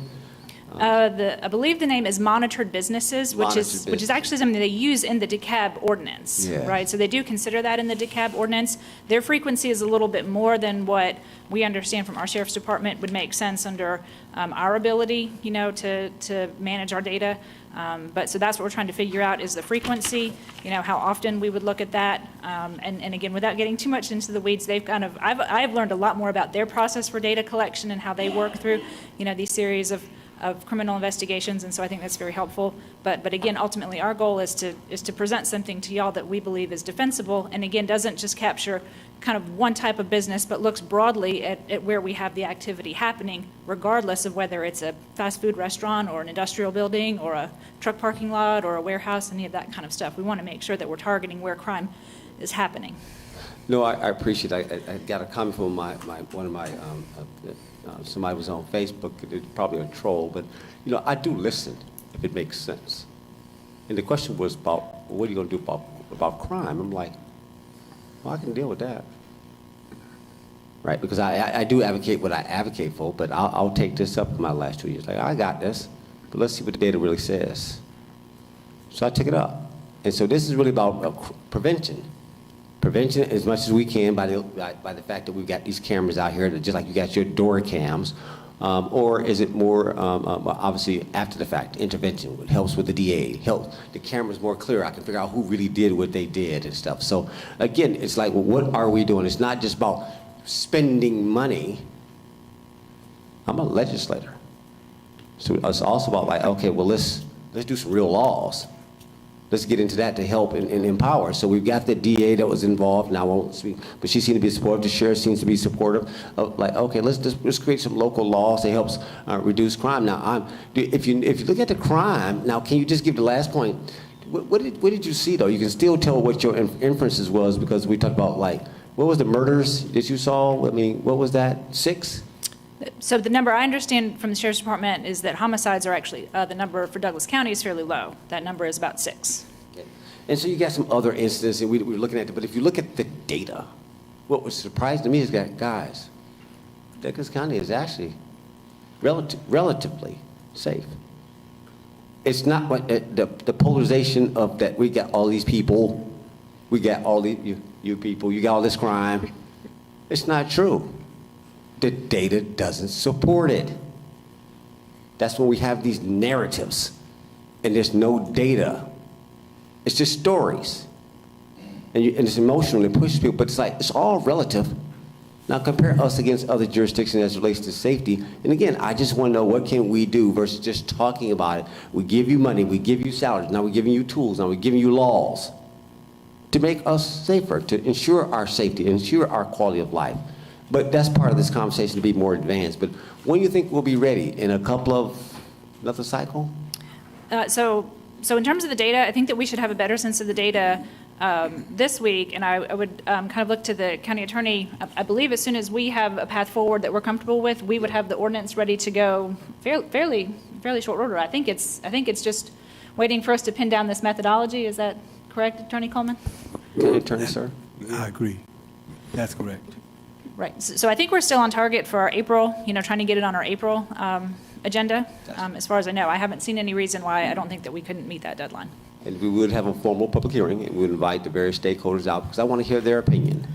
I believe the name is monitored businesses, which is actually something they use in the DeKalb ordinance, right? So they do consider that in the DeKalb ordinance. Their frequency is a little bit more than what we understand from our Sheriff's Department would make sense under our ability, to manage our data. But so that's what we're trying to figure out is the frequency, how often we would look at that. And again, without getting too much into the weeds, I've learned a lot more about their process for data collection and how they work through, these series of of criminal investigations, and so I think that's very helpful. But again, ultimately, our goal is to present something to y'all that we believe is defensible, and again, doesn't just capture kind of one type of business, but looks broadly at where we have the activity happening, regardless of whether it's a fast food restaurant or an industrial building or a truck parking lot or a warehouse, any of that kind of stuff. We want to make sure that we're targeting where crime is happening. No, I appreciate it. I got a comment from one of my, somebody was on Facebook, it's probably a troll, but, you know, I do listen if it makes sense. And the question was about, what are you going to do about crime? I'm like, well, I can deal with that. Right, because I do advocate what I advocate for, but I'll take this up in my last 2 years. Like, I got this, but let's see what the data really says. So I took it up. And so this is really about prevention. Prevention as much as we can by the fact that we've got these cameras out here, that just like you got your door cams, or is it more obviously after the fact intervention? It helps with the DA, helps the cameras more clear. I can figure out who really did what they did and stuff. So again, it's like, well, what are we doing? It's not just about spending money. I'm a legislator, so it's also about like, okay, well, let's do some real laws. Let's get into that to help and empower. So we've got the DA that was involved, and I won't speak, but she seemed to be supportive. The sheriff seems to be supportive of like, okay, let's create some local laws that helps reduce crime. Now, if you look at the crime, now can you just give the last point? What did you see though? You can still tell what your inferences was, because we talked about like, what was the murders that you saw? I mean, what was that, 6? So the number I understand from the Sheriff's Department is that homicides are actually, the number for Douglas County is fairly low. That number is about 6. Okay. And so you got some other incidents, and we were looking at it, but if you look at the data, what was surprising to me is that, guys, Douglas County is actually relatively safe. It's not what the polarization of that we got all these people, we got all these, you people, you got all this crime. It's not true. The data doesn't support it. That's when we have these narratives and there's no data. It's just stories. And it's emotional, it pushes people, but it's like, it's all relative. Now compare us against other jurisdictions as it relates to safety. And again, I just want to know, what can we do versus just talking about it? We give you money, we give you salaries, now we're giving you tools, now we're giving you laws to make us safer, to ensure our safety, ensure our quality of life. But that's part of this conversation, to be more advanced. But when do you think we'll be ready? In a couple of, another cycle? So in terms of the data, I think that we should have a better sense of the data this week, and I would kind of look to the county attorney. I believe as soon as we have a path forward that we're comfortable with, we would have the ordinance ready to go fairly short order. I think it's just waiting for us to pin down this methodology. Is that correct, Attorney Coleman? County attorney, sir? I agree. That's correct. Right. So I think we're still on target for our April, trying to get it on our April agenda. As far as I know, I haven't seen any reason why I don't think that we couldn't meet that deadline. And we would have a formal public hearing, and we would invite the various stakeholders out, because I want to hear their opinion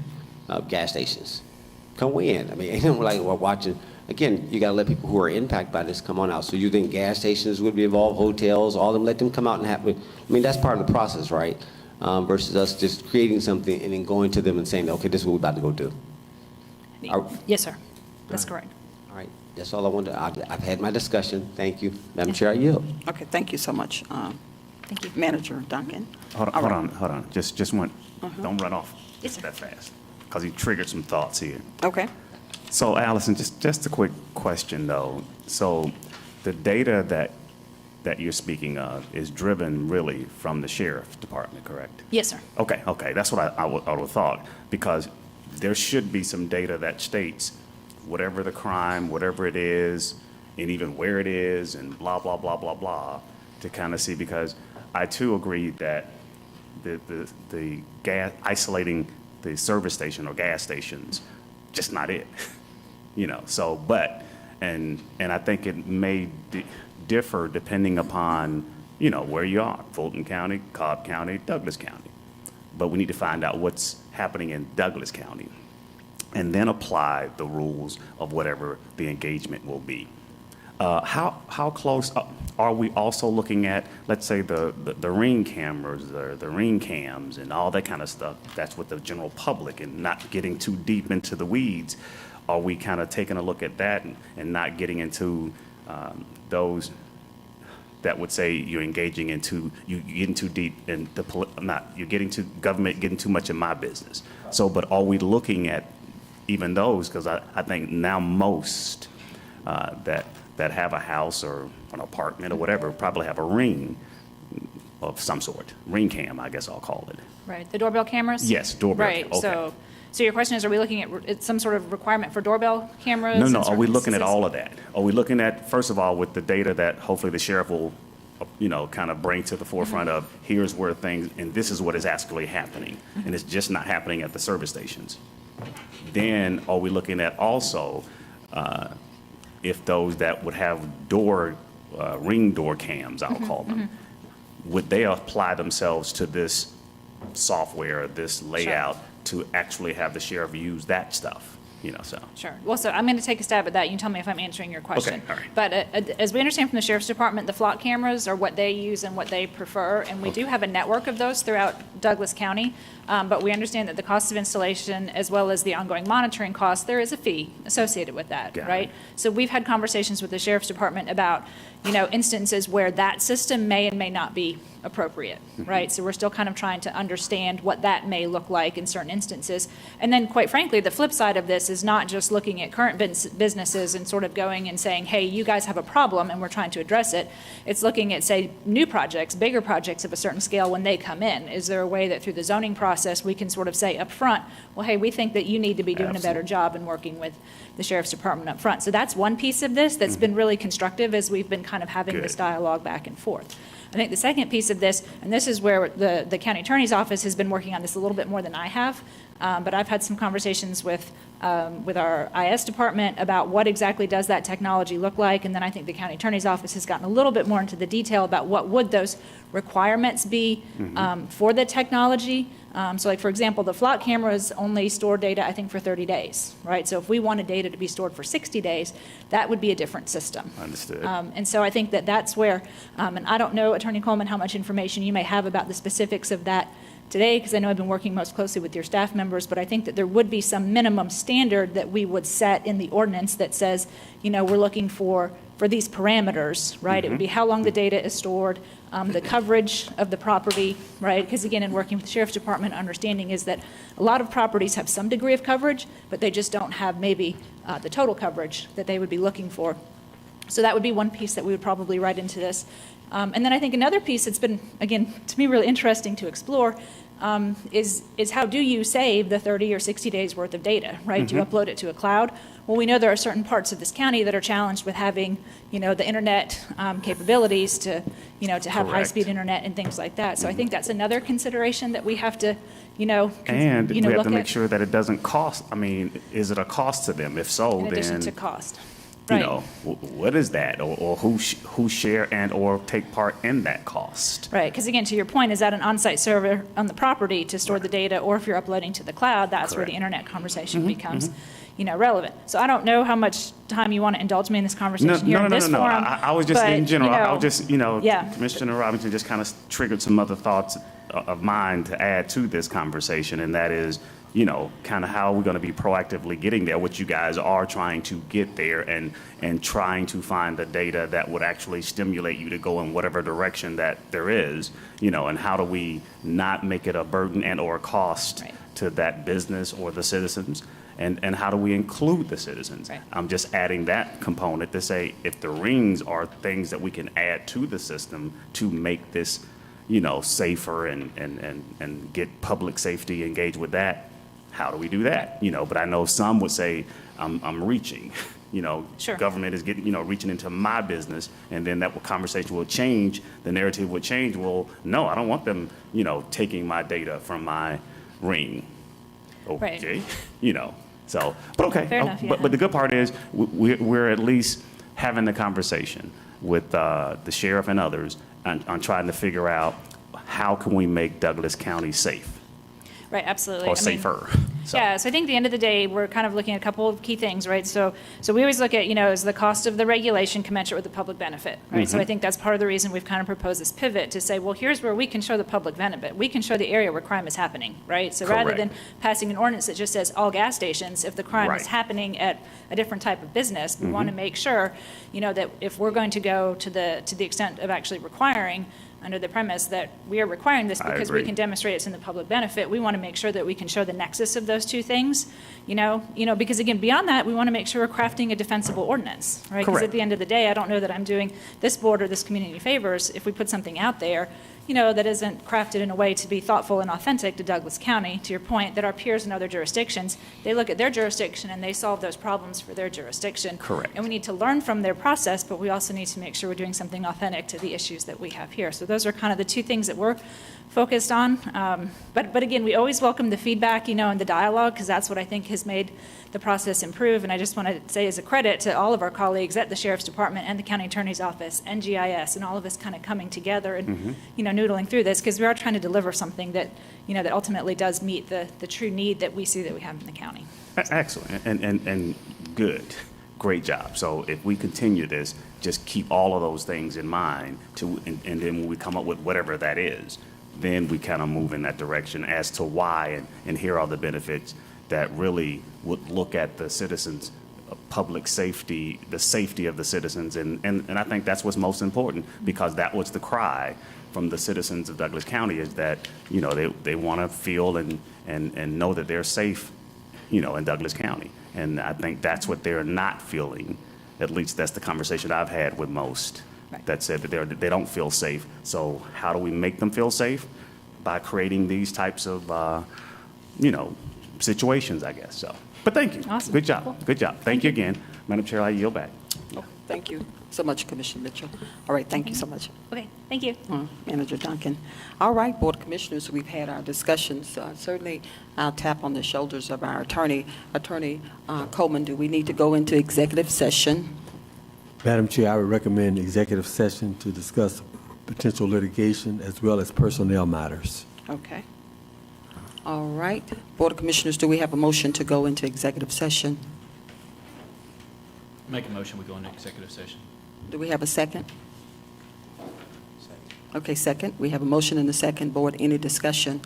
of gas stations. Come weigh in. I mean, like we're watching, again, you got to let people who are impacted by this come on out. So you think gas stations would be involved, hotels, all of them, let them come out and have, I mean, that's part of the process, right? Versus us just creating something and then going to them and saying, okay, this is what we're about to go do. Yes, sir. That's correct. All right. That's all I wanted. I've had my discussion. Thank you. Madam Chair, I yield. Okay, thank you so much. Thank you. Manager Duncan. Hold on. Just one. Don't run off Yes, sir. that fast, because you triggered some thoughts here. Okay. So, Allison, just a quick question, though. So the data that you're speaking of is driven really from the sheriff's department, correct? Yes, sir. Okay. That's what I would have thought, because there should be some data that states whatever the crime, whatever it is, and even where it is, and blah, blah, blah, blah, blah, to kind of see, because I too agree that the gas, isolating the service station or gas stations, just not it, so, but, and I think it may differ depending upon, where you are, Fulton County, Cobb County, Douglas County. But we need to find out what's happening in Douglas County and then apply the rules of whatever the engagement will be. How close are we also looking at, let's say, the ring cameras, the ring cams and all that kind of stuff? That's with the general public, and not getting too deep into the weeds. Are we kind of taking a look at that and not getting into those that would say you're engaging into, you're getting too deep in the, you're getting to government, getting too much in my business. So, but are we looking at even those? Because I think now most that have a house or an apartment or whatever probably have a ring of some sort. Ring cam, I guess I'll call it. Right, the doorbell cameras? Yes, doorbell. Right, Okay. so your question is, are we looking at some sort of requirement for doorbell cameras? No, in are we certain looking at instances? all of that? Are we looking at, first of all, with the data that hopefully the sheriff will, kind of bring to the forefront of, here's where things, and this is what is actually happening, and it's just not happening at the service stations. Then are we looking at also if those that would have ring door cams, I'll call them, would they apply themselves to this software, this layout, to actually have the sheriff use that stuff, so. Sure. Well, so I'm going to take a stab at that. You can tell me if I'm answering your question. Okay, all right. But as we understand from the Sheriff's Department, the flock cameras are what they use and what they prefer, and we do have a network of those throughout Douglas County. But we understand that the cost of installation, as well as the ongoing monitoring costs, there is a fee associated with that, Got right? So we've had conversations with the Sheriff's Department about, instances where that system may and may not be appropriate, right? So we're still kind of trying to understand what that may look like in certain instances. And then, quite frankly, the flip side of this is not just looking at current businesses and sort of going and saying, hey, you guys have a problem and we're trying to address it. It's looking at, say, new projects, bigger projects of a certain scale when they come in. Is there a way that through the zoning process we can sort of say up front, well, hey, we think that you need to be doing a better job in working with the Sheriff's Department up front. So that's one piece of this that's been really constructive as we've been kind of having this dialogue back and forth. I think the second piece of this, and this is where the county attorney's office has been working on this a little bit more than I have, but I've had some conversations with our IS department about what exactly does that technology look like, and then I think the county attorney's office has gotten a little bit more into the detail about what would those requirements be for the technology. So like, for example, the flock cameras only store data, I think, for 30 days, right? So if we wanted data to be stored for 60 days, that would be a different system. Understood. And so I think that that's where, and I don't know, Attorney Coleman, how much information you may have about the specifics of that today, because I know I've been working most closely with your staff members, but I think that there would be some minimum standard that we would set in the ordinance that says, we're looking for these parameters, right? It would be how long the data is stored, the coverage of the property, right? Because again, in working with the Sheriff's Department, understanding is that a lot of properties have some degree of coverage, but they just don't have maybe the total coverage that they would be looking for. So that would be one piece that we would probably write into this. And then I think another piece that's been, again, to me, really interesting to explore is how do you save the 30 or 60 days worth of data, right? Do you upload it to a cloud? Well, we know there are certain parts of this county that are challenged with having, the internet capabilities to have high-speed internet and things like that. So I think that's another consideration that we have to, And we have look to make at. sure that it doesn't cost, is it a cost to them? If so, In addition then, to cost. what is that? Or who share and or take part in that cost? Right, because again, to your point, is that an on-site server on the property to store the data, or if you're uploading to the cloud, that's where the internet conversation becomes, relevant. So I don't know how much time you want to indulge me in this conversation here in this forum. I was just in general. I was just, Yeah. Commissioner Robinson just kind of triggered some other thoughts of mine to add to this conversation, and that is, kind of how we're going to be proactively getting there, which you guys are trying to get there and trying to find the data that would actually stimulate you to go in whatever direction that there is, and how do we not make it a burden and or a cost to that business or the citizens, and how do we include the citizens? I'm just adding that component to say if the rings are things that we can add to the system to make this, safer and get public safety engaged with that. How do we do that? But I know some would say, I'm reaching, Sure. Government is getting, reaching into my business, and then that conversation will change, the narrative will change. Well, no, I don't want them, taking my data from my ring. Okay, so, but okay. Fair enough, yeah. But the good part is we're at least having the conversation with the sheriff and others on trying to figure out how can we make Douglas County safe Right, absolutely. or safer. Yeah, so I think at the end of the day, we're kind of looking at a couple of key things, right? So we always look at, is the cost of the regulation commensurate with the public benefit, right? So I think that's part of the reason we've kind of proposed this pivot to say, well, here's where we can show the public benefit. We can show the area where crime is happening, right? So rather than passing an ordinance that just says all gas stations, if the crime is happening at a different type of business, we want to make sure, that if we're going to go to the extent of actually requiring, under the premise that we are requiring this because we can demonstrate it's in the public benefit, we want to make sure that we can show the nexus of those two things, because again, beyond that, we want to make sure we're crafting a defensible ordinance, right? Because at the end of the day, I don't know that I'm doing this board or this community favors if we put something out there, that isn't crafted in a way to be thoughtful and authentic to Douglas County. To your point, that our peers in other jurisdictions, they look at their jurisdiction and they solve those problems for their jurisdiction. Correct. And we need to learn from their process, but we also need to make sure we're doing something authentic to the issues that we have here. So those are kind of the two things that we're focused on. But again, we always welcome the feedback, and the dialogue, because that's what I think has made the process improve. And I just want to say as a credit to all of our colleagues at the Sheriff's Department and the County Attorney's Office and GIS and all of us kind of coming together and, noodling through this, because we are trying to deliver something that, that ultimately does meet the true need that we see that we have in the county. Excellent, and good. Great job. So if we continue this, just keep all of those things in mind, and then when we come up with whatever that is, then we kind of move in that direction as to why, and here are the benefits that really would look at the citizens' public safety, the safety of the citizens, and I think that's what's most important, because that was the cry from the citizens of Douglas County, is that, they want to feel and know that they're safe, in Douglas County. And I think that's what they're not feeling. At least that's the conversation I've had with most that said that they don't feel safe. So how do we make them feel safe? By creating these types of, situations, I guess. So, but thank you. Awesome. Good job. Cool. Good job. Thank you again. Madam Chair, I yield back. Thank you so much, Commissioner Mitchell. All right, thank you so much. Okay, thank you. Manager Duncan. All right, Board of Commissioners, we've had our discussions. Certainly, I'll tap on the shoulders of our attorney. Attorney Coleman, do we need to go into executive session? Madam Chair, I would recommend executive session to discuss potential litigation as well as personnel matters. Okay. All right. Board of Commissioners, do we have a motion to go into executive session? Make a motion, we go into executive session. Do we have a second? Okay, second. We have a motion and a second. Board, any discussion?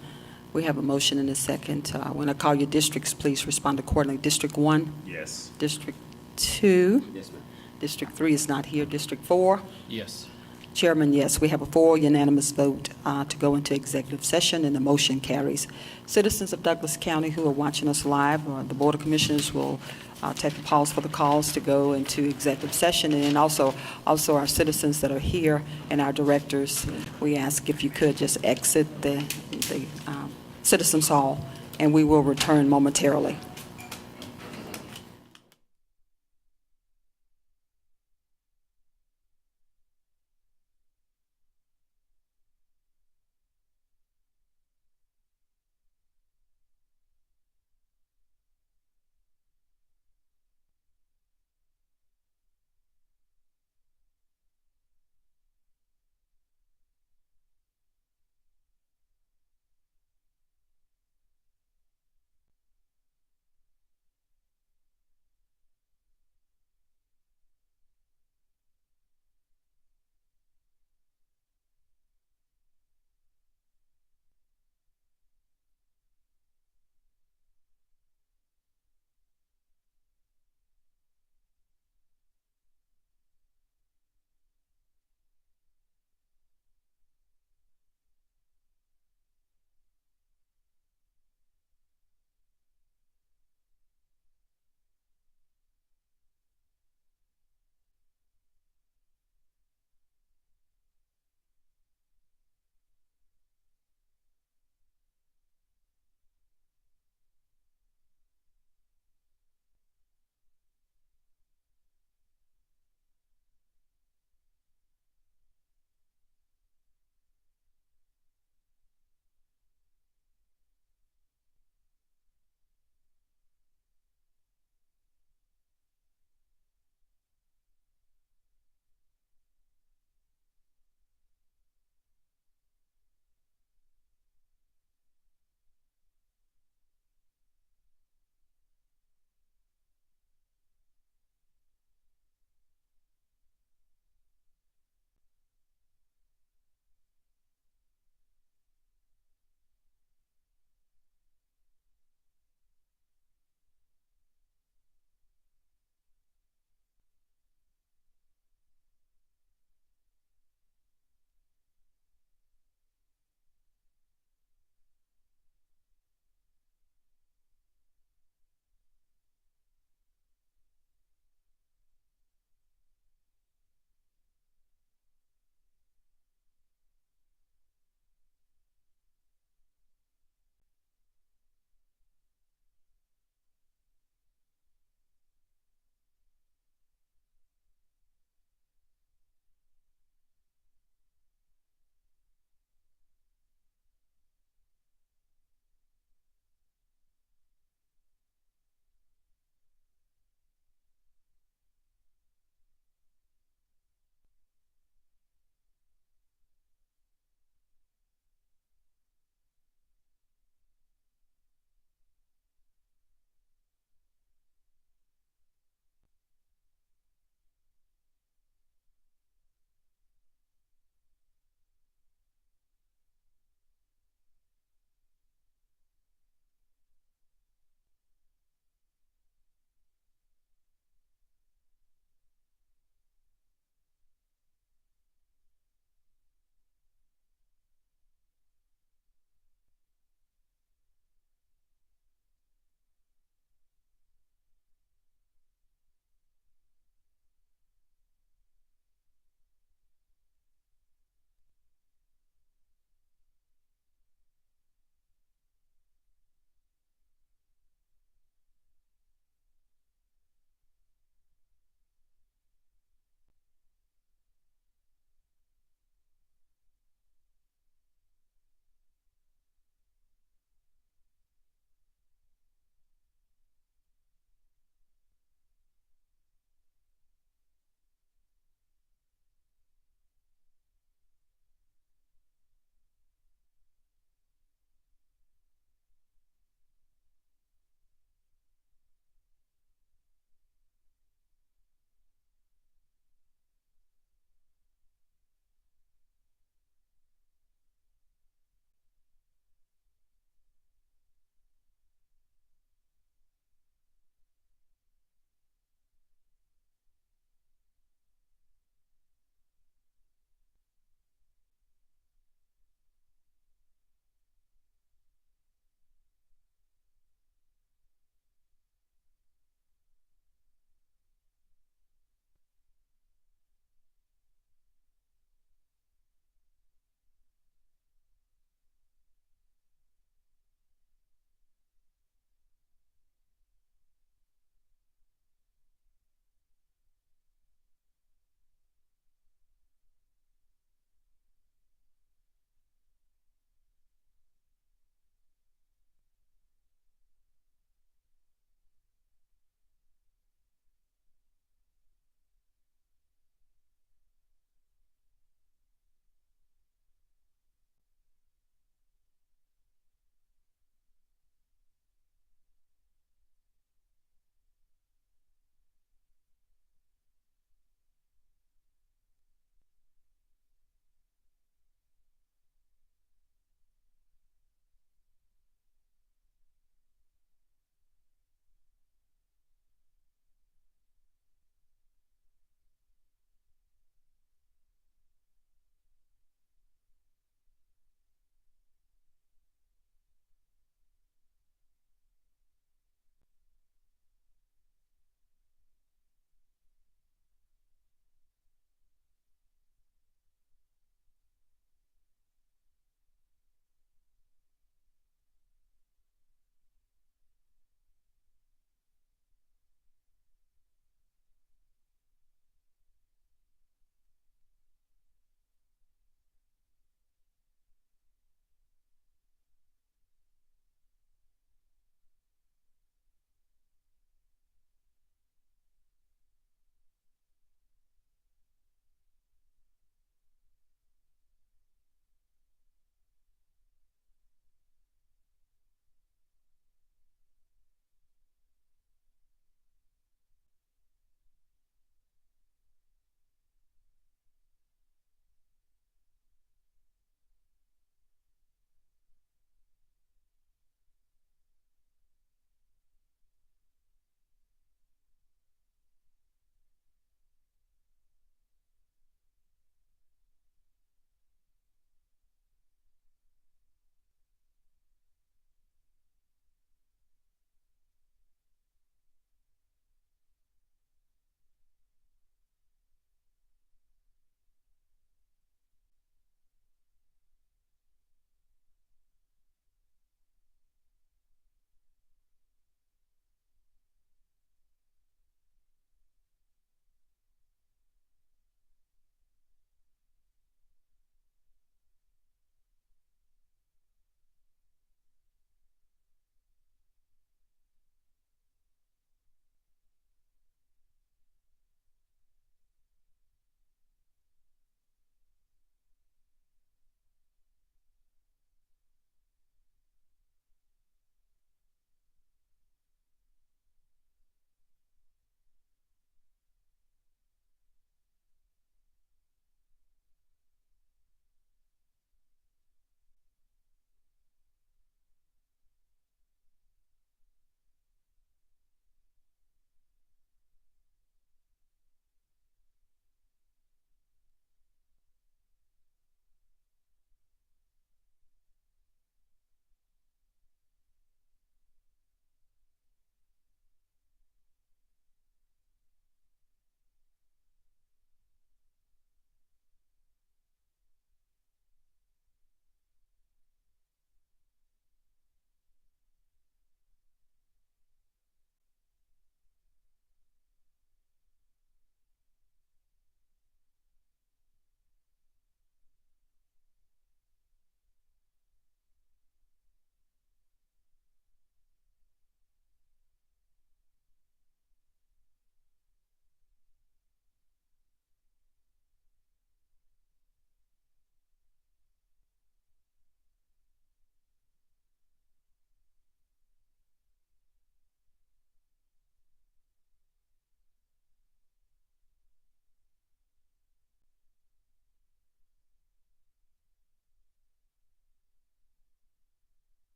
We have a motion and a second. When I call your districts, please respond accordingly. District 1? Yes. District 2? Yes, ma'am. District 3 is not here. District 4? Yes. Chairman, yes. We have a 4 unanimous vote to go into executive session, and the motion carries. Citizens of Douglas County who are watching us live, the Board of Commissioners will take a pause for the calls to go into executive session, and then also our citizens that are here and our directors, we ask if you could just exit the Citizens Hall, and we will return momentarily.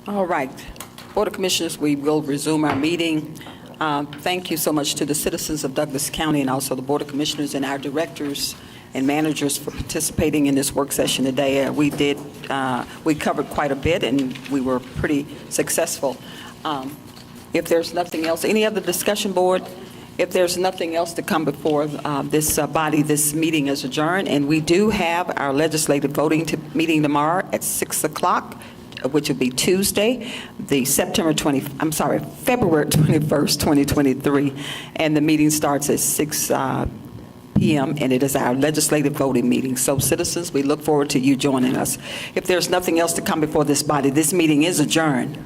All right. Board of Commissioners, we will resume our meeting. Thank you so much to the citizens of Douglas County and also the Board of Commissioners and our directors and managers for participating in this work session today. We covered quite a bit and we were pretty successful. If there's nothing else, any other discussion, board? If there's nothing else to come before this body, this meeting is adjourned. And we do have our legislative voting meeting tomorrow at 6 o'clock, which will be Tuesday, the February 21st, 2023. And the meeting starts at 6 p.m. and it is our legislative voting meeting. So citizens, we look forward to you joining us. If there's nothing else to come before this body, this meeting is adjourned.